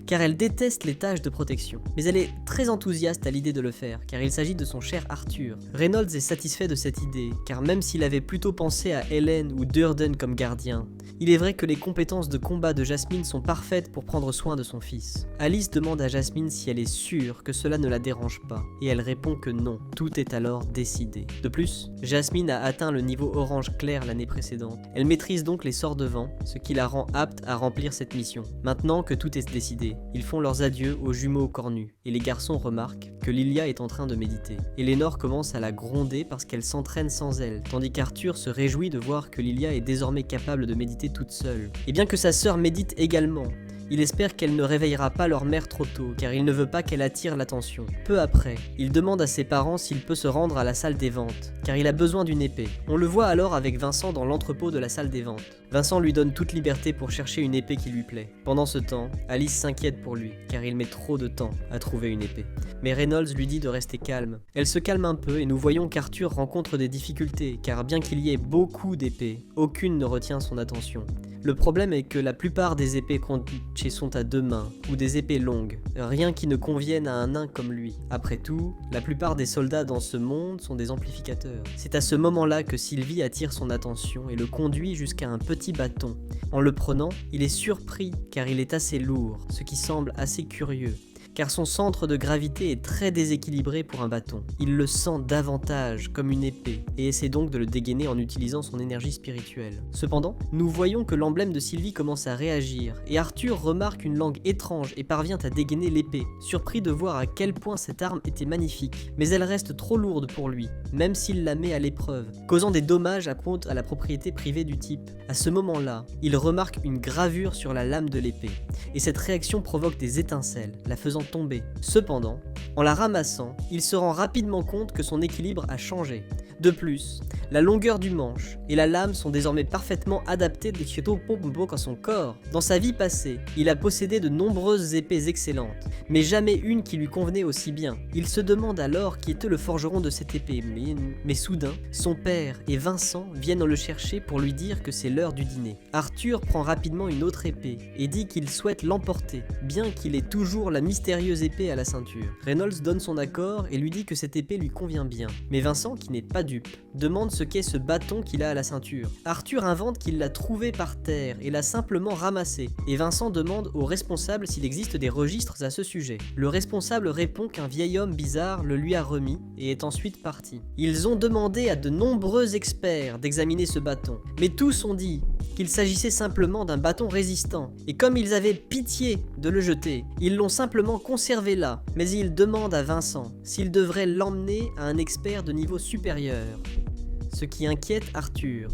car elle déteste les tâches de protection. Mais elle est très enthousiaste à l'idée de le faire, car il s'agit de son cher Arthur. Reynolds est satisfait de cette idée, car même s'il avait plutôt pensé à Helen ou Durden comme gardien, il est vrai que les compétences de combat de Jasmine sont parfaites pour prendre soin de son fils. Alice demande à Jasmine si elle est sûre que cela ne la dérange pas, et elle répond que non, tout est alors décidé. De plus, Jasmine a atteint le niveau orange clair l'année précédente. Elle maîtrise donc les sorts de vent, ce qui la rend apte à remplir cette mission. Maintenant que tout est décidé, ils font leurs adieux aux jumeaux cornus, et les garçons remarquent que Lilia est en train de méditer. Eleanor commence à la gronder parce qu'elle s'entraîne sans elle, tandis qu'Arthur se réjouit de voir que Lilia est désormais capable de méditer toute seule. Et bien que sa sœur médite également, Il espère qu'elle ne réveillera pas leur mère trop tôt, car il ne veut pas qu'elle attire l'attention. Peu après, il demande à ses parents s'il peut se rendre à la salle des ventes, car il a besoin d'une épée. On le voit alors avec Vincent dans l'entrepôt de la salle des ventes. Vincent lui donne toute liberté pour chercher une épée qui lui plaît. Pendant ce temps, Alice s'inquiète pour lui, car il met trop de temps à trouver une épée. Mais Reynolds lui dit de rester calme. Elle se calme un peu et nous voyons qu'Arthur rencontre des difficultés, car bien qu'il y ait beaucoup d'épées, aucune ne retient son attention. Le problème est que la plupart des épées conchées sont à 2 mains, ou des épées longues, rien qui ne convienne à un nain comme lui. Après tout, la plupart des soldats dans ce monde sont des amplificateurs. C'est à ce moment-là que Sylvie attire son attention et le conduit jusqu'à un petit bâton. En le prenant, il est surpris car il est assez lourd, ce qui semble assez curieux. Car son centre de gravité est très déséquilibré pour un bâton. Il le sent davantage comme une épée et essaie donc de le dégainer en utilisant son énergie spirituelle. Cependant, nous voyons que l'emblème de Sylvie commence à réagir et Arthur remarque une langue étrange et parvient à dégainer l'épée, surpris de voir à quel point cette arme était magnifique. Mais elle reste trop lourde pour lui, même s'il la met à l'épreuve, causant des dommages à la propriété privée du type. À ce moment-là, il remarque une gravure sur la lame de l'épée et cette réaction provoque des étincelles, la faisant tomber. Cependant, en la ramassant, il se rend rapidement compte que son équilibre a changé. De plus, la longueur du manche et la lame sont désormais parfaitement adaptées à son corps. Dans sa vie passée, il a possédé de nombreuses épées excellentes, mais jamais une qui lui convenait aussi bien. Il se demande alors qui était le forgeron de cette épée, mais soudain, son père et Vincent viennent le chercher pour lui dire que c'est l'heure du dîner. Arthur prend rapidement une autre épée et dit qu'il souhaite l'emporter, bien qu'il ait toujours la mystérieuse épée à la ceinture. Reynolds donne son accord et lui dit que cette épée lui convient bien, mais Vincent, qui n'est pas dupe, demande ce qu'est ce bâton qu'il a à la ceinture. Arthur invente qu'il l'a trouvé par terre et l'a simplement ramassé, et Vincent demande au responsable s'il existe des registres à ce sujet. Le responsable répond qu'un vieil homme bizarre le lui a remis et est ensuite parti. Ils ont demandé à de nombreux experts d'examiner ce bâton, mais tous ont dit qu'il s'agissait simplement d'un bâton résistant, et comme ils avaient pitié de le jeter, ils l'ont simplement conservé là, mais ils demandent à Vincent s'il devrait l'emmener à un expert de niveau supérieur. Ce qui inquiète Arthur.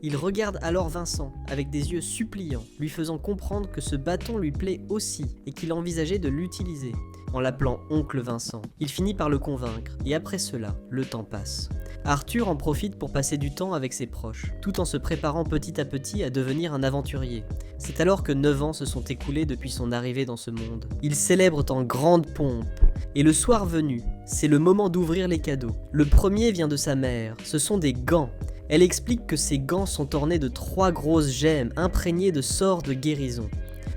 Il regarde alors Vincent avec des yeux suppliants, lui faisant comprendre que ce bâton lui plaît aussi et qu'il envisageait de l'utiliser. En l'appelant Oncle Vincent, il finit par le convaincre, et après cela, le temps passe. Arthur en profite pour passer du temps avec ses proches, tout en se préparant petit à petit à devenir un aventurier. C'est alors que 9 ans se sont écoulés depuis son arrivée dans ce monde. Ils célèbrent en grande pompe, et le soir venu, c'est le moment d'ouvrir les cadeaux. Le premier vient de sa mère, ce sont des gants. Elle explique que ces gants sont ornés de 3 grosses gemmes imprégnées de sorts de guérison.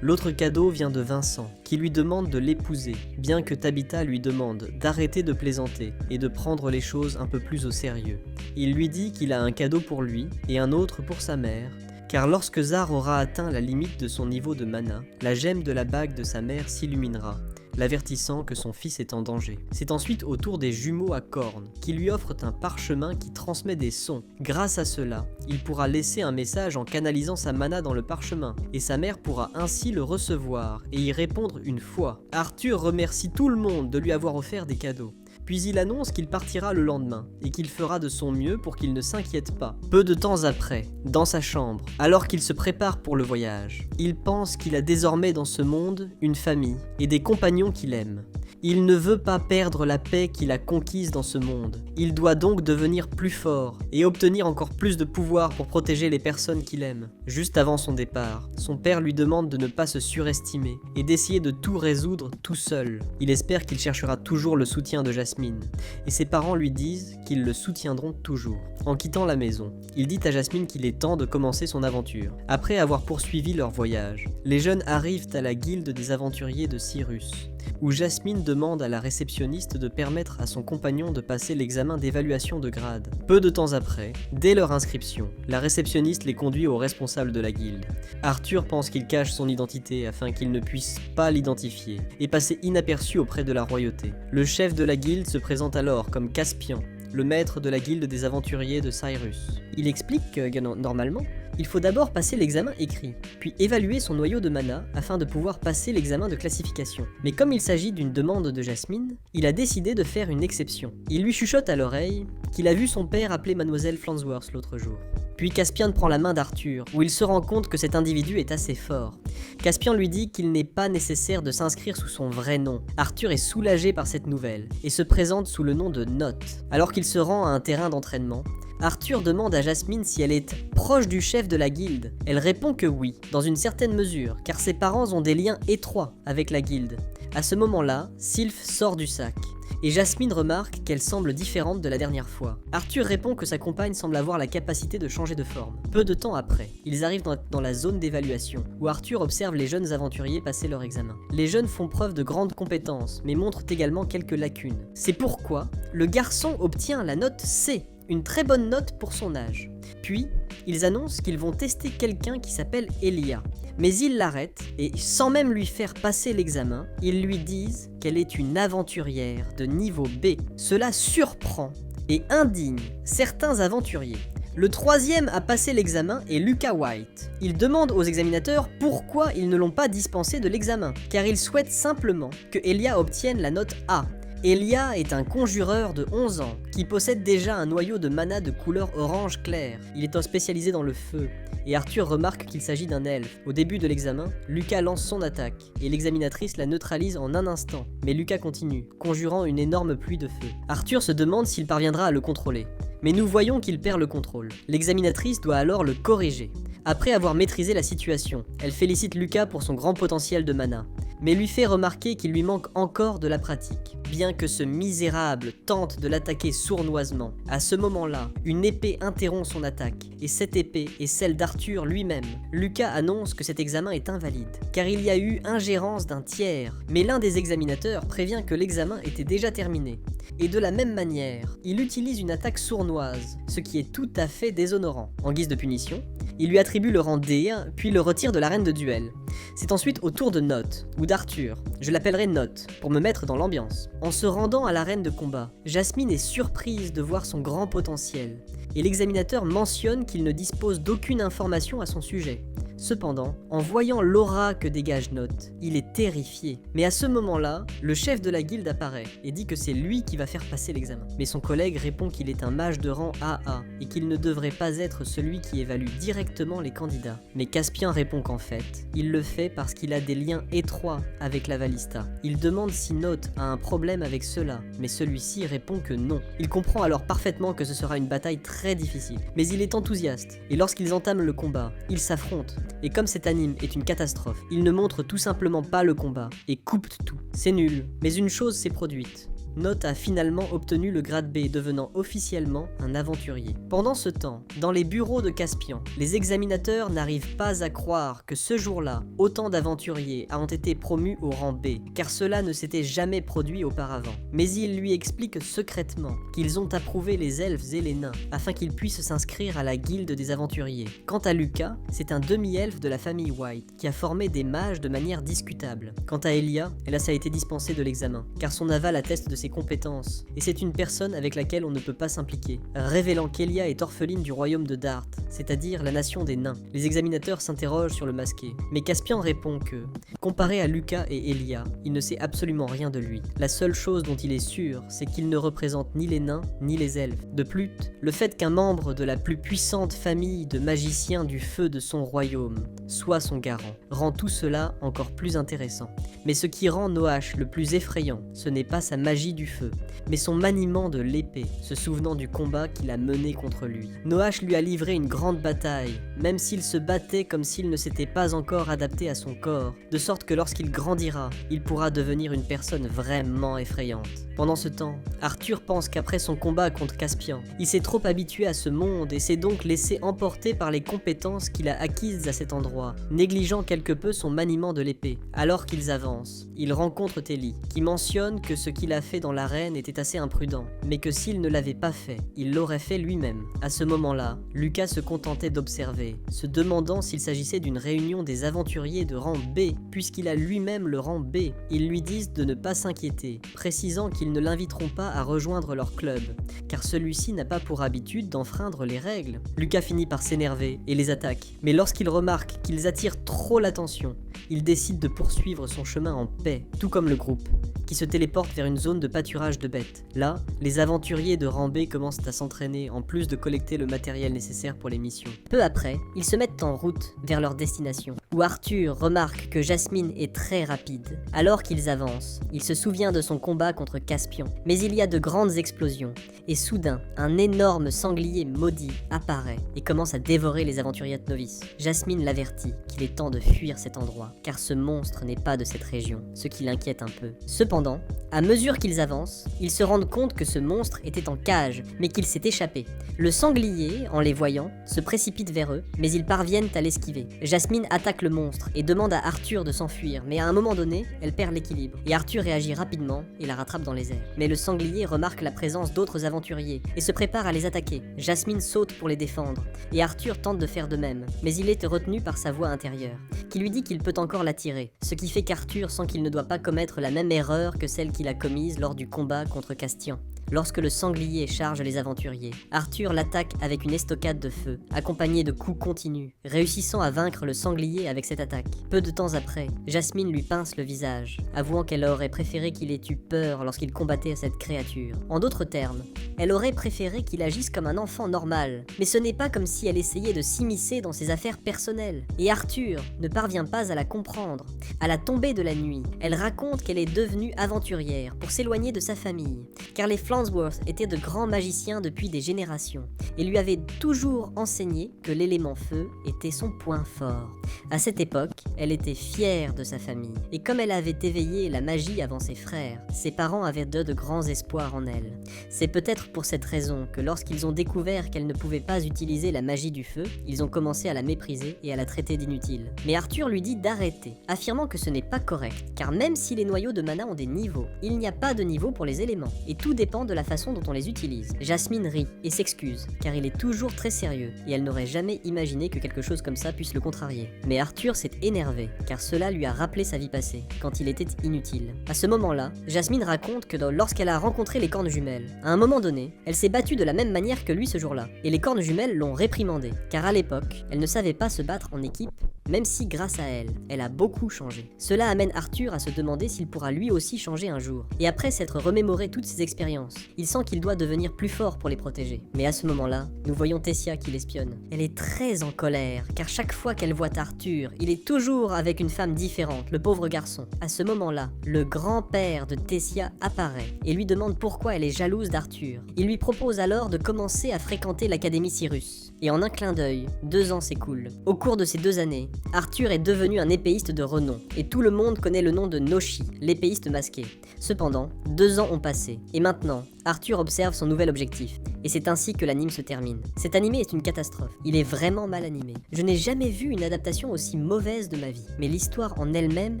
L'autre cadeau vient de Vincent, qui lui demande de l'épouser, bien que Tabitha lui demande d'arrêter de plaisanter et de prendre les choses un peu plus au sérieux. Il lui dit qu'il a un cadeau pour lui et un autre pour sa mère, car lorsque Zar aura atteint la limite de son niveau de mana, la gemme de la bague de sa mère s'illuminera, l'avertissant que son fils est en danger. C'est ensuite au tour des jumeaux à cornes, qui lui offrent un parchemin qui transmet des sons. Grâce à cela, il pourra laisser un message en canalisant sa mana dans le parchemin, et sa mère pourra ainsi le recevoir et y répondre une fois. Arthur remercie tout le monde de lui avoir offert des cadeaux. Puis il annonce qu'il partira le lendemain, et qu'il fera de son mieux pour qu'il ne s'inquiète pas. Peu de temps après, dans sa chambre, alors qu'il se prépare pour le voyage, il pense qu'il a désormais dans ce monde une famille et des compagnons qu'il aime. Il ne veut pas perdre la paix qu'il a conquise dans ce monde. Il doit donc devenir plus fort et obtenir encore plus de pouvoir pour protéger les personnes qu'il aime. Juste avant son départ, son père lui demande de ne pas se surestimer et d'essayer de tout résoudre tout seul. Il espère qu'il cherchera toujours le soutien de Jasmine, et ses parents lui disent qu'ils le soutiendront toujours. En quittant la maison, il dit à Jasmine qu'il est temps de commencer son aventure. Après avoir poursuivi leur voyage, les jeunes arrivent à la guilde des aventuriers de Cyrus, où Jasmine demande à la réceptionniste de permettre à son compagnon de passer l'examen d'évaluation de grade. Peu de temps après, dès leur inscription, la réceptionniste les conduit au responsable de la guilde. Arthur pense qu'il cache son identité afin qu'il ne puisse pas l'identifier et passer inaperçu auprès de la royauté. Le chef de la guilde se présente alors comme Caspian, le maître de la guilde des aventuriers de Cyrus. Il explique que, normalement, il faut d'abord passer l'examen écrit, puis évaluer son noyau de mana afin de pouvoir passer l'examen de classification. Mais comme il s'agit d'une demande de Jasmine, il a décidé de faire une exception. Il lui chuchote à l'oreille qu'il a vu son père appeler Mademoiselle Farnsworth l'autre jour. Puis Caspian prend la main d'Arthur, où il se rend compte que cet individu est assez fort. Caspian lui dit qu'il n'est pas nécessaire de s'inscrire sous son vrai nom. Arthur est soulagé par cette nouvelle, et se présente sous le nom de Note. Alors qu'il se rend à un terrain d'entraînement, Arthur demande à Jasmine si elle est proche du chef de la guilde. Elle répond que oui, dans une certaine mesure, car ses parents ont des liens étroits avec la guilde. À ce moment-là, Sylph sort du sac, et Jasmine remarque qu'elle semble différente de la dernière fois. Arthur répond que sa compagne semble avoir la capacité de changer de forme. Peu de temps après, ils arrivent dans la zone d'évaluation, où Arthur observe les jeunes aventuriers passer leur examen. Les jeunes font preuve de grandes compétences, mais montrent également quelques lacunes. C'est pourquoi le garçon obtient la note C, une très bonne note pour son âge. Puis, ils annoncent qu'ils vont tester quelqu'un qui s'appelle Elia. Mais ils l'arrêtent et, sans même lui faire passer l'examen, ils lui disent qu'elle est une aventurière de niveau B. Cela surprend et indigne certains aventuriers. Le troisième à passer l'examen est Lucas White. Il demande aux examinateurs pourquoi ils ne l'ont pas dispensé de l'examen, car il souhaite simplement que Elia obtienne la note A. Elia est un conjureur de 11 ans qui possède déjà un noyau de mana de couleur orange clair. Il est spécialisé dans le feu, et Arthur remarque qu'il s'agit d'un elfe. Au début de l'examen, Lucas lance son attaque, et l'examinatrice la neutralise en un instant. Mais Lucas continue, conjurant une énorme pluie de feu. Arthur se demande s'il parviendra à le contrôler. Mais nous voyons qu'il perd le contrôle. L'examinatrice doit alors le corriger. Après avoir maîtrisé la situation, elle félicite Lucas pour son grand potentiel de mana, mais lui fait remarquer qu'il lui manque encore de la pratique, bien que ce misérable tente de l'attaquer sournoisement. À ce moment-là, une épée interrompt son attaque, et cette épée est celle d'Arthur lui-même. Lucas annonce que cet examen est invalide, car il y a eu ingérence d'un tiers, mais l'un des examinateurs prévient que l'examen était déjà terminé. Et de la même manière, il utilise une attaque sournoise, ce qui est tout à fait déshonorant. En guise de punition, il lui attribue le rang D1, puis le retire de l'arène de duel. C'est ensuite au tour de Note, ou d'Arthur, je l'appellerai Note, pour me mettre dans l'ambiance. En se rendant à l'arène de combat, Jasmine est surprise de voir son grand potentiel, et l'examinateur mentionne qu'il ne dispose d'aucune information à son sujet. Cependant, en voyant l'aura que dégage Note, il est terrifié. Mais à ce moment-là, le chef de la guilde apparaît et dit que c'est lui qui va faire passer l'examen. Mais son collègue répond qu'il est un mage de rang AA et qu'il ne devrait pas être celui qui évalue directement les candidats. Mais Caspian répond qu'en fait, il le fait parce qu'il a des liens étroits avec la Valista. Il demande si Note a un problème avec cela, mais celui-ci répond que non. Il comprend alors parfaitement que ce sera une bataille très difficile, mais il est enthousiaste, et lorsqu'ils entament le combat, ils s'affrontent. Et comme cet anime est une catastrophe, il ne montre tout simplement pas le combat, et coupe tout. C'est nul, mais une chose s'est produite. Note a finalement obtenu le grade B, devenant officiellement un aventurier. Pendant ce temps, dans les bureaux de Caspian, les examinateurs n'arrivent pas à croire que ce jour-là, autant d'aventuriers ont été promus au rang B, car cela ne s'était jamais produit auparavant. Mais ils lui expliquent secrètement qu'ils ont approuvé les elfes et les nains, afin qu'ils puissent s'inscrire à la guilde des aventuriers. Quant à Lucas, c'est un demi-elfe de la famille White, qui a formé des mages de manière discutable. Quant à Elia, elle a été dispensée de l'examen, car son aval atteste de ses compétences, et c'est une personne avec laquelle on ne peut pas s'impliquer, révélant qu'Elia est orpheline du royaume de Dart, c'est-à-dire la nation des nains. Les examinateurs s'interrogent sur le masqué, mais Caspian répond que, comparé à Lucas et Elia, il ne sait absolument rien de lui. La seule chose dont il est sûr, c'est qu'il ne représente ni les nains, ni les elfes. De plus, le fait qu'un membre de la plus puissante famille de magiciens du feu de son royaume soit son garant, rend tout cela encore plus intéressant. Mais ce qui rend Noach le plus effrayant, ce n'est pas sa magie du feu, mais son maniement de l'épée, se souvenant du combat qu'il a mené contre lui. Noach lui a livré une grande bataille, même s'il se battait comme s'il ne s'était pas encore adapté à son corps, de sorte que lorsqu'il grandira, il pourra devenir une personne vraiment effrayante. Pendant ce temps, Arthur pense qu'après son combat contre Caspian, il s'est trop habitué à ce monde et s'est donc laissé emporter par les compétences qu'il a acquises à cet endroit, négligeant quelque peu son maniement de l'épée. Alors qu'ils avancent, il rencontre Telly, qui mentionne que ce qu'il a fait dans l'arène était assez imprudent, mais que s'il ne l'avait pas fait, il l'aurait fait lui-même. À ce moment-là, Lucas se contentait d'observer, se demandant s'il s'agissait d'une réunion des aventuriers de rang B, puisqu'il a lui-même le rang B. Ils lui disent de ne pas s'inquiéter, précisant qu'ils ne l'inviteront pas à rejoindre leur club, car celui-ci n'a pas pour habitude d'enfreindre les règles. Lucas finit par s'énerver et les attaque, mais lorsqu'il remarque qu'ils attirent trop l'attention, il décide de poursuivre son chemin en paix, tout comme le groupe. qui se téléporte vers une zone de pâturage de bêtes. Là, les aventuriers de rang B commencent à s'entraîner en plus de collecter le matériel nécessaire pour les missions. Peu après, ils se mettent en route vers leur destination, où Arthur remarque que Jasmine est très rapide. Alors qu'ils avancent, il se souvient de son combat contre Caspian, mais il y a de grandes explosions, et soudain, un énorme sanglier maudit apparaît et commence à dévorer les aventuriers novices. Jasmine l'avertit qu'il est temps de fuir cet endroit, car ce monstre n'est pas de cette région, ce qui l'inquiète un peu. Cependant, à mesure qu'ils avancent, ils se rendent compte que ce monstre était en cage, mais qu'il s'est échappé. Le sanglier, en les voyant, se précipite vers eux, mais ils parviennent à l'esquiver. Jasmine attaque le monstre et demande à Arthur de s'enfuir, mais à un moment donné, elle perd l'équilibre, et Arthur réagit rapidement et la rattrape dans les airs. Mais le sanglier remarque la présence d'autres aventuriers et se prépare à les attaquer. Jasmine saute pour les défendre, et Arthur tente de faire de même, mais il est retenu par sa voix intérieure, qui lui dit qu'il peut encore la tirer, ce qui fait qu'Arthur sent qu'il ne doit pas commettre la même erreur que celle qu'il a commise lors du combat contre Castian. Lorsque le sanglier charge les aventuriers, Arthur l'attaque avec une estocade de feu, accompagnée de coups continus, réussissant à vaincre le sanglier avec cette attaque. Peu de temps après, Jasmine lui pince le visage, avouant qu'elle aurait préféré qu'il ait eu peur lorsqu'il combattait cette créature. En d'autres termes, elle aurait préféré qu'il agisse comme un enfant normal, mais ce n'est pas comme si elle essayait de s'immiscer dans ses affaires personnelles. Et Arthur ne parvient pas à la comprendre. À la tombée de la nuit, elle raconte qu'elle est devenue aventurière pour s'éloigner de sa famille, car les Farnsworth étaient de grands magiciens depuis des générations, et lui avaient toujours enseigné que l'élément feu était son point fort. À cette époque, elle était fière de sa famille, et comme elle avait éveillé la magie avant ses frères, ses parents avaient de grands espoirs en elle. C'est peut-être pour cette raison que lorsqu'ils ont découvert qu'elle ne pouvait pas utiliser la magie du feu, ils ont commencé à la mépriser et à la traiter d'inutile. Mais Arthur lui dit d'arrêter, affirmant que ce n'est pas correct, car même si les noyaux de mana ont des niveaux, il n'y a pas de niveau pour les éléments, et tout dépend de la façon dont on les utilise. Jasmine rit et s'excuse, car il est toujours très sérieux, et elle n'aurait jamais imaginé que quelque chose comme ça puisse le contrarier. Mais Arthur s'est énervé, car cela lui a rappelé sa vie passée, quand il était inutile. À ce moment-là, Jasmine raconte que lorsqu'elle a rencontré les cornes jumelles, à un moment donné, elle s'est battue de la même manière que lui ce jour-là, et les cornes jumelles l'ont réprimandée, car à l'époque, elle ne savait pas se battre en équipe, même si grâce à elle, elle a beaucoup changé. Cela amène Arthur à se demander s'il pourra lui aussi changer un jour, et après s'être remémoré toutes ses expériences, il sent qu'il doit devenir plus fort pour les protéger. Mais à ce moment-là, nous voyons Tessia qui l'espionne. Elle est très en colère, car chaque fois qu'elle voit Arthur, il est toujours avec une femme différente, le pauvre garçon. À ce moment-là, le grand-père de Tessia apparaît et lui demande pourquoi elle est jalouse d'Arthur. Il lui propose alors de commencer à fréquenter l'Académie Cyrus. Et en un clin d'œil, 2 ans s'écoulent. Au cours de ces 2 années, Arthur est devenu un épéiste de renom, et tout le monde connaît le nom de Noshi, l'épéiste masqué. Cependant, 2 ans ont passé, et maintenant, Arthur observe son nouvel objectif, et c'est ainsi que l'anime se termine. Cet animé est une catastrophe, il est vraiment mal animé. Je n'ai jamais vu une adaptation aussi mauvaise de ma vie, mais l'histoire en elle-même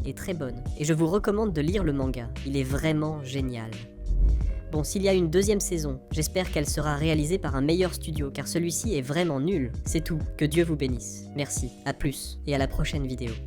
est très bonne, et je vous recommande de lire le manga, il est vraiment génial. Bon, s'il y a une 2e saison, j'espère qu'elle sera réalisée par un meilleur studio, car celui-ci est vraiment nul. C'est tout, que Dieu vous bénisse. Merci, à plus, et à la prochaine vidéo.